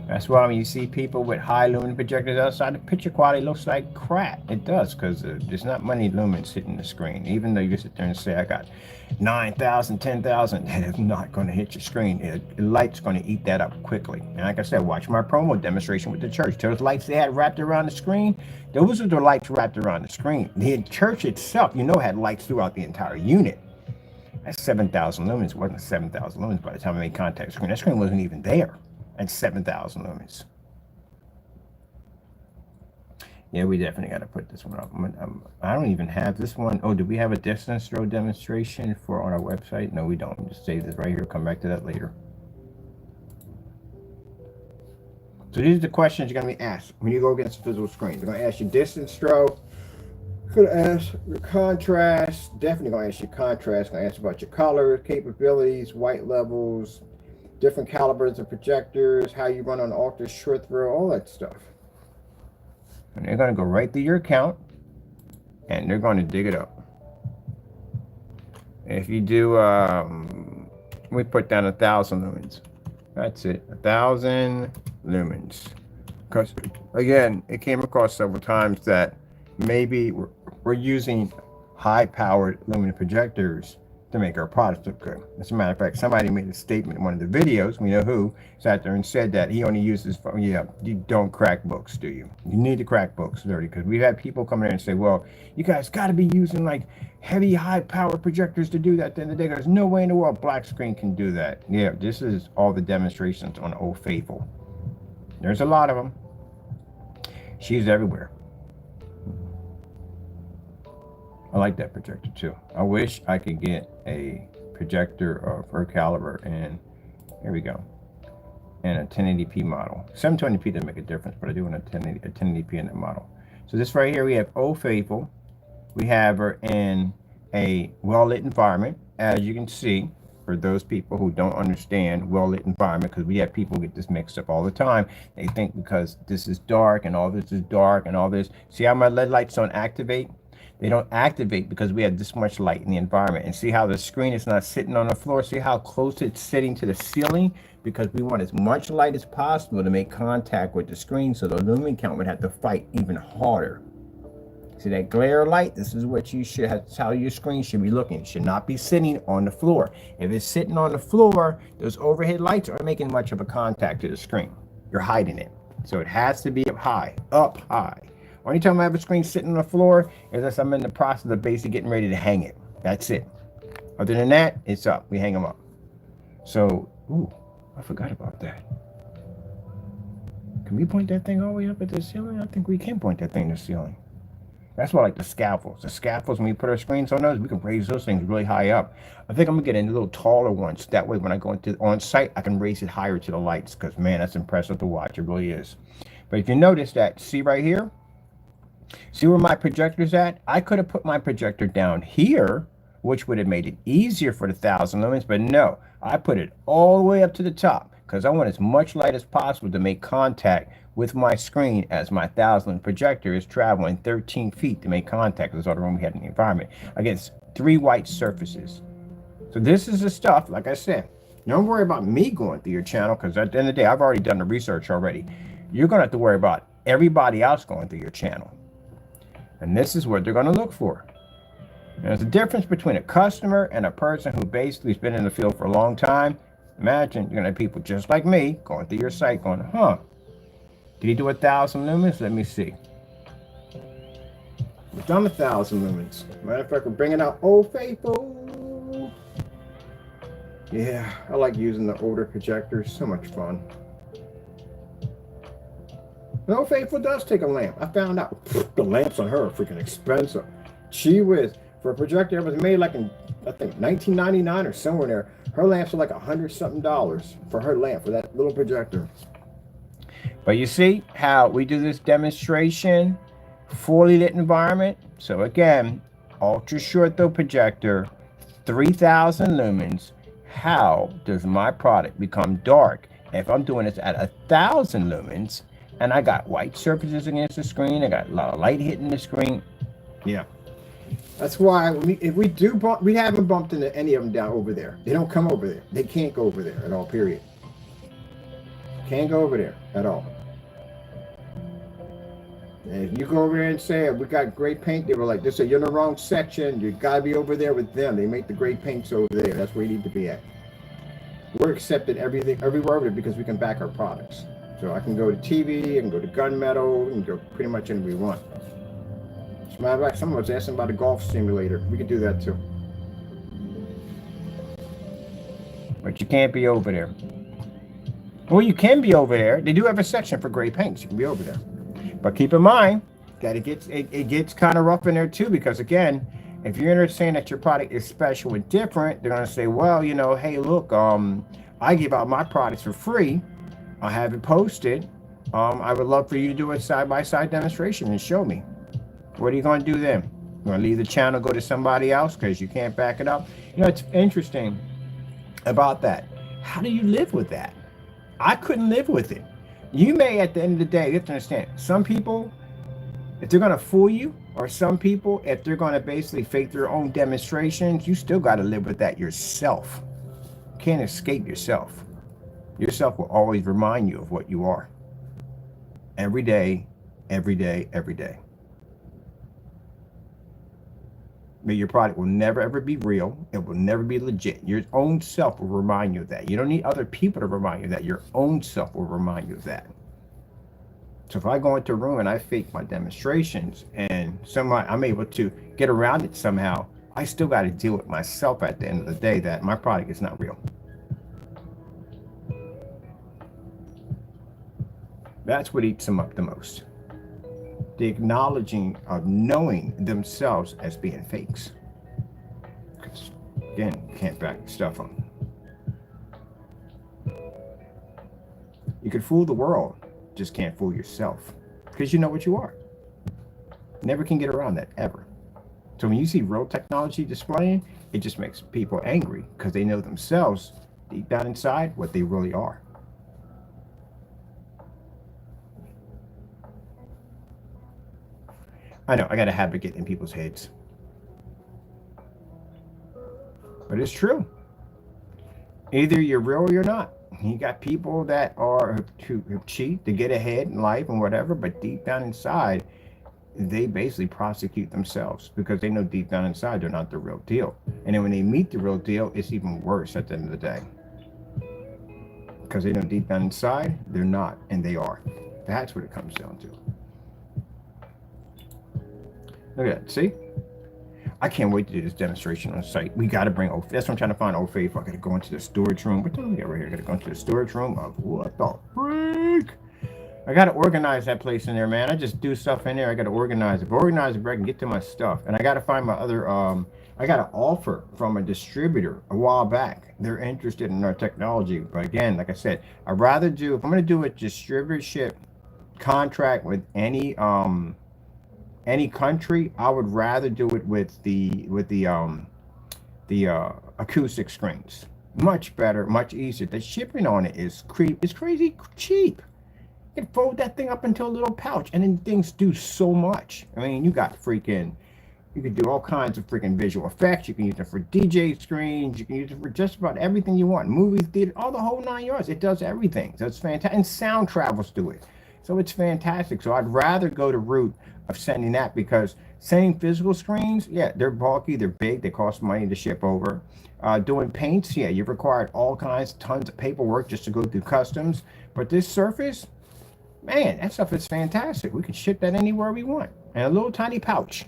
Speaker 1: That's why when you see people with high lumen projectors outside, the picture quality looks like crap. It does, because there's not many lumens hitting the screen. Even though you sit there and say, I got 9,000, 10,000, that is not going to hit your screen. The light's going to eat that up quickly. And like I said, watch my promo demonstration with the church. Those lights they had wrapped around the screen, those are the lights wrapped around the screen. The church itself, had lights throughout the entire unit. That's 7,000 lumens. It wasn't 7,000 lumens by the time I made contact with the screen. That screen wasn't even there. At 7,000 lumens. Yeah, we definitely got to put this one up. I don't even have this one. Oh, do we have a distance throw demonstration on our website? No, we don't. Just save this right here. Come back to that later. So these are the questions you're going to be asked when you go against a physical screen. They're going to ask you distance throw. Going to ask your contrast. Definitely going to ask you contrast. Going to ask about your color, capabilities, white levels, different calibers of projectors, how you run on ultra short throw, all that stuff. And they're going to go right through your account and they're going to dig it up. If you do, we put down 1,000 lumens. That's it, 1,000 lumens. Because again, it came across several times that maybe we're using high-powered lumen projectors to make our products look good. As a matter of fact, somebody made a statement in one of the videos, we know who, sat there and said that he only uses, you don't crack books, do you? You need to crack books, dirty, because we've had people come in and say, well, you guys got to be using like heavy, high-power projectors to do that. At the end of the day, there's no way in the world black screen can do that. Yeah, this is all the demonstrations on Old Faithful. There's a lot of them. She's everywhere. I like that projector too. I wish I could get a projector of her caliber, and here we go, and a 1080p model. 720p doesn't make a difference, but I do want a 1080p in that model. So this right here, we have Old Faithful. We have her in a well-lit environment, as you can see. For those people who don't understand well-lit environment, because we have people get this mixed up all the time. They think because this is dark and all this is dark and all this. See how my LED lights don't activate? They don't activate because we have this much light in the environment. And see how the screen is not sitting on the floor? See how close it's sitting to the ceiling? Because we want as much light as possible to make contact with the screen, so the lumen count would have to fight even harder. See that glare light? This is what you should have, how your screen should be looking. It should not be sitting on the floor. If it's sitting on the floor, those overhead lights aren't making much of a contact to the screen. You're hiding it. So it has to be up high, up high. Only time I have a screen sitting on the floor is if I'm in the process of basically getting ready to hang it. That's it. Other than that, it's up. We hang them up. So, ooh, I forgot about that. Can we point that thing all the way up at the ceiling? I think we can point that thing to the ceiling. That's why I like the scaffolds. The scaffolds, when we put our screens on those, we can raise those things really high up. I think I'm gonna get a little taller ones. That way, when I go into on site, I can raise it higher to the lights. Because man, that's impressive to watch. It really is. But if you notice that, see right here, see where my projector's at? I could have put my projector down here, which would have made it easier for the 1,000 lumens. But no, I put it all the way up to the top because I want as much light as possible to make contact with my screen as my 1,000 projector is traveling 13 feet to make contact. That's all the room we had in the environment against 3 white surfaces. So this is the stuff, like I said, don't worry about me going through your channel because at the end of the day, I've already done the research already. You're going to have to worry about everybody else going through your channel. And this is what they're going to look for. And there's a difference between a customer and a person who basically has been in the field for a long time. Imagine you're going to have people just like me going through your site going, huh? Did he do 1,000 lumens? Let me see. We've done 1,000 lumens. Matter of fact, we're bringing out Old Faithful. Yeah, I like using the older projectors. So much fun. And Old Faithful does take a lamp. I found out the lamps on her are freaking expensive. She was, for a projector that was made like in, I think, 1999 or somewhere there, her lamps are like $100-something for her lamp, for that little projector. But you see how we do this demonstration, fully lit environment. So again, ultra short though projector, 3,000 lumens. How does my product become dark? If I'm doing this at 1,000 lumens and I got white surfaces against the screen, I got a lot of light hitting the screen. Yeah. That's why if we do bump, we haven't bumped into any of them down over there. They don't come over there. They can't go over there at all, period. Can't go over there at all. And if you go over there and say, we got great paint, they were like, they say, you're in the wrong section. You got to be over there with them. They make the great paints over there. That's where you need to be at. We're accepted everywhere over there because we can back our products. So I can go to TV, I can go to gunmetal, we can go pretty much anywhere we want. As a matter of fact, someone was asking about a golf simulator. We could do that too. But you can't be over there. Well, you can be over there. They do have a section for gray paints. You can be over there. But keep in mind that it gets kind of rough in there too, because again, if you're saying that your product is special and different, they're going to say, well, you know, hey, look, I give out my products for free. I have it posted. I would love for you to do a side-by-side demonstration and show me. What are you going to do then? You're going to leave the channel, go to somebody else because you can't back it up? You know, it's interesting about that. How do you live with that? I couldn't live with it. You may, at the end of the day, you have to understand, some people, if they're going to fool you, or some people, if they're going to basically fake their own demonstrations, you still got to live with that yourself. You can't escape yourself. Yourself will always remind you of what you are. Every day, every day, every day. But your product will never ever be real. It will never be legit. Your own self will remind you of that. You don't need other people to remind you of that. Your own self will remind you of that. So if I go into a room and I fake my demonstrations and somehow I'm able to get around it somehow, I still got to deal with myself at the end of the day that my product is not real. That's what eats them up the most. The acknowledging of knowing themselves as being fakes. Because again, you can't back stuff up. You can fool the world, just can't fool yourself. Because you know what you are. Never can get around that, ever. So when you see real technology displaying, it just makes people angry because they know themselves deep down inside what they really are. I know, I got a habit of getting in people's heads. But it's true. Either you're real or you're not. You got people that are who cheat to get ahead in life and whatever, but deep down inside, they basically prosecute themselves because they know deep down inside they're not the real deal. And then when they meet the real deal, it's even worse at the end of the day because they know deep down inside they're not and they are. That's what it comes down to. Look at that. See? I can't wait to do this demonstration on site. We got to bring Old. That's what I'm trying to find Old Faithful. I got to go into the storage room. What do we got right here? I got to go into the storage room of what the freak? I got to organize that place in there, man. I just do stuff in there. I got to organize it. If I organize it, I can get to my stuff. And I got to find my other, I got an offer from a distributor a while back. They're interested in our technology. But again, like I said, I'd rather do, if I'm going to do a distributorship contract with any country, I would rather do it with the acoustic screens. Much better, much easier. The shipping on it is crazy cheap. You can fold that thing up into a little pouch, and then things do so much. I mean, you can do all kinds of freaking visual effects. You can use it for DJ screens. You can use it for just about everything you want. Movie theater, all the whole 9 yards. It does everything. So it's fantastic. And sound travels through it. So it's fantastic. So I'd rather go the route of sending that because sending physical screens, yeah, they're bulky, they're big, they cost money to ship over. Doing paints, yeah, you've required all kinds, tons of paperwork just to go through customs. But this Surface, man, that stuff is fantastic. We can ship that anywhere we want. And a little tiny pouch.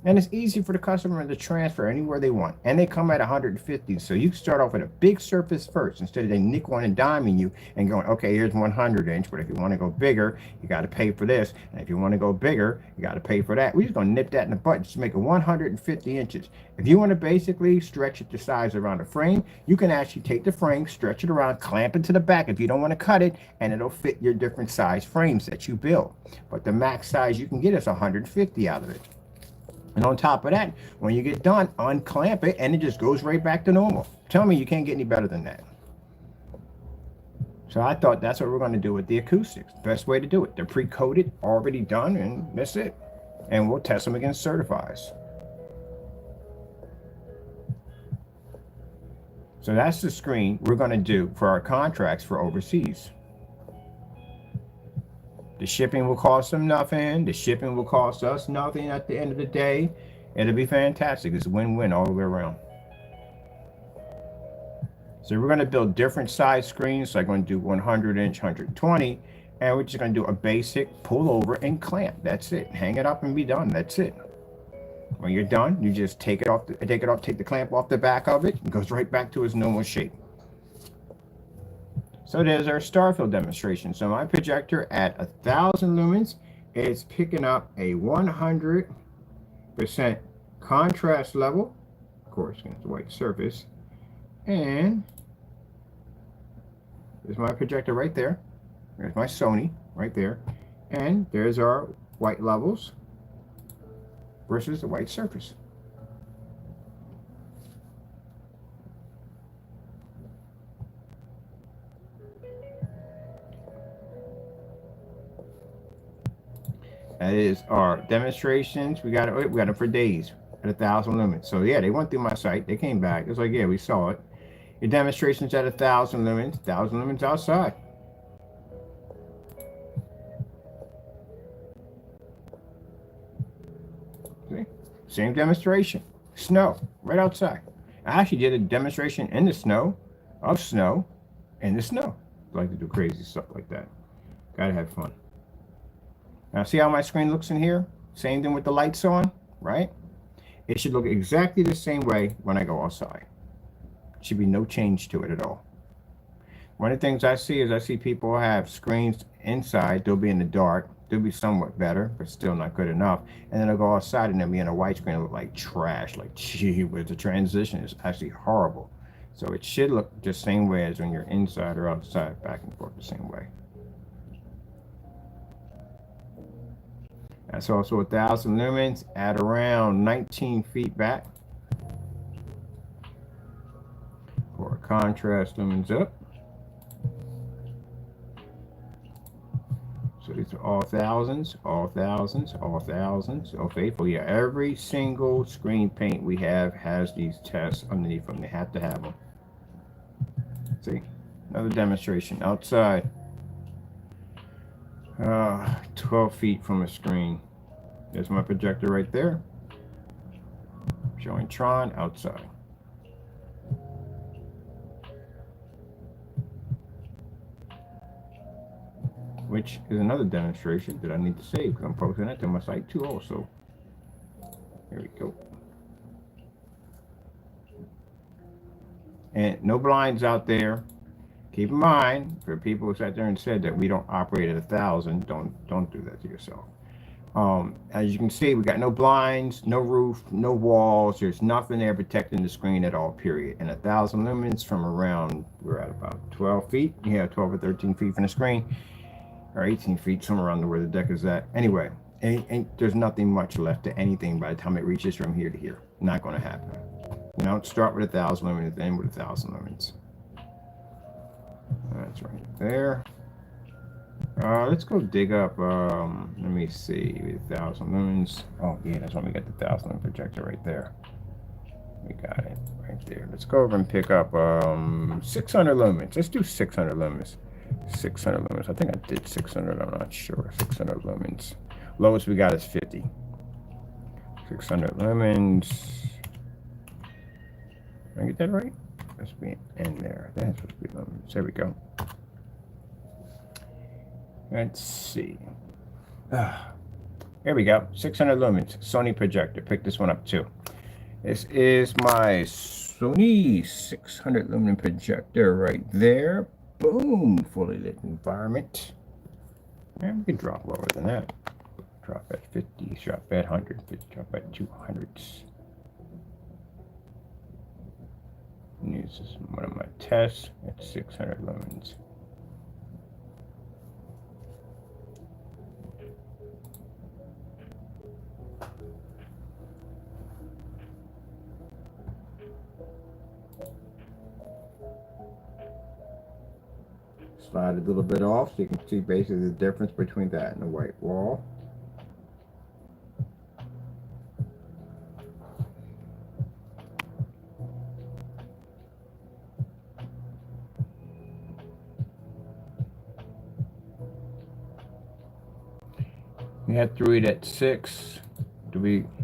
Speaker 1: And it's easy for the customer to transfer anywhere they want. And they come at 150. So you start off with a big Surface first instead of they nickel and diming you and going, okay, here's 100-inch. But if you want to go bigger, you got to pay for this. And if you want to go bigger, you got to pay for that. We're just going to nip that in the butt just to make it 150 inches. If you want to basically stretch it to size around the frame, you can actually take the frame, stretch it around, clamp it to the back if you don't want to cut it, and it'll fit your different size frames that you build. But the max size you can get is 150 out of it. And on top of that, when you get done, unclamp it, and it just goes right back to normal. Tell me you can't get any better than that. So I thought that's what we're going to do with the acoustics. Best way to do it. They're pre-coated, already done, and that's it. And we'll test them against certifies. So that's the screen we're going to do for our contracts for overseas. The shipping will cost them nothing. The shipping will cost us nothing at the end of the day. It'll be fantastic. It's a win-win all the way around. So we're going to build different size screens. So I'm going to do 100-inch, 120, and we're just going to do a basic pull over and clamp. That's it. Hang it up and be done. That's it. When you're done, you just take the clamp off the back of it. It goes right back to its normal shape. So there's our Starfield demonstration. So my projector at 1,000 lumens is picking up a 100% contrast level, of course, against the white surface. And there's my projector right there. There's my Sony right there. And there's our white levels versus the white surface. That is our demonstrations. We got it for days at 1,000 lumens. So yeah, they went through my site. They came back. It's like, yeah, we saw it. Your demonstrations at 1,000 lumens. 1,000 lumens outside. See? Same demonstration. Snow right outside. I actually did a demonstration in the snow, of snow, in the snow. I like to do crazy stuff like that. Gotta have fun. Now see how my screen looks in here? Same thing with the lights on, right? It should look exactly the same way when I go outside. Should be no change to it at all. One of the things I see is people have screens inside. They'll be in the dark. They'll be somewhat better, but still not good enough. And then they'll go outside and they'll be in a white screen. It'll look like trash. Like, gee, with the transition is actually horrible. So it should look the same way as when you're inside or outside, back and forth the same way. That's also 1,000 lumens at around 19 feet back. For contrast lumens up. So these are all thousands, all thousands, all thousands. Oh, faithful, yeah. Every single screen paint we have has these tests underneath them. They have to have them. See, another demonstration outside. 12 feet from a screen. There's my projector right there, showing Tron outside. Which is another demonstration that I need to save because I'm posting that to my site too also. Here we go. And no blinds out there. Keep in mind, for people who sat there and said that we don't operate at 1,000, don't do that to yourself. As you can see, we got no blinds, no roof, no walls. There's nothing there protecting the screen at all, period. And 1,000 lumens from around, we're at about 12 feet. Yeah, 12 or 13 feet from the screen, or 18 feet, somewhere around where the deck is at. Anyway, there's nothing much left to anything by the time it reaches from here to here. Not going to happen. You don't start with 1,000 lumens, end with 1,000 lumens. That's right there. Let's go dig up, let me see, 1,000 lumens. Oh yeah, that's why we got the 1,000 lumen projector right there. We got it right there. Let's go over and pick up 600 lumens. Let's do 600 lumens. 600 lumens. I think I did 600, I'm not sure. 600 lumens. Lowest we got is 50. 600 lumens. Did I get that right? Let's be in there. That's supposed to be lumens. There we go. Let's see. Here we go. 600 lumens. Sony projector. Pick this one up too. This is my Sony 600 lumen projector right there. Boom. Fully lit environment. And we can drop lower than that. Drop at 50. Drop at 100. Drop at 200s. And this is one of my tests at 600 lumens. Slide it a little bit off so you can see basically the difference between that and the white wall. We had to read at 6.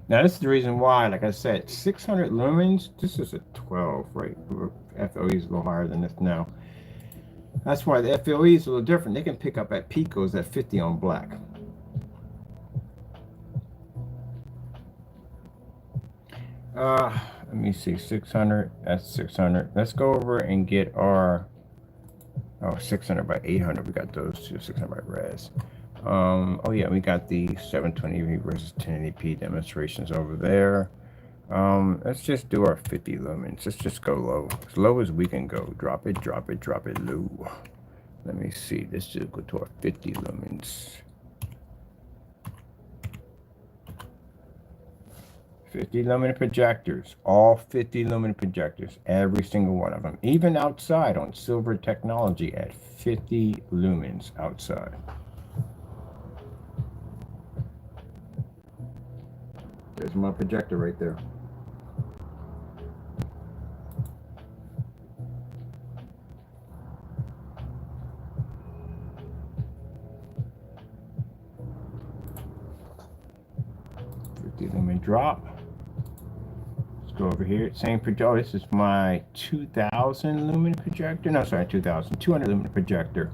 Speaker 1: Now this is the reason why, like I said, 600 lumens, this is a 12, right? FLE is a little higher than this now. That's why the FLE is a little different. They can pick up at picos at 50 on black. Let me see, 600, that's 600. Let's go over and get our, 600 by 800. We got those two, 600 by res. Oh yeah, we got the 720p versus 1080p demonstrations over there. Let's just do our 50 lumens. Let's just go low as we can go. Drop it, drop it, drop it low. Let me see. Let's just go to our 50 lumens. 50 lumen projectors, all 50 lumen projectors, every single one of them, even outside on silver technology at 50 lumens outside. There's my projector right there. Lumen drop. Let's go over here. Same projector. Oh, this is my 2,000 lumen projector. No, sorry, 200 lumen projector.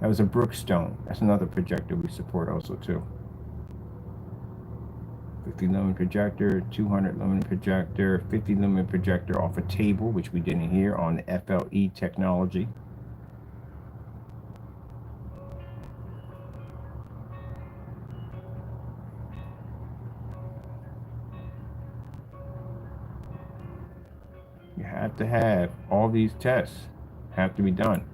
Speaker 1: That was a Brookstone. That's another projector we support also too. 50 lumen projector, 200 lumen projector, 50 lumen projector off a table, which we didn't hear on the FLE technology. You have to have all these tests have to be done.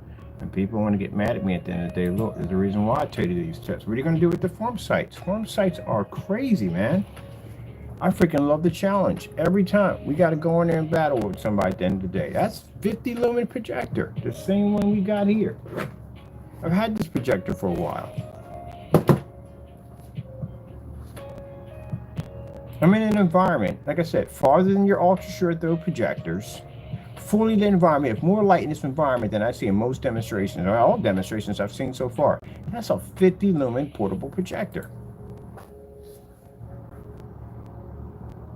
Speaker 1: And people want to get mad at me at the end of the day. Look, there's a reason why I tell you these tests. What are you going to do with the form sites? Form sites are crazy, man. I freaking love the challenge. Every time we got to go in there and battle with somebody at the end of the day. That's 50 lumen projector, the same one we got here. I've had this projector for a while. I'm in an environment, like I said, farther than your ultra short throw projectors. Fully lit environment, more light in this environment than I see in most demonstrations, or all demonstrations I've seen so far. That's a 50 lumen portable projector.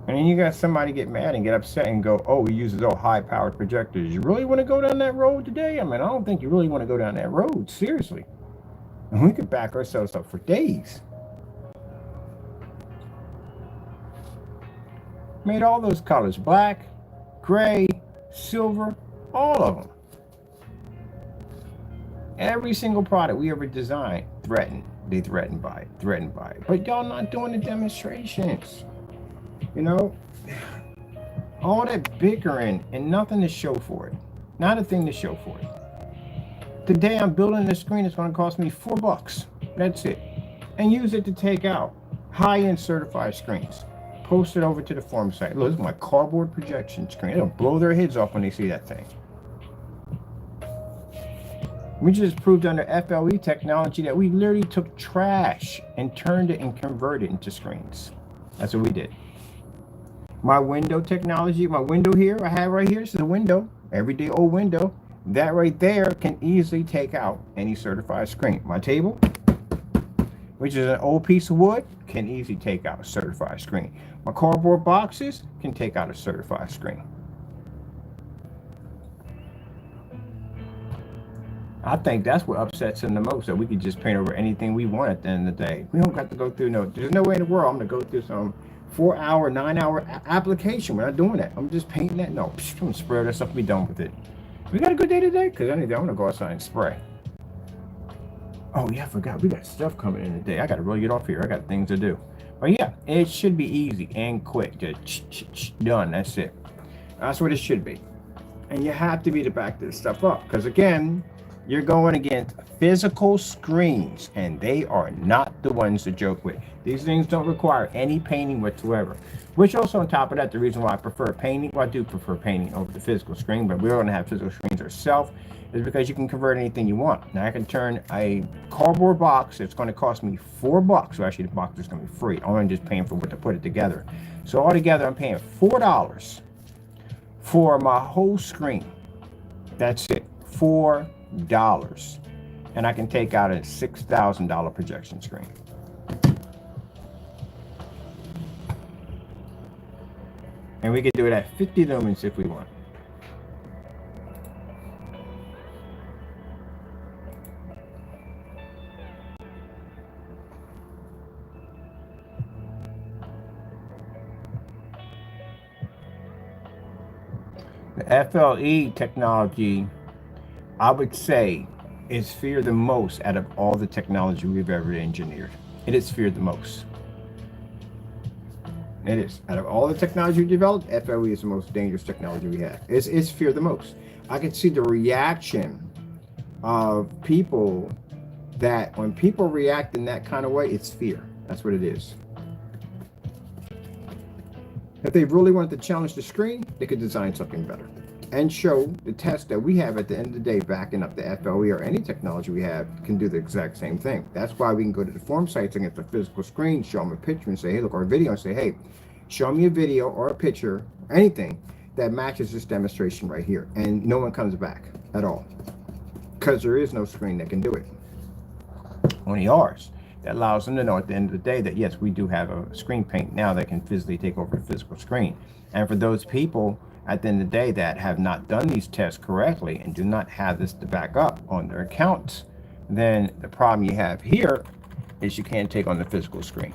Speaker 1: And then you got somebody get mad and get upset and go, oh, he uses all high-powered projectors. You really want to go down that road today? I mean, I don't think you really want to go down that road, seriously. And we could back ourselves up for days. Made all those colors, black, gray, silver, all of them. Every single product we ever designed, they threatened by it. But y'all not doing the demonstrations. You know, all that bickering and nothing to show for it. Not a thing to show for it. Today I'm building this screen. It's going to cost me $4. That's it. And use it to take out high-end certified screens. Post it over to the forum site. Look, this is my cardboard projection screen. It'll blow their heads off when they see that thing. We just proved under FLE technology that we literally took trash and turned it and converted it into screens. That's what we did. My window technology, my window here, I have right here, this is a window, everyday old window. That right there can easily take out any certified screen. My table, which is an old piece of wood, can easily take out a certified screen. My cardboard boxes can take out a certified screen. I think that's what upsets him the most, that we could just paint over anything we want at the end of the day. We don't have to go through there's no way in the world I'm going to go through some 4-hour, 9-hour application. We're not doing that. I'm just painting that. No, I'm going to spray that stuff and be done with it. We got a good day today? Because I'm going to go outside and spray. Oh, yeah, I forgot. We got stuff coming in today. I got to really get off here. I got things to do. But yeah, it should be easy and quick. Just done. That's it. That's what it should be. And you have to be to back this stuff up. Because again, you're going against physical screens, and they are not the ones to joke with. These things don't require any painting whatsoever. Which also, on top of that, the reason why I prefer painting, well, I do prefer painting over the physical screen, but we're going to have physical screens ourselves, is because you can convert anything you want. Now, I can turn a cardboard box that's going to cost me $4. So actually, the box is going to be free. I'm just paying for what to put it together. So altogether, I'm paying $4 for my whole screen. That's it. $4. And I can take out a $6,000 projection screen. And we can do it at 50 lumens if we want. The FLE technology, I would say, is feared the most out of all the technology we've ever engineered. It is feared the most. It is. Out of all the technology we developed, FLE is the most dangerous technology we have. It's feared the most. I can see the reaction of people, that when people react in that kind of way, it's fear. That's what it is. If they really wanted to challenge the screen, they could design something better and show the test that we have at the end of the day, backing up the FLE or any technology we have can do the exact same thing. That's why we can go to the forum sites and get the physical screen, show them a picture and say, hey, look, or a video and say, hey, show me a video or a picture, anything that matches this demonstration right here. And no one comes back at all because there is no screen that can do it. Only ours. That allows them to know at the end of the day that, yes, we do have a screen paint now that can physically take over the physical screen. And for those people at the end of the day that have not done these tests correctly and do not have this to back up on their accounts, then the problem you have here is you can't take on the physical screen.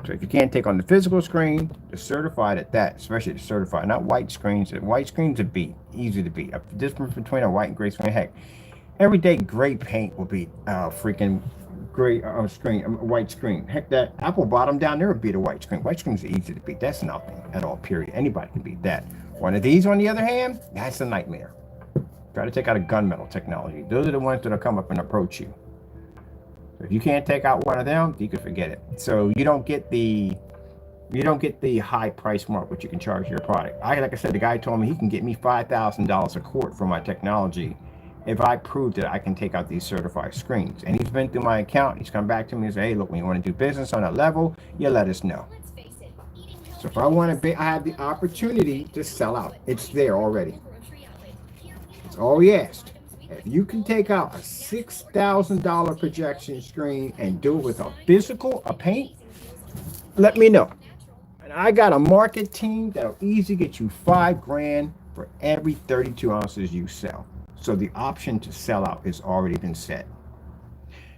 Speaker 1: So if you can't take on the physical screen, the certified at that, especially the certified, not white screens. White screens are beat, easy to beat. The difference between a white and gray screen, heck, everyday gray paint will beat freaking gray white screen. Heck, that Apple bottom down there would beat a white screen. White screens are easy to beat. That's nothing at all, period. Anybody can beat that. One of these, on the other hand, that's a nightmare. Try to take out a gunmetal technology. Those are the ones that'll come up and approach you. So if you can't take out one of them, you can forget it. So you don't get the high price mark which you can charge your product. Like I said, the guy told me he can get me $5,000 a quart for my technology if I prove that I can take out these certified screens. And he's been through my account. He's come back to me and said, hey, look, when you want to do business on that level, you let us know. So if I want to, I have the opportunity to sell out. It's there already. It's all he asked. If you can take out a $6,000 projection screen and do it with a paint, let me know. And I got a market team that'll easily get you $5 grand for every 32 ounces you sell. So the option to sell out has already been set.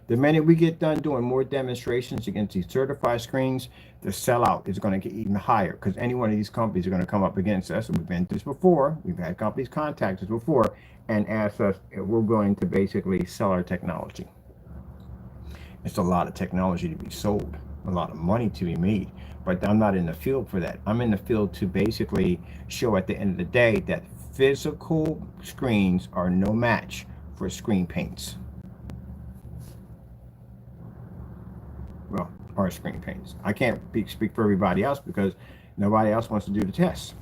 Speaker 1: The minute we get done doing more demonstrations against these certified screens, the sellout is going to get even higher, because any one of these companies are going to come up against us. And we've been through this before. We've had companies contact us before and ask us if we're going to basically sell our technology. It's a lot of technology to be sold, a lot of money to be made, but I'm not in the field for that. I'm in the field to basically show at the end of the day that physical screens are no match for screen paints. Well, our screen paints. I can't speak for everybody else because nobody else wants to do the test.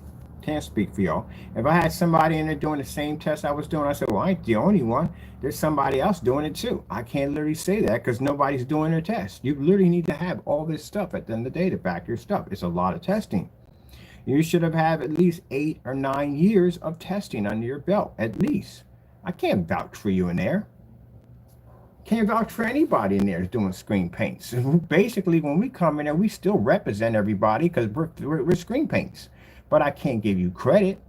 Speaker 1: Can't speak for y'all. If I had somebody in there doing the same test I was doing, I said, well, I ain't the only one. There's somebody else doing it too. I can't literally say that because nobody's doing their test. You literally need to have all this stuff at the end of the day to back your stuff. It's a lot of testing. You should have had at least 8 or 9 years of testing under your belt, at least. I can't vouch for you in there. Can't vouch for anybody in there that's doing screen paints. Basically, when we come in there, we still represent everybody because we're screen paints. But I can't give you credit.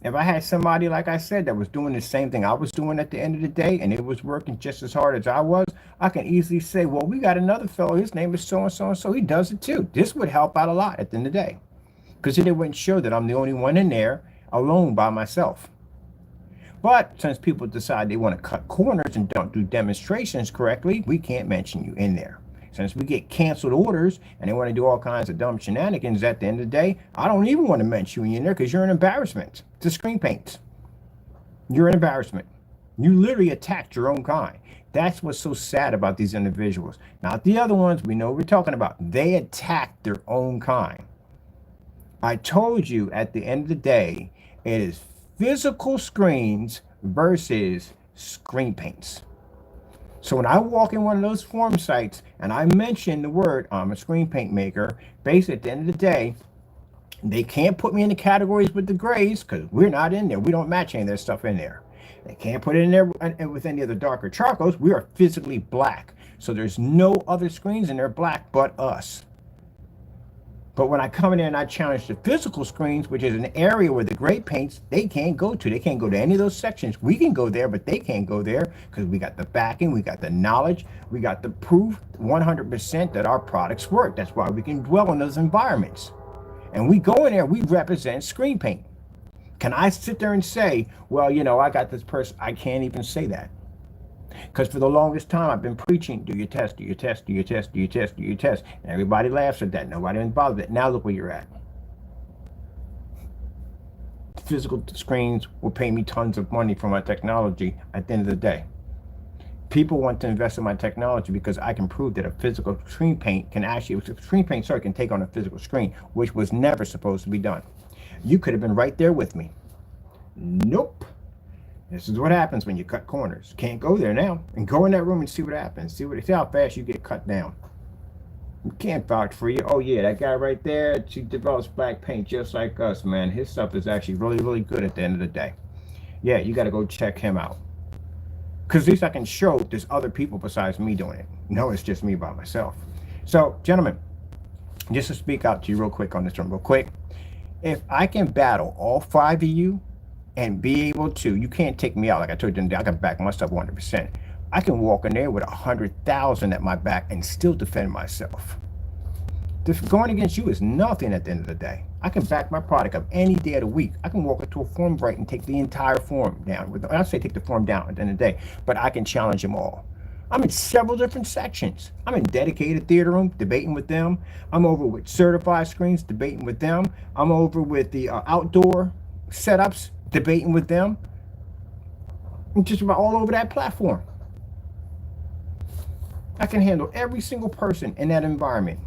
Speaker 1: If I had somebody, like I said, that was doing the same thing I was doing at the end of the day, and it was working just as hard as I was, I can easily say, well, we got another fellow, his name is so-and-so, and so he does it too. This would help out a lot at the end of the day, because then it wouldn't show that I'm the only one in there alone by myself. But since people decide they want to cut corners and don't do demonstrations correctly, we can't mention you in there. Since we get canceled orders and they want to do all kinds of dumb shenanigans at the end of the day, I don't even want to mention you in there because you're an embarrassment to screen paints. You're an embarrassment. You literally attacked your own kind. That's what's so sad about these individuals. Not the other ones. We know what we're talking about. They attacked their own kind. I told you at the end of the day, it is physical screens versus screen paints. So when I walk in one of those forum sites and I mention the word, I'm a screen paint maker, basically at the end of the day, they can't put me in the categories with the grays because we're not in there. We don't match any of their stuff in there. They can't put it in there with any of the darker charcoals. We are physically black. So there's no other screens in there black but us. But when I come in there and I challenge the physical screens, which is an area where the gray paints, they can't go to. They can't go to any of those sections. We can go there, but they can't go there because we got the backing, we got the knowledge, we got the proof 100% that our products work. That's why we can dwell in those environments. And we go in there, we represent screen paint. Can I sit there and say, well, you know, I got this person? I can't even say that. Because for the longest time, I've been preaching, do your test, do your test, do your test, do your test, do your test. And everybody laughs at that. Nobody is bothered with it. Now look where you're at. Physical screens will pay me tons of money for my technology at the end of the day. People want to invest in my technology because I can prove that a physical screen paint can actually, screen paint, sorry, can take on a physical screen, which was never supposed to be done. You could have been right there with me. Nope. This is what happens when you cut corners. Can't go there now. And go in that room and see what happens. See how fast you get cut down. You can't vouch for you. Oh yeah, that guy right there, she develops black paint just like us, man. His stuff is actually really, really good at the end of the day. Yeah, you got to go check him out. Because at least I can show there's other people besides me doing it. No, it's just me by myself. So, gentlemen, just to speak out to you real quick on this one, real quick. If I can battle all 5 of you, and be able to, you can't take me out. Like I told you, I can back my stuff 100%. I can walk in there with 100,000 at my back and still defend myself. Going against you is nothing at the end of the day. I can back my product up any day of the week. I can walk into a forum break and take the entire forum down. I say take the forum down at the end of the day, but I can challenge them all. I'm in several different sections. I'm in dedicated theater room, debating with them. I'm over with certified screens, debating with them. I'm over with the outdoor setups, debating with them. I'm just about all over that platform. I can handle every single person in that environment.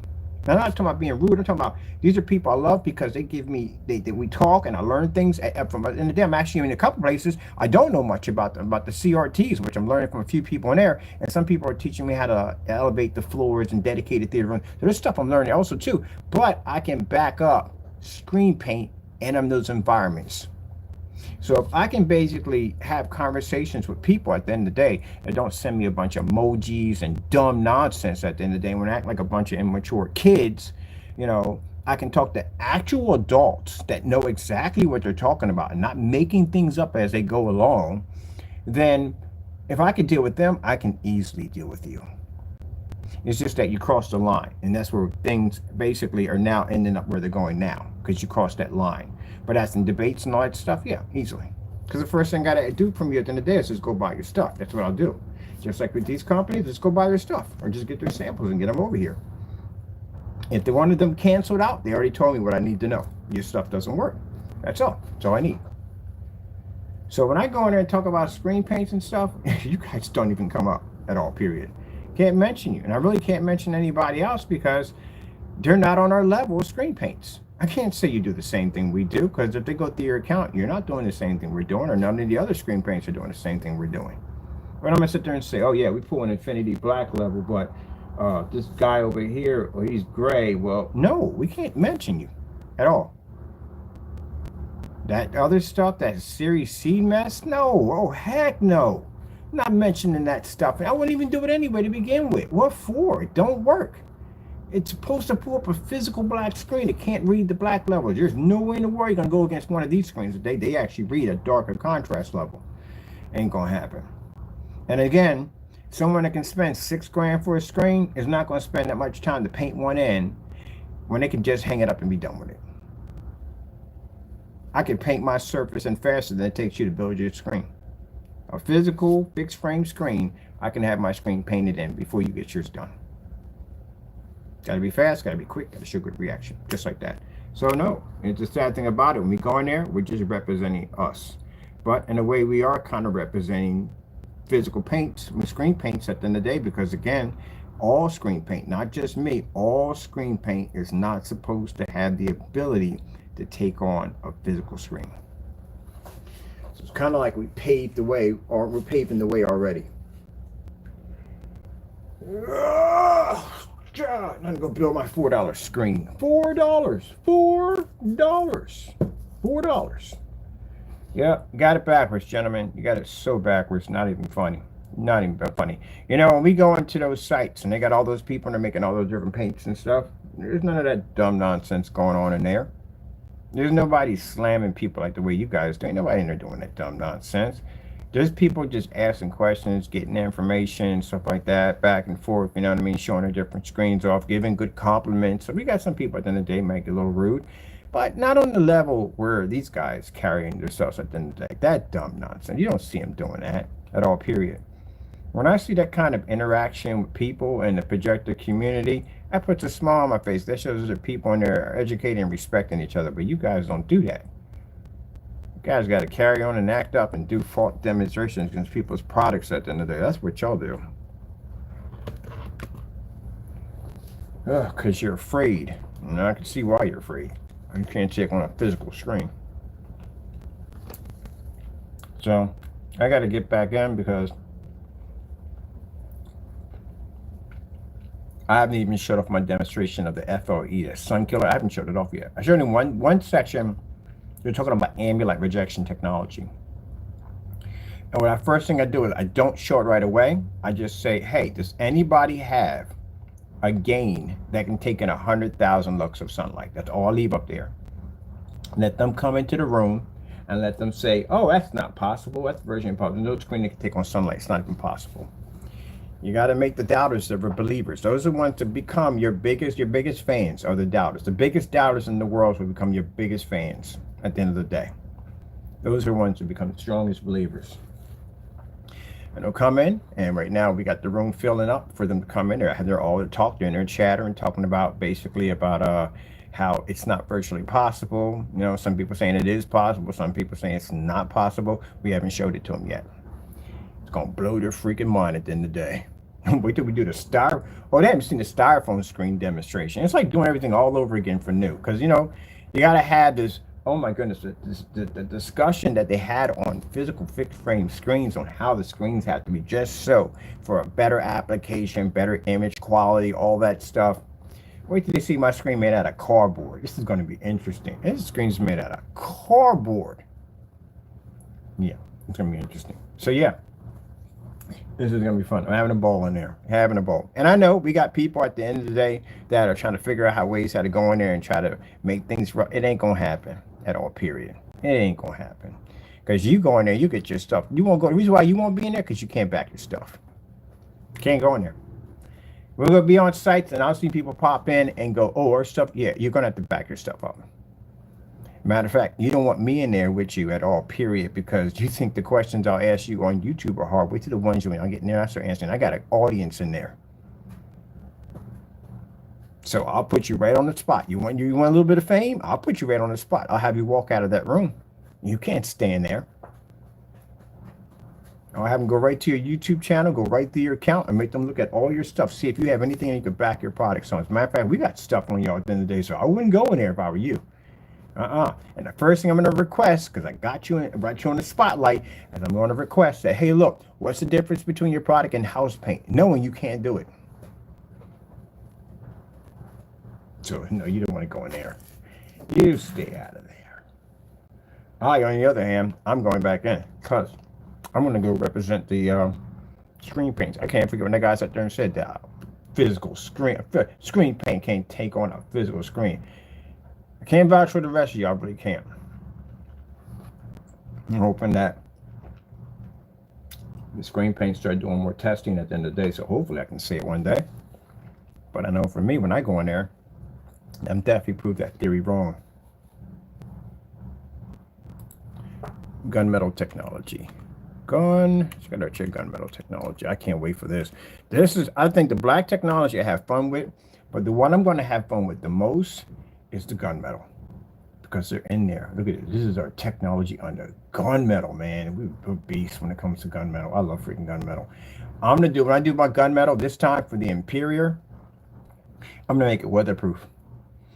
Speaker 1: Now, I'm not talking about being rude. I'm talking about these are people I love because they give me, we talk and I learn things from. In the day, I'm actually in a couple places I don't know much about the CRTs, which I'm learning from a few people in there, and some people are teaching me how to elevate the floors and dedicated theater rooms. So there's stuff I'm learning also too. But I can back up screen paint in those environments. So if I can basically have conversations with people at the end of the day and don't send me a bunch of emojis and dumb nonsense at the end of the day when I act like a bunch of immature kids, you know, I can talk to actual adults that know exactly what they're talking about and not making things up as they go along, then if I can deal with them, I can easily deal with you. It's just that you cross the line, and that's where things basically are now ending up where they're going now, because you crossed that line. But as in debates and all that stuff, yeah, easily. Because the first thing I gotta do from you at the end of the day is just go buy your stuff. That's what I'll do. Just like with these companies, just go buy their stuff, or just get their samples and get them over here. If they wanted them canceled out, they already told me what I need to know. Your stuff doesn't work. That's all. That's all I need. So when I go in there and talk about screen paints and stuff, you guys don't even come up at all, period. Can't mention you. And I really can't mention anybody else because they're not on our level of screen paints. I can't say you do the same thing we do, because if they go through your account, you're not doing the same thing we're doing, or none of the other screen paints are doing the same thing we're doing. But I'm going to sit there and say, oh yeah, we pull an Infinity Black level, but this guy over here, well, he's gray. Well, no, we can't mention you at all. That other stuff, that Series C mess, no. Oh, heck no. I'm not mentioning that stuff. I wouldn't even do it anyway to begin with. What for? It don't work. It's supposed to pull up a physical black screen. It can't read the black levels. There's no way in the world you're going to go against one of these screens. They actually read a darker contrast level. Ain't going to happen. And again, someone that can spend $6 grand for a screen is not going to spend that much time to paint one in when they can just hang it up and be done with it. I can paint my surface in faster than it takes you to build your screen. A physical fixed frame screen, I can have my screen painted in before you get yours done. Gotta be fast, gotta be quick, gotta show good reaction, just like that. So no, it's the sad thing about it. When we go in there, we're just representing us. But in a way, we are kind of representing physical paints, screen paints at the end of the day, because again, all screen paint, not just me, all screen paint is not supposed to have the ability to take on a physical screen. So it's kind of like we paved the way, or we're paving the way already. Oh, God, I'm gonna build my $4 screen. $4. Yeah, got it backwards, gentlemen. You got it so backwards, not even funny. Not even funny. You know, when we go into those sites and they got all those people and they're making all those different paints and stuff, there's none of that dumb nonsense going on in there. There's nobody slamming people like the way you guys do. Ain't nobody in there doing that dumb nonsense. There's people just asking questions, getting information, stuff like that, back and forth, you know what I mean, showing their different screens off, giving good compliments. So we got some people at the end of the day make it a little rude, but not on the level where these guys carrying themselves at the end of the day. That dumb nonsense. You don't see them doing that at all, period. When I see that kind of interaction with people in the projector community, that puts a smile on my face. That shows that people in there are educating and respecting each other, but you guys don't do that. You guys got to carry on and act up and do fault demonstrations against people's products at the end of the day. That's what y'all do. Because you're afraid. And I can see why you're afraid. You can't check on a physical screen. So, I got to get back in because I haven't even shut off my demonstration of the FLE, the sun killer. I haven't shut it off yet. I showed in one section. They're talking about ambient rejection technology. And what first thing I do is I don't show it right away. I just say, hey, does anybody have a gain that can take in 100,000 lux of sunlight? That's all I leave up there. Let them come into the room and let them say, oh, that's not possible. That's version impossible. No screen that can take on sunlight. It's not even possible. You got to make the doubters the believers. Those are the ones to become your biggest fans are the doubters. The biggest doubters in the world will become your biggest fans at the end of the day. Those are the ones who become the strongest believers. And they'll come in, and right now we got the room filling up for them to come in. They're all talking, they're chattering, talking about basically about how it's not virtually possible. You know, some people saying it is possible, some people saying it's not possible. We haven't showed it to them yet. It's gonna blow their freaking mind at the end of the day. Wait till we do the styrofoam. Oh, they haven't seen the styrofoam screen demonstration. It's like doing everything all over again for new. Because, you know, you got to have this, oh my goodness, the discussion that they had on physical fixed frame screens on how the screens have to be just so for a better application, better image quality, all that stuff. Wait till they see my screen made out of cardboard. This is going to be interesting. This screen's made out of cardboard. Yeah, it's going to be interesting. So, yeah. This is gonna be fun. I'm having a ball in there, having a ball. And I know we got people at the end of the day that are trying to figure out how to go in there and try to make things right. It ain't gonna happen at all. Period. It ain't gonna happen. Because you go in there, you get your stuff. You won't go. The reason why you won't be in there because you can't back your stuff. Can't go in there. We're gonna be on sites, and I'll see people pop in and go, "Oh, our stuff." Yeah, you're gonna have to back your stuff up. Matter of fact, you don't want me in there with you at all, period, because you think the questions I'll ask you on YouTube are hard. Wait till the ones I'll get in there, I start answering. I got an audience in there. So I'll put you right on the spot. You want a little bit of fame? I'll put you right on the spot. I'll have you walk out of that room. You can't stand there. I'll have them go right to your YouTube channel, go right to your account, and make them look at all your stuff. See if you have anything you can back your products on. As a matter of fact, we got stuff on y'all at the end of the day, so I wouldn't go in there if I were you. And the first thing I'm going to request, because I got you right you on the spotlight, and I'm going to request that, hey, look, what's the difference between your product and house paint? Knowing you can't do it. So, no, you don't want to go in there. You stay out of there. On the other hand, I'm going back in because I'm going to go represent the screen paints. I can't forget when the guys out there and said that physical screen paint can't take on a physical screen. I can't vouch for the rest of y'all, but he can't. I'm hoping that the screen paint start doing more testing at the end of the day, so hopefully I can see it one day. But I know for me, when I go in there, I'm definitely proved that theory wrong. Gunmetal technology. Just gotta check gunmetal technology. I can't wait for this. I think the black technology I have fun with, but the one I'm going to have fun with the most is the gunmetal, because they're in there. Look at it. This is our technology under gunmetal, man. We're beasts when it comes to gunmetal. I love freaking gunmetal. When I do my gunmetal this time for the Interior, I'm gonna make it weatherproof,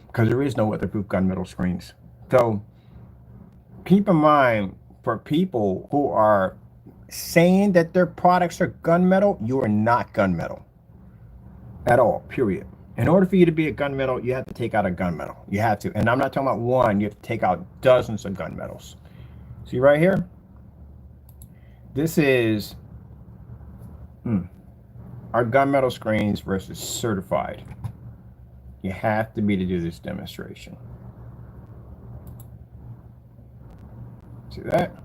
Speaker 1: because there is no weatherproof gunmetal screens. So keep in mind, for people who are saying that their products are gunmetal, you are not gunmetal at all, period. In order for you to be a gunmetal, you have to take out a gunmetal. You have to. And I'm not talking about one. You have to take out dozens of gunmetals. See right here? This is our gunmetal screens versus certified. You have to be to do this demonstration. See that?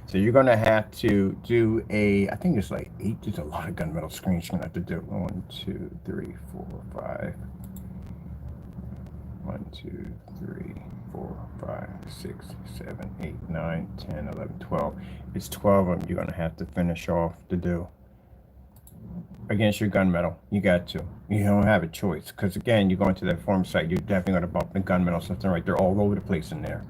Speaker 1: So you're going to have to do I think there's like 8, there's a lot of gunmetal screens you're going to have to do. 1, 2, 3, 4, 5. 1, 2, 3, 4, 5, 6, 7, 8, 9, 10, 11, 12. It's 12 of them you're going to have to finish off to do against your gunmetal. You got to. You don't have a choice, because again, you're going to that forum site, you're definitely going to bump the gunmetal something right. They're all over the place in there.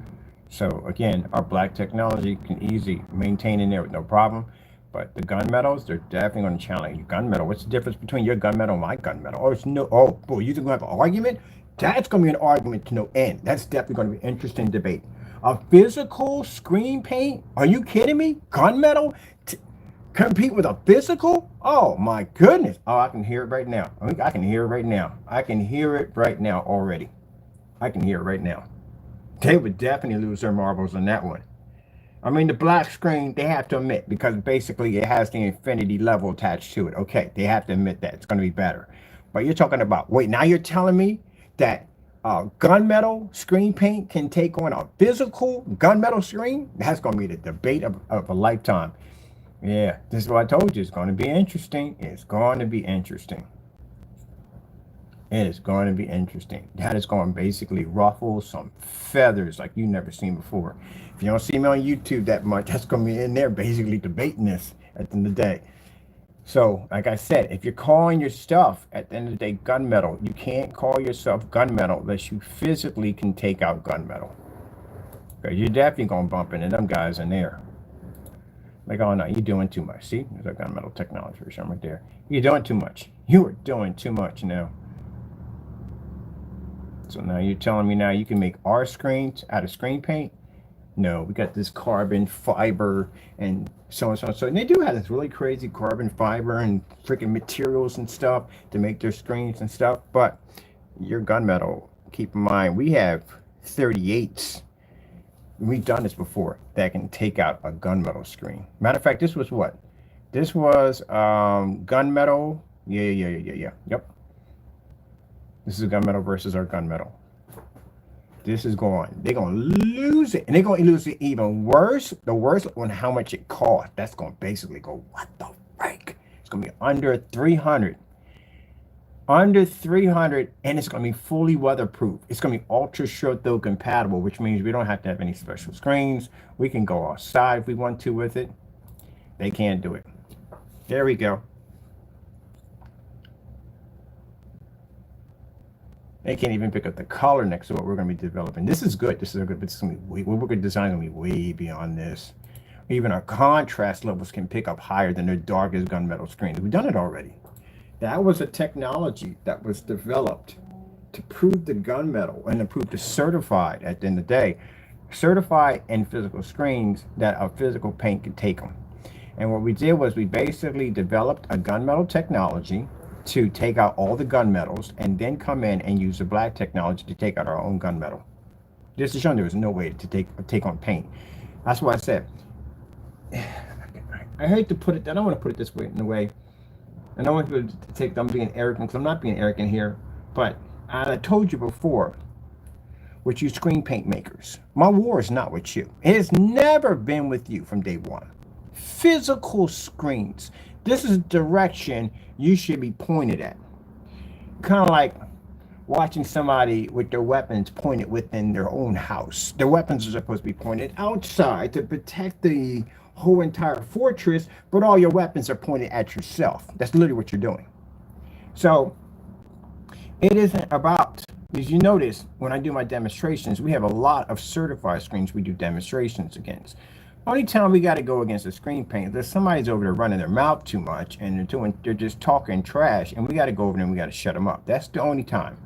Speaker 1: So again, our black technology can easily maintain in there with no problem. But the gunmetals, they're definitely going to challenge you. Gunmetal, what's the difference between your gunmetal and my gunmetal? Oh, it's no. Oh, boy, you think we're going to have an argument? That's going to be an argument to no end. That's definitely going to be an interesting debate. A physical screen paint? Are you kidding me? Gunmetal? Compete with a physical? Oh my goodness. Oh, I can hear it right now. I can hear it right now. I can hear it right now already. I can hear it right now. They would definitely lose their marbles on that one. I mean, the black screen, they have to admit, because basically it has the infinity level attached to it. Okay, they have to admit that. It's going to be better. But you're talking about, wait, now you're telling me that gunmetal screen paint can take on a physical gunmetal screen? That's going to be the debate of a lifetime. Yeah, this is what I told you. It's going to be interesting. It's going to be interesting. It is going to be interesting. That is going to basically ruffle some feathers like you've never seen before. If you don't see me on YouTube that much, that's going to be in there basically debating this at the end of the day. So, like I said, if you're calling your stuff at the end of the day gunmetal, you can't call yourself gunmetal unless you physically can take out gunmetal. Because you're definitely going to bump into them guys in there. Like, oh no, you're doing too much. See, there's a gunmetal technology for something right there. You're doing too much. You are doing too much now. So now you're telling me now you can make our screens out of screen paint? No, we got this carbon fiber and so on and so on. So, and they do have this really crazy carbon fiber and freaking materials and stuff to make their screens and stuff. But your gunmetal, keep in mind, we have 38s. We've done this before that can take out a gunmetal screen. Matter of fact, this was what? This was gunmetal. Yeah. Yep. This is gunmetal versus our gunmetal. This is going. They're gonna lose it, and they're gonna lose it even worse. The worst on how much it cost. That's gonna basically go. What the frick? It's gonna be under 300. Under 300, and it's going to be fully weatherproof. It's going to be ultra short throw compatible, which means we don't have to have any special screens. We can go outside if we want to with it. They can't do it. There we go. They can't even pick up the color next to what we're going to be developing. This is good. This is a good. This is going to be way, what we're going to design is going to be way beyond this. Even our contrast levels can pick up higher than the darkest gunmetal screens. We've done it already. That was a technology that was developed to prove the gunmetal and to prove the certified at the end of the day, certified and physical screens that a physical paint could take them. And what we did was we basically developed a gunmetal technology to take out all the gunmetals and then come in and use the black technology to take out our own gunmetal. Just to show there was no way to take on paint. That's why I said, I hate to put it, I don't want to put it this way in a way. And I want people to think I'm being arrogant, because I'm not being arrogant here. But I told you before, with you screen paint makers, my war is not with you. It has never been with you from day one. Physical screens. This is the direction you should be pointed at. Kind of like watching somebody with their weapons pointed within their own house. Their weapons are supposed to be pointed outside to protect the whole entire fortress, but all your weapons are pointed at yourself. That's literally what you're doing. So it isn't about, as you notice, when I do my demonstrations, we have a lot of certified screens we do demonstrations against. Only time we got to go against a screen paint, there's somebody's over there running their mouth too much and they're just talking trash, and we got to go over there and we got to shut them up. That's the only time.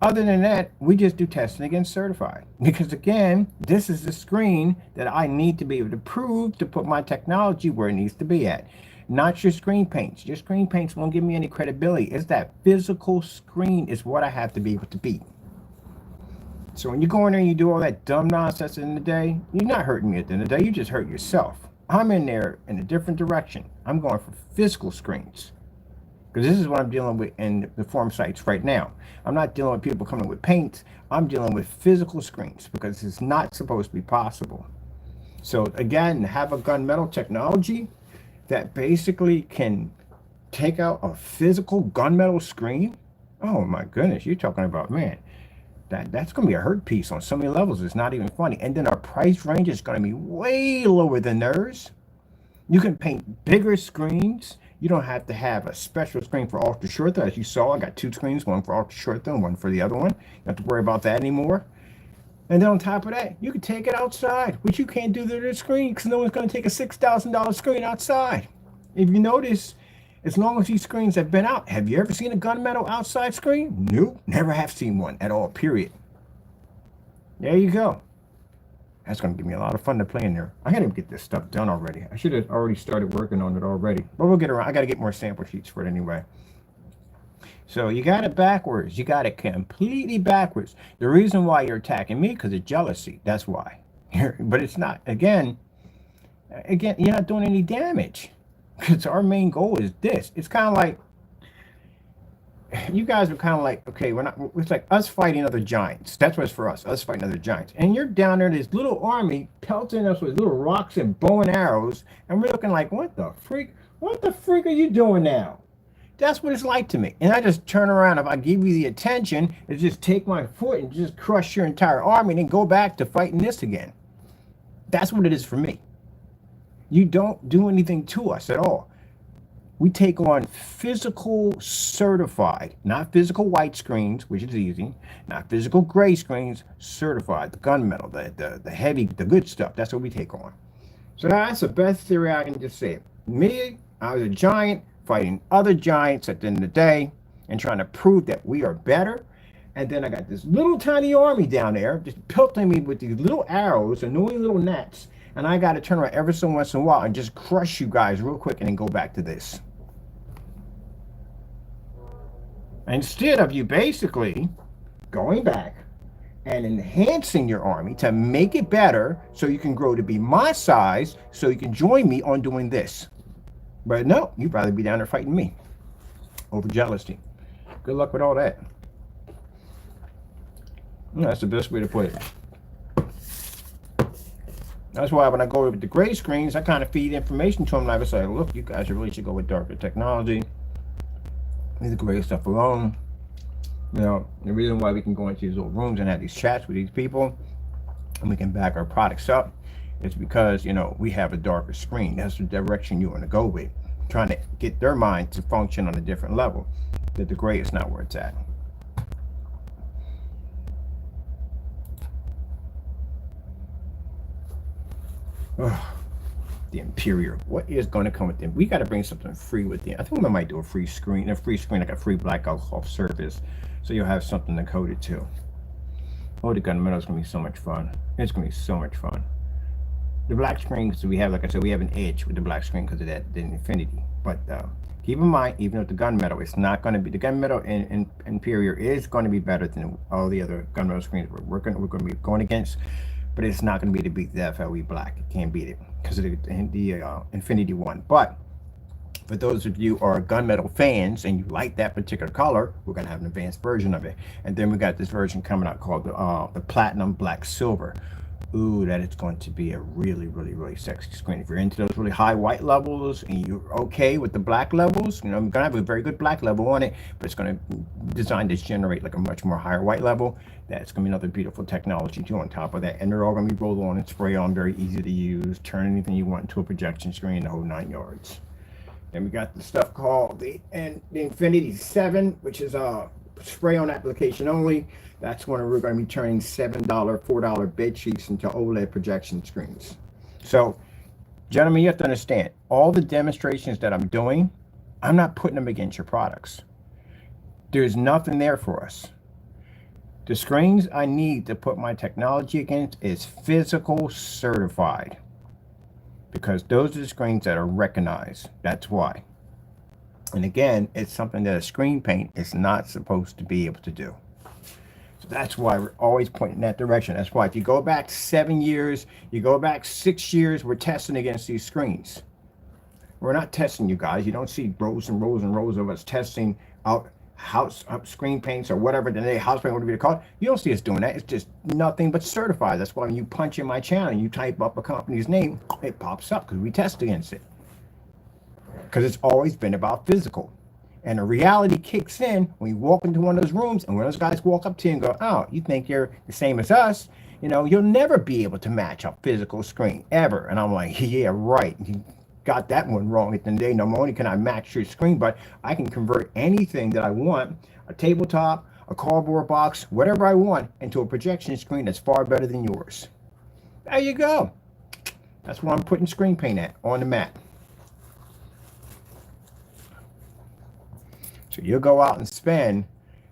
Speaker 1: Other than that, we just do testing against certified. Because again, this is the screen that I need to be able to prove to put my technology where it needs to be at. Not your screen paints. Your screen paints won't give me any credibility. It's that physical screen is what I have to be able to beat. So when you go in there and you do all that dumb nonsense in the day, you're not hurting me at the end of the day. You just hurt yourself. I'm in there in a different direction. I'm going for physical screens. Because this is what I'm dealing with in the form sites right now. I'm not dealing with people coming with paints. I'm dealing with physical screens because it's not supposed to be possible. So again, have a gunmetal technology that basically can take out a physical gunmetal screen. Oh my goodness, you're talking about, man, that's going to be a hurt piece on so many levels. It's not even funny. And then our price range is going to be way lower than theirs. You can paint bigger screens. You don't have to have a special screen for ultra short throw. As you saw, I got two screens, one for ultra short throw and one for the other one. You don't have to worry about that anymore. And then on top of that, you can take it outside, which you can't do to the screen because no one's going to take a $6,000 screen outside. If you notice, as long as these screens have been out, have you ever seen a gunmetal outside screen? Nope, never have seen one at all, period. There you go. That's going to give me a lot of fun to play in there. I got to get this stuff done already. I should have already started working on it already. But we'll get around. I got to get more sample sheets for it anyway. So you got it backwards. You got it completely backwards. The reason why you're attacking me because of jealousy. That's why. But it's not. Again, you're not doing any damage. Because our main goal is this. It's kind of like, you guys are kind of like, okay, it's like us fighting other giants. That's what's for us fighting other giants. And you're down there, this little army pelting us with little rocks and bow and arrows, and we're looking like, what the freak are you doing now? That's what it's like to me. And I just turn around. If I give you the attention, it's just take my foot and just crush your entire army and then go back to fighting this again. That's what it is for me. You don't do anything to us at all. We take on physical certified, not physical white screens, which is easy, not physical gray screens, certified, the gunmetal, the heavy, the good stuff. That's what we take on. So that's the best theory I can just say. Me, I was a giant fighting other giants at the end of the day and trying to prove that we are better. And then I got this little tiny army down there just pelting me with these little arrows, annoying little gnats. And I got to turn around every so once in a while and just crush you guys real quick and then go back to this. Instead of you basically going back and enhancing your army to make it better so you can grow to be my size so you can join me on doing this. But no, you'd rather be down there fighting me over jealousy. Good luck with all that. That's the best way to put it. That's why when I go over the gray screens, I kind of feed information to them. And I say, look, you guys really should go with darker technology. Leave the gray stuff alone. You know, the reason why we can go into these little rooms and have these chats with these people and we can back our products up is because, you know, we have a darker screen. That's the direction you want to go with. Trying to get their mind to function on a different level. That the gray is not where it's at. Oh, the Imperial. What is going to come with them? We got to bring something free with them. I think we might do a free screen, like a free black alcohol service. So you'll have something to code it to. Oh, the gunmetal is going to be so much fun. It's going to be so much fun. The black screen, so we have, like I said, we have an edge with the black screen because of that, the infinity. But keep in mind, even with the gunmetal, it's not going to be, the gunmetal in Imperial is going to be better than all the other gunmetal screens we're going to be going against. But it's not going to be to beat the FLE black. It can't beat it because of the infinity one. But for those of you who are gunmetal fans and you like that particular color, we're going to have an advanced version of it. And then we got this version coming out called the Platinum Black Silver. Ooh, that is going to be a really, really, really sexy screen. If you're into those really high white levels and you're okay with the black levels, you know, I'm going to have a very good black level on it, but it's going to design to generate like a much more higher white level. That's going to be another beautiful technology too on top of that. And they're all going to be roll on and spray on, very easy to use. Turn anything you want into a projection screen, the whole 9 yards. Then we got the stuff called the Infinity 7, which is a spray on application only. That's when we're going to be turning $7, $4 bed sheets into OLED projection screens. So, gentlemen, you have to understand, all the demonstrations that I'm doing, I'm not putting them against your products. There's nothing there for us. The screens I need to put my technology against is physical certified. Because those are the screens that are recognized. That's why. And again, it's something that a screen paint is not supposed to be able to do. So that's why we're always pointing in that direction. That's why if you go back 7 years, you go back 6 years, we're testing against these screens. We're not testing you guys. You don't see rows and rows and rows of us testing out house screen paints or whatever the house paint would be called. You don't see us doing that. It's just nothing but certified. That's why when you punch in my channel and you type up a company's name, it pops up because we test against it. Because it's always been about physical. And the reality kicks in when you walk into one of those rooms and when those guys walk up to you and go, oh, you think you're the same as us? You know, you'll never be able to match a physical screen ever. And I'm like, yeah, right. You got that one wrong at the end of the day. Not only can I match your screen, but I can convert anything that I want, a tabletop, a cardboard box, whatever I want, into a projection screen that's far better than yours. There you go. That's where I'm putting screen paint at, on the mat. So you'll go out and spend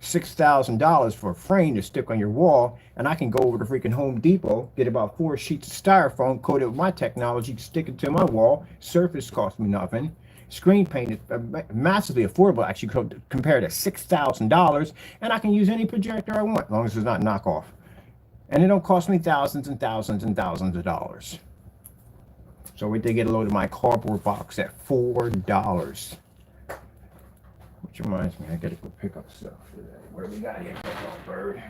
Speaker 1: $6,000 for a frame to stick on your wall, and I can go over to freaking Home Depot, get about 4 sheets of styrofoam, coat it with my technology, stick it to my wall. Surface costs me nothing. Screen paint is massively affordable, actually, compared to $6,000, and I can use any projector I want, as long as it's not knockoff. And it don't cost me thousands and thousands and thousands of dollars. So we did get a load of my cardboard box at $4. Which reminds me, I gotta go pick up stuff today. What do we got here? Bird.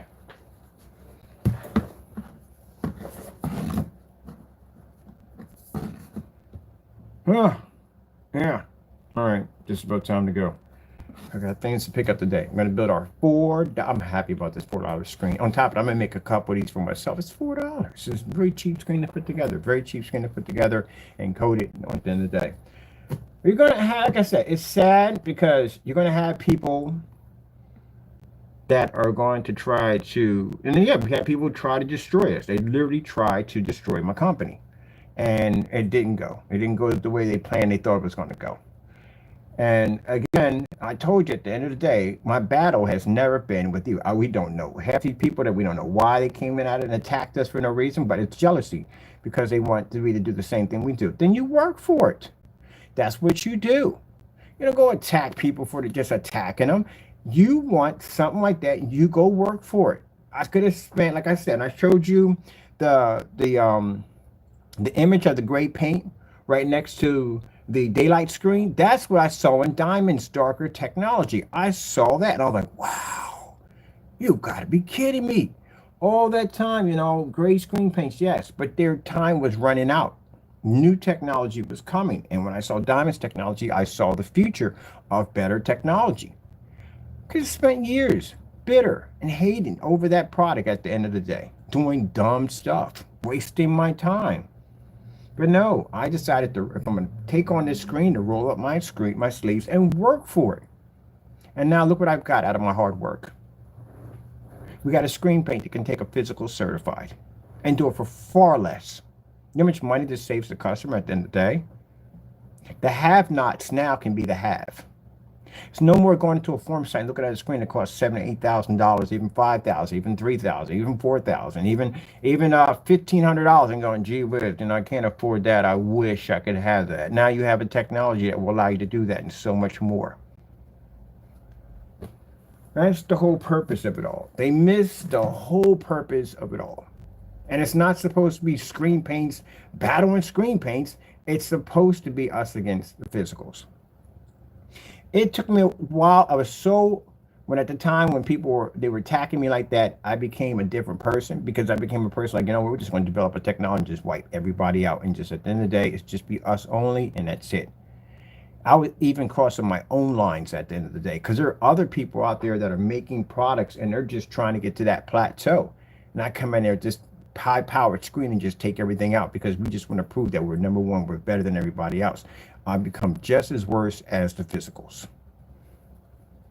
Speaker 1: Oh, yeah. All right, just about time to go. I got things to pick up today. I'm gonna build our I'm happy about this $4 screen. On top of it, I'm gonna make a couple of these for myself. It's $4. It's a very cheap screen to put together. Very cheap screen to put together and code it at the end of the day. You're going to have, like I said, it's sad because you're going to have people that are going to try to, and yeah, we had people try to destroy us. They literally tried to destroy my company. And it didn't go. It didn't go the way they planned, they thought it was going to go. And again, I told you at the end of the day, my battle has never been with you. We don't know. Half these people that we don't know why they came in out and attacked us for no reason, but it's jealousy because they want to do the same thing we do. Then you work for it. That's what you do. You don't go attack people for just attacking them. You want something like that, you go work for it. I could have spent, like I said, I showed you the image of the gray paint right next to the daylight screen, that's what I saw in Diamond's darker technology. I saw that and I was like, wow, you gotta be kidding me. All that time, gray screen paints, yes, but their time was running out. New technology was coming. And when I saw Diamond's technology, I saw the future of better technology. Because I spent years bitter and hating over that product at the end of the day, doing dumb stuff, wasting my time. But no, I decided to if I'm gonna take on this screen to roll up my sleeves and work for it. And now look what I've got out of my hard work. We got a screen paint that can take a physical certified and do it for far less. You know how much money this saves the customer at the end of the day? The have-nots now can be the have. It's no more going to a form site and looking at a screen that costs $7,000 to $8,000, even $5,000, even $3,000, even $4,000, even $1,500, and going, gee whiz, I can't afford that. I wish I could have that. Now you have a technology that will allow you to do that and so much more. That's the whole purpose of it all. They missed the whole purpose of it all. And it's not supposed to be screen paints, battling screen paints. It's supposed to be us against the physicals. It took me a while. When at the time when they were attacking me like that, I became a different person because I became a person like, we're just going to develop a technology, just wipe everybody out. And just at the end of the day, it's just be us only. And that's it. I was even crossing my own lines at the end of the day because there are other people out there that are making products and they're just trying to get to that plateau. And I come in there just high powered screen and just take everything out because we just want to prove that we're number one, we're better than everybody else. I become just as worse as the physicals.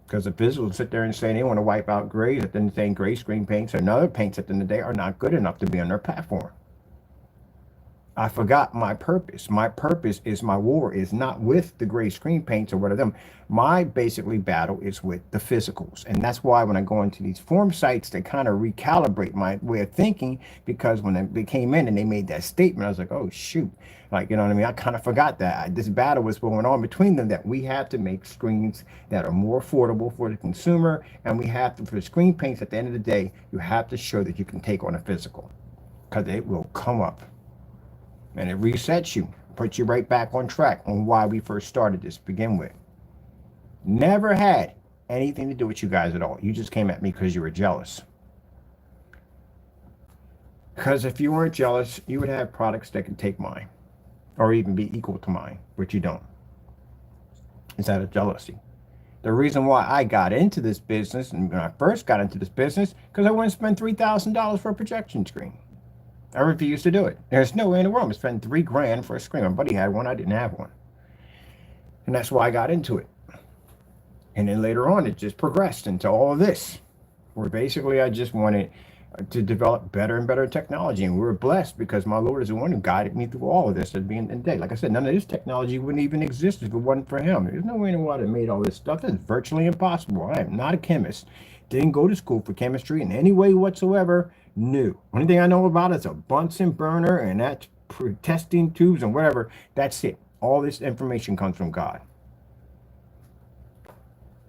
Speaker 1: Because the physicals sit there and say they want to wipe out grays, and then saying gray screen paints and other paints at the end of the day are not good enough to be on their platform. I forgot my purpose. My purpose is my war is not with the gray screen paints or what of them. My basically battle is with the physicals. And that's why when I go into these form sites, they kind of recalibrate my way of thinking, because when they came in and they made that statement, I was like, oh, shoot. Like, you know what I mean? I kind of forgot that this battle was going on between them, that we have to make screens that are more affordable for the consumer. And we have to, for the screen paints, at the end of the day, you have to show that you can take on a physical, because it will come up. And it resets you, puts you right back on track on why we first started this to begin with. Never had anything to do with you guys at all. You just came at me because you were jealous. Because if you weren't jealous, you would have products that could take mine or even be equal to mine, but you don't. It's out of jealousy. The reason why I got into this business, and when I first got into this business, because I wouldn't spend $3,000 for a projection screen. I refused to do it. There's no way in the world I'm spending $3,000 for a screen. My buddy had one, I didn't have one. And that's why I got into it. And then later on, it just progressed into all of this, where basically I just wanted to develop better and better technology. And we were blessed because my Lord is the one who guided me through all of this at the end of the day. Like I said, none of this technology wouldn't even exist if it wasn't for him. There's no way in the world that made all this stuff. That's virtually impossible. I am not a chemist. Didn't go to school for chemistry in any way whatsoever. New. Only thing I know about is a Bunsen burner and that's testing tubes and whatever. That's it. All this information comes from God.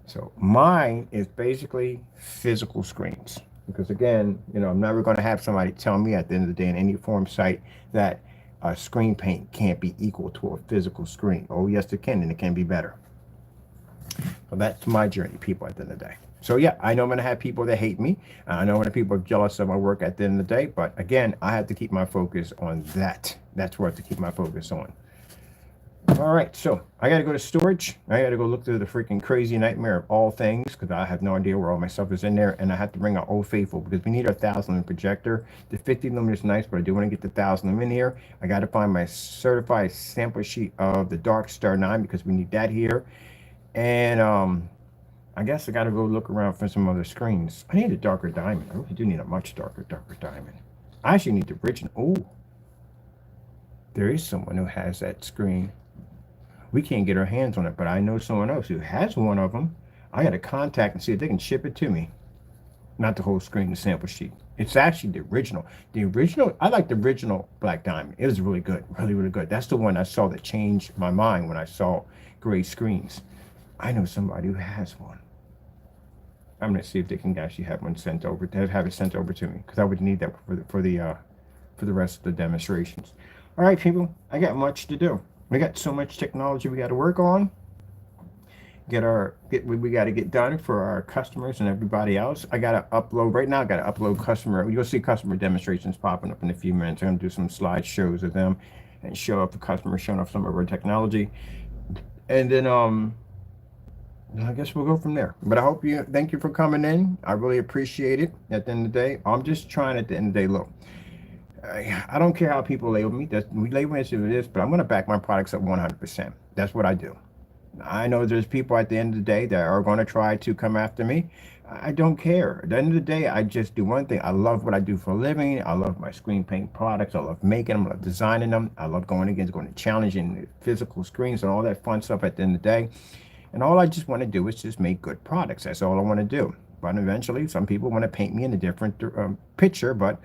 Speaker 1: So mine is basically physical screens. Because again, I'm never going to have somebody tell me at the end of the day in any form site that a screen paint can't be equal to a physical screen. Oh yes, it can, and it can be better. So that's my journey, people, at the end of the day. So yeah, I know I'm going to have people that hate me. I know when people are jealous of my work at the end of the day. But again, I have to keep my focus on that. That's what I have to keep my focus on. All right, so I got to go to storage. I got to go look through the freaking crazy nightmare of all things, because I have no idea where all my stuff is in there. And I have to bring out Old Faithful because we need our 1,000 lumen projector. The 50 lumen is nice, but I do want to get the 1,000 lumen in here. I got to find my certified sample sheet of the Dark Star 9 because we need that here. And I guess I got to go look around for some other screens. I need a darker diamond. I really do need a much darker diamond. I actually need the original. Oh, there is someone who has that screen. We can't get our hands on it, but I know someone else who has one of them. I got to contact and see if they can ship it to me. Not the whole screen, the sample sheet. It's actually the original. The original, I like the original black diamond. It was really good, really, really good. That's the one I saw that changed my mind when I saw gray screens. I know somebody who has one. I'm going to see if they can actually have one sent over, have it sent over to me, because I would need that for the rest of the demonstrations. All right, people, I got much to do. We got so much technology we got to work on. We got to get done for our customers and everybody else. I got to upload right now. I got to upload customer. You'll see customer demonstrations popping up in a few minutes. I'm gonna do some slideshows of them and show off the customer, showing off some of our technology, and then I guess we'll go from there. But I hope you thank you for coming in. I really appreciate it. At the end of the day, I'm just trying. At the end of the day, look, I don't care how people label me. We label me as it is, but I'm gonna back my products up 100%. That's what I do. I know there's people at the end of the day that are going to try to come after me. I don't care. At the end of the day, I just do one thing. I love what I do for a living. I love my screen paint products. I love making them. I love designing them. I love going to challenging physical screens and all that fun stuff at the end of the day. And all I just want to do is just make good products. That's all I want to do. But eventually, some people want to paint me in a different picture. But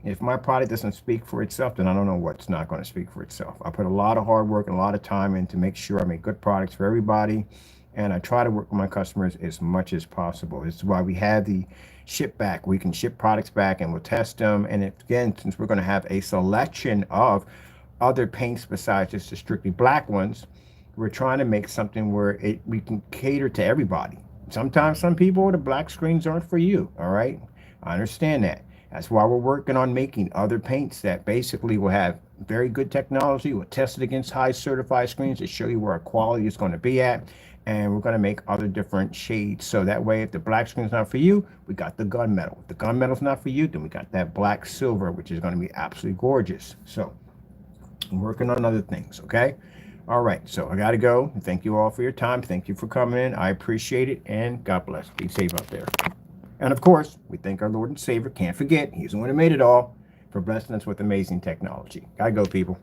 Speaker 1: if my product doesn't speak for itself, then I don't know what's not going to speak for itself. I put a lot of hard work and a lot of time in to make sure I make good products for everybody. And I try to work with my customers as much as possible. This is why we have the ship back. We can ship products back and we'll test them. And again, since we're going to have a selection of other paints besides just the strictly black ones, we're trying to make something where we can cater to everybody. Sometimes some people, the black screens aren't for you. All right. I understand that. That's why we're working on making other paints that basically will have very good technology. We'll test it against high certified screens to show you where our quality is going to be at. And we're going to make other different shades. So that way, if the black screen is not for you, we got the gunmetal. If the gunmetal's not for you, then we got that black silver, which is going to be absolutely gorgeous. So I'm working on other things, okay? All right, so I got to go. Thank you all for your time. Thank you for coming in. I appreciate it, and God bless. Be safe out there. And of course, we thank our Lord and Savior. Can't forget, He's the one who made it all, for blessing us with amazing technology. Gotta go, people.